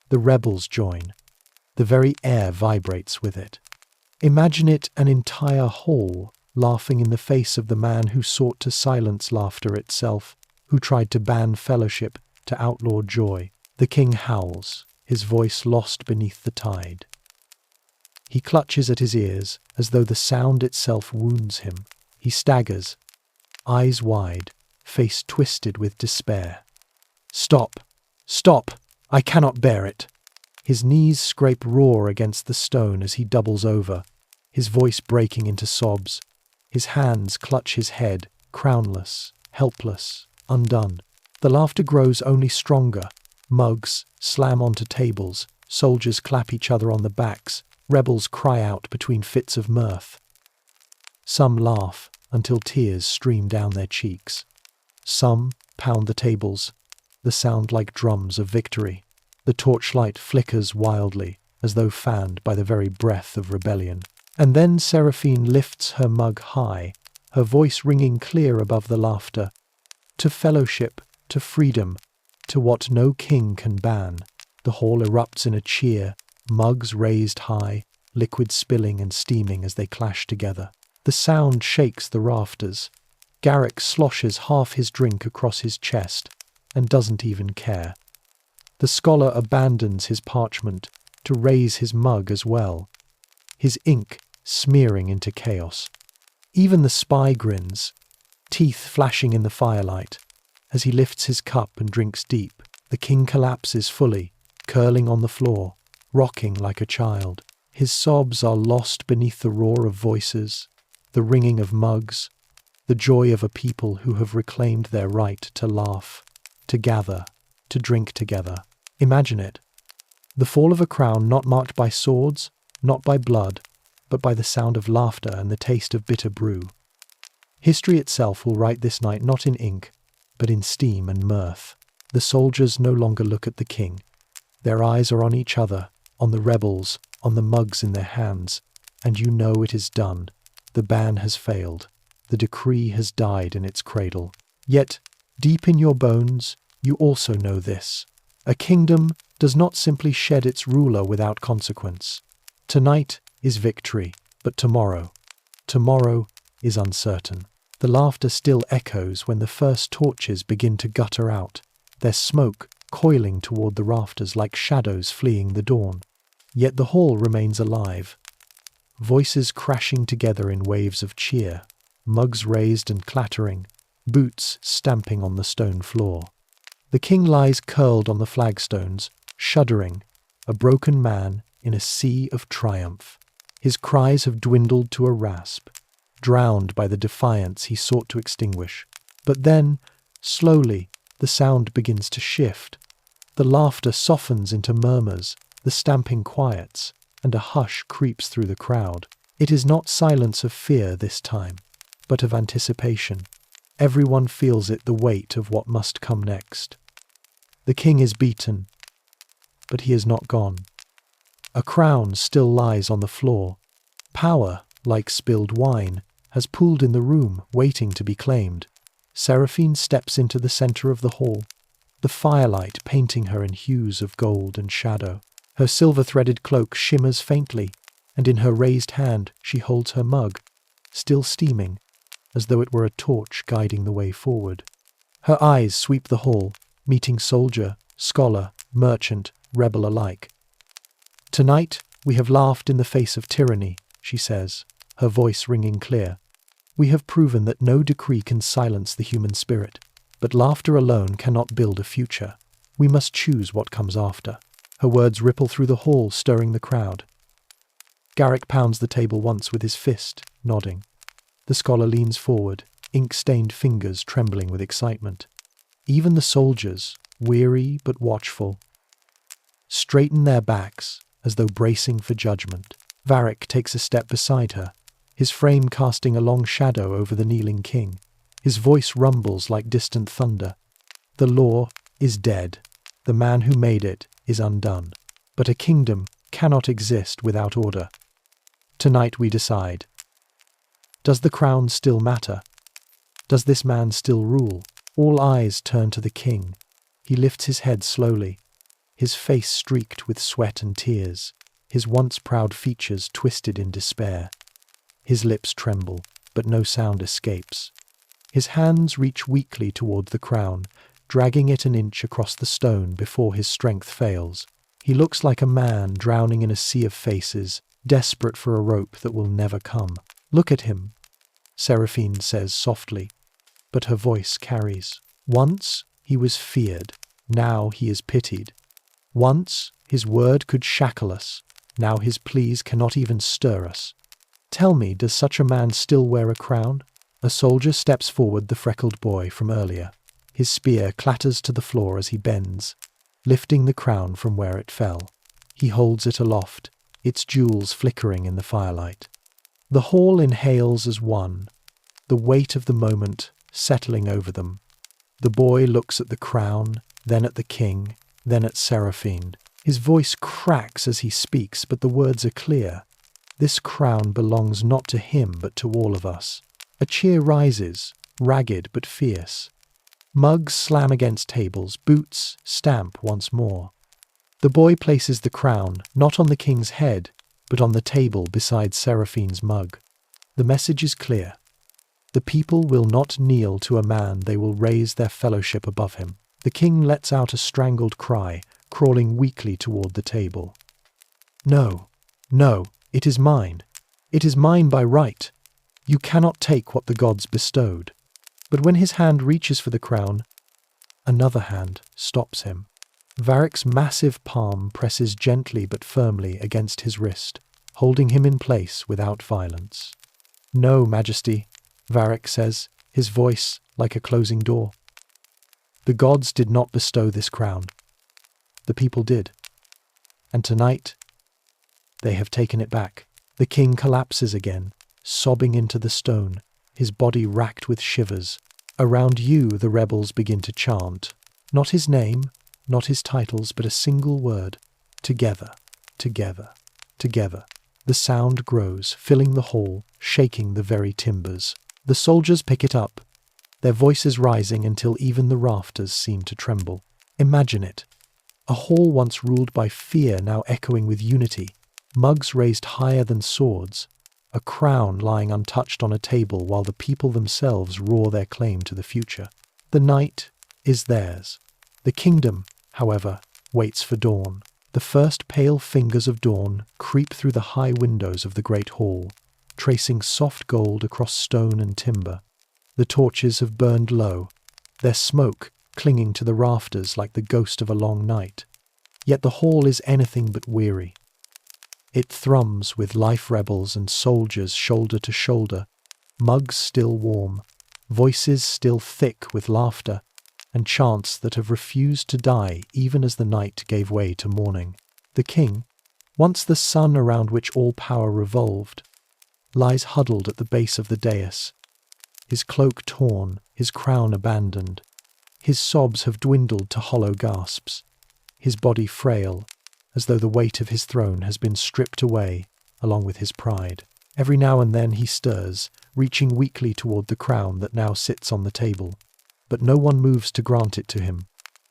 The rebels join. The very air vibrates with it. Imagine it an entire hall laughing in the face of the man who sought to silence laughter itself, who tried to ban fellowship, to outlaw joy. The king howls. his voice lost beneath the tide. He clutches at his ears as though the sound itself wounds him. He staggers, eyes wide, face twisted with despair. "Stop! Stop! I cannot bear it!" His knees scrape raw against the stone as he doubles over, his voice breaking into sobs. His hands clutch his head, crownless, helpless, undone. The laughter grows only stronger. Mugs slam onto tables, soldiers clap each other on the backs, rebels cry out between fits of mirth. Some laugh until tears stream down their cheeks. Some pound the tables, the sound like drums of victory. The torchlight flickers wildly, as though fanned by the very breath of rebellion. And then Seraphine lifts her mug high, her voice ringing clear above the laughter. To fellowship, to freedom, to what no king can ban. The hall erupts in a cheer, mugs raised high, liquid spilling and steaming as they clash together. The sound shakes the rafters. Garrick sloshes half his drink across his chest and doesn't even care. The scholar abandons his parchment to raise his mug as well, his ink smearing into chaos. Even the spy grins, teeth flashing in the firelight. As he lifts his cup and drinks deep, the king collapses fully, curling on the floor, rocking like a child. His sobs are lost beneath the roar of voices, the ringing of mugs, the joy of a people who have reclaimed their right to laugh, to gather, to drink together. Imagine it. The fall of a crown not marked by swords, not by blood, but by the sound of laughter and the taste of bitter brew. History itself will write this night not in ink, but in steam and mirth. The soldiers no longer look at the king. Their eyes are on each other, on the rebels, on the mugs in their hands, and you know it is done. The ban has failed. The decree has died in its cradle. Yet, deep in your bones, you also know this. A kingdom does not simply shed its ruler without consequence. Tonight is victory, but tomorrow is uncertain. The laughter still echoes when the first torches begin to gutter out, their smoke coiling toward the rafters like shadows fleeing the dawn. Yet the hall remains alive, voices crashing together in waves of cheer, mugs raised and clattering, boots stamping on the stone floor. The king lies curled on the flagstones, shuddering, a broken man in a sea of triumph. His cries have dwindled to a rasp, drowned by the defiance he sought to extinguish. But then, slowly, the sound begins to shift. The laughter softens into murmurs, the stamping quiets, and a hush creeps through the crowd. It is not silence of fear this time, but of anticipation. Everyone feels it, the weight of what must come next. The king is beaten, but he is not gone. A crown still lies on the floor. Power, like spilled wine, has pooled in the room, waiting to be claimed. Seraphine steps into the center of the hall, the firelight painting her in hues of gold and shadow. Her silver-threaded cloak shimmers faintly, and in her raised hand she holds her mug, still steaming, as though it were a torch guiding the way forward. Her eyes sweep the hall, meeting soldier, scholar, merchant, rebel alike. "Tonight we have laughed in the face of tyranny," she says, her voice ringing clear. "We have proven that no decree can silence the human spirit, but laughter alone cannot build a future. We must choose what comes after." Her words ripple through the hall, stirring the crowd. Garrick pounds the table once with his fist, nodding. The scholar leans forward, ink-stained fingers trembling with excitement. Even the soldiers, weary but watchful, straighten their backs as though bracing for judgment. Varick takes a step beside her, his frame casting a long shadow over the kneeling king. His voice rumbles like distant thunder. The law is dead. The man who made it is undone. But a kingdom cannot exist without order. Tonight we decide. Does the crown still matter? Does this man still rule? All eyes turn to the king. He lifts his head slowly, his face streaked with sweat and tears, his once proud features twisted in despair. His lips tremble, but no sound escapes. His hands reach weakly toward the crown, dragging it an inch across the stone before his strength fails. He looks like a man drowning in a sea of faces, desperate for a rope that will never come. "Look at him," Seraphine says softly, but her voice carries. "Once he was feared, now he is pitied. Once his word could shackle us, now his pleas cannot even stir us. Tell me, does such a man still wear a crown?" A soldier steps forward, the freckled boy from earlier. His spear clatters to the floor as he bends, lifting the crown from where it fell. He holds it aloft, its jewels flickering in the firelight. The hall inhales as one, the weight of the moment settling over them. The boy looks at the crown, then at the king, then at Seraphine. His voice cracks as he speaks, but the words are clear. This crown belongs not to him, but to all of us. A cheer rises, ragged but fierce. Mugs slam against tables, boots stamp once more. The boy places the crown, not on the king's head, but on the table beside Seraphine's mug. The message is clear. The people will not kneel to a man, they will raise their fellowship above him. The king lets out a strangled cry, crawling weakly toward the table. "No, no, it is mine. It is mine by right. You cannot take what the gods bestowed." But when his hand reaches for the crown, another hand stops him. Varric's massive palm presses gently but firmly against his wrist, holding him in place without violence. "No, Majesty," Varric says, his voice like a closing door. "The gods did not bestow this crown. The people did. And tonight, they have taken it back." The king collapses again, sobbing into the stone, his body racked with shivers. Around you, the rebels begin to chant. Not his name, not his titles, but a single word. "Together, together, together." The sound grows, filling the hall, shaking the very timbers. The soldiers pick it up, their voices rising until even the rafters seem to tremble. Imagine it. A hall once ruled by fear, now echoing with unity. Mugs raised higher than swords. A crown lying untouched on a table while the people themselves roar their claim to the future. The night is theirs. The kingdom, however, waits for dawn. The first pale fingers of dawn creep through the high windows of the great hall, tracing soft gold across stone and timber. The torches have burned low, their smoke clinging to the rafters like the ghost of a long night. Yet the hall is anything but weary. It thrums with life rebels and soldiers shoulder to shoulder, mugs still warm, voices still thick with laughter, and chants that have refused to die even as the night gave way to morning. The king, once the sun around which all power revolved, lies huddled at the base of the dais, his cloak torn, his crown abandoned. His sobs have dwindled to hollow gasps, his body frail, as though the weight of his throne has been stripped away along with his pride. Every now and then he stirs, reaching weakly toward the crown that now sits on the table, but no one moves to grant it to him.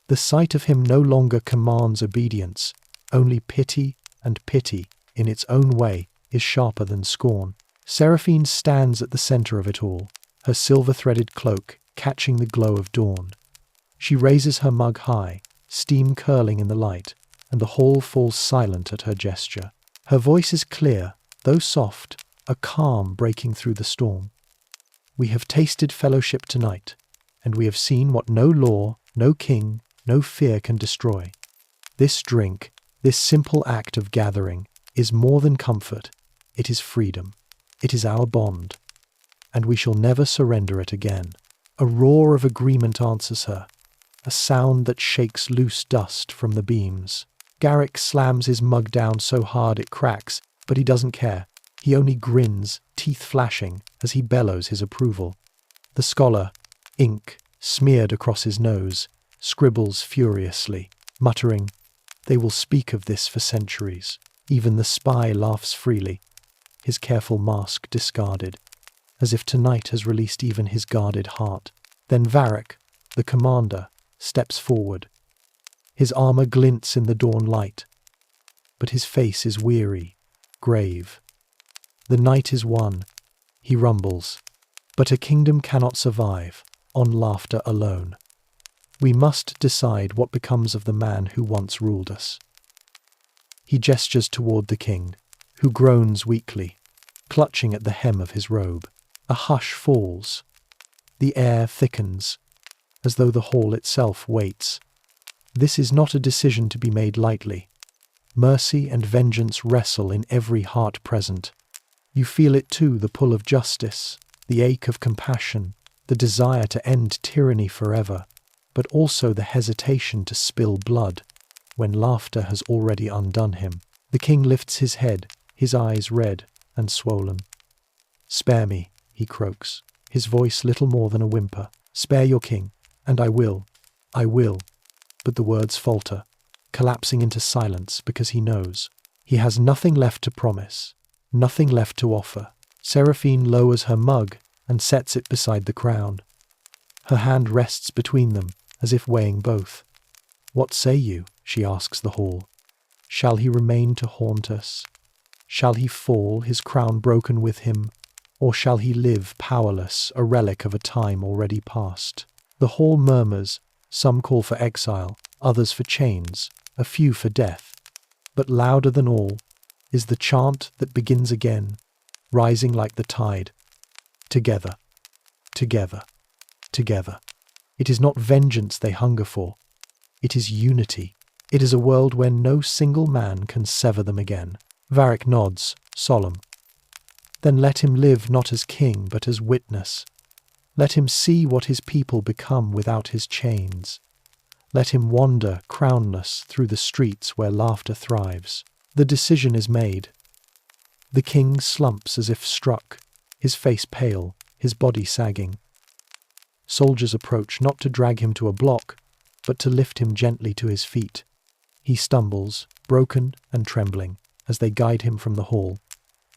The sight of him no longer commands obedience, only pity, and pity, in its own way, is sharper than scorn. Seraphine stands at the center of it all, her silver-threaded cloak catching the glow of dawn. She raises her mug high, steam curling in the light, and the hall falls silent at her gesture. Her voice is clear, though soft, a calm breaking through the storm. "We have tasted fellowship tonight, and we have seen what no law, no king, no fear can destroy. This drink, this simple act of gathering, is more than comfort. It is freedom. It is our bond, and we shall never surrender it again." A roar of agreement answers her, a sound that shakes loose dust from the beams. Garrick slams his mug down so hard it cracks, but he doesn't care. He only grins, teeth flashing, as he bellows his approval. The scholar, ink smeared across his nose, scribbles furiously, muttering, "They will speak of this for centuries." Even the spy laughs freely, his careful mask discarded, as if tonight has released even his guarded heart. Then Varric, the commander, steps forward. His armor glints in the dawn light, but his face is weary, grave. "The night is won," he rumbles, "but a kingdom cannot survive on laughter alone. We must decide what becomes of the man who once ruled us." He gestures toward the king, who groans weakly, clutching at the hem of his robe. A hush falls. The air thickens, as though the hall itself waits. This is not a decision to be made lightly. Mercy and vengeance wrestle in every heart present. You feel it too, the pull of justice, the ache of compassion, the desire to end tyranny forever, but also the hesitation to spill blood when laughter has already undone him. The king lifts his head, his eyes red and swollen. "Spare me," he croaks, his voice little more than a whimper. "Spare your king, and I will. But the words falter, collapsing into silence because he knows. He has nothing left to promise, nothing left to offer. Serene lowers her mug and sets it beside the crown. Her hand rests between them, as if weighing both. "What say you?" she asks the hall. "Shall he remain to haunt us? Shall he fall, his crown broken with him? Or shall he live powerless, a relic of a time already past?" The hall murmurs. Some call for exile, others for chains, a few for death. But louder than all is the chant that begins again, rising like the tide. Together, together, together. It is not vengeance they hunger for. It is unity. It is a world where no single man can sever them again. Varric nods, solemn. Then let him live not as king, but as witness. Let him see what his people become without his chains. Let him wander, crownless, through the streets where laughter thrives. The decision is made. The king slumps as if struck, his face pale, his body sagging. Soldiers approach not to drag him to a block, but to lift him gently to his feet. He stumbles, broken and trembling, as they guide him from the hall.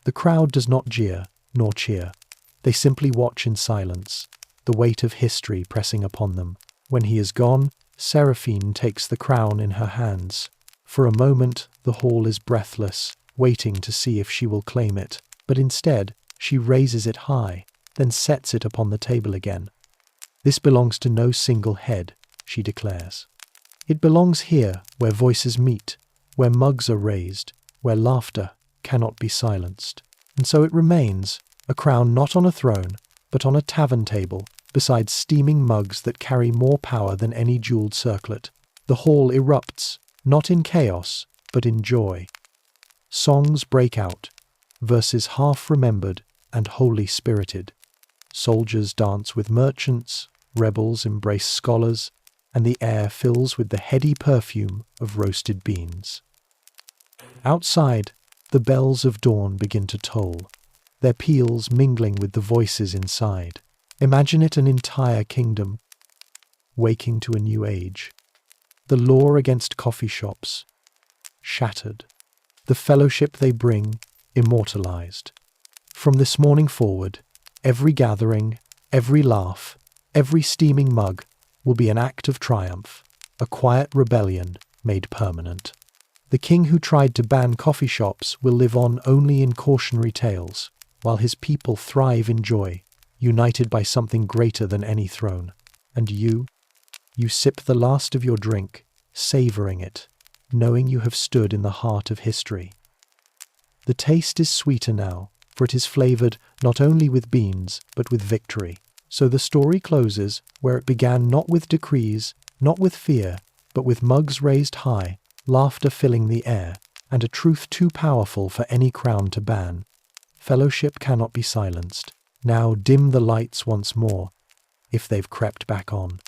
The crowd does not jeer, nor cheer. They simply watch in silence, the weight of history pressing upon them. When he is gone, Serene takes the crown in her hands. For a moment, the hall is breathless, waiting to see if she will claim it. But instead, she raises it high, then sets it upon the table again. "This belongs to no single head," she declares. "It belongs here, where voices meet, where mugs are raised, where laughter cannot be silenced." And so it remains, a crown not on a throne, but on a tavern table, beside steaming mugs that carry more power than any jeweled circlet. The hall erupts, not in chaos, but in joy. Songs break out, verses half-remembered and wholly spirited. Soldiers dance with merchants, rebels embrace scholars, and the air fills with the heady perfume of roasted beans. Outside, the bells of dawn begin to toll, their peals mingling with the voices inside. Imagine it an entire kingdom, waking to a new age. The law against coffee shops, shattered. The fellowship they bring, immortalized. From this morning forward, every gathering, every laugh, every steaming mug will be an act of triumph, a quiet rebellion made permanent. The king who tried to ban coffee shops will live on only in cautionary tales, while his people thrive in joy, united by something greater than any throne. And you sip the last of your drink, savoring it, knowing you have stood in the heart of history. The taste is sweeter now, for it is flavored not only with beans, but with victory. So the story closes where it began, not with decrees, not with fear, but with mugs raised high, laughter filling the air, and a truth too powerful for any crown to ban. Fellowship cannot be silenced. Now dim the lights once more, if they've crept back on.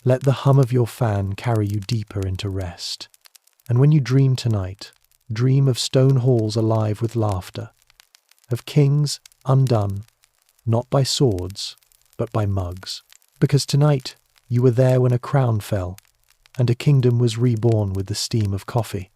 Let the hum of your fan carry you deeper into rest. And when you dream tonight, dream of stone halls alive with laughter, of kings undone, not by swords, but by mugs. Because tonight you were there when a crown fell, and a kingdom was reborn with the steam of coffee.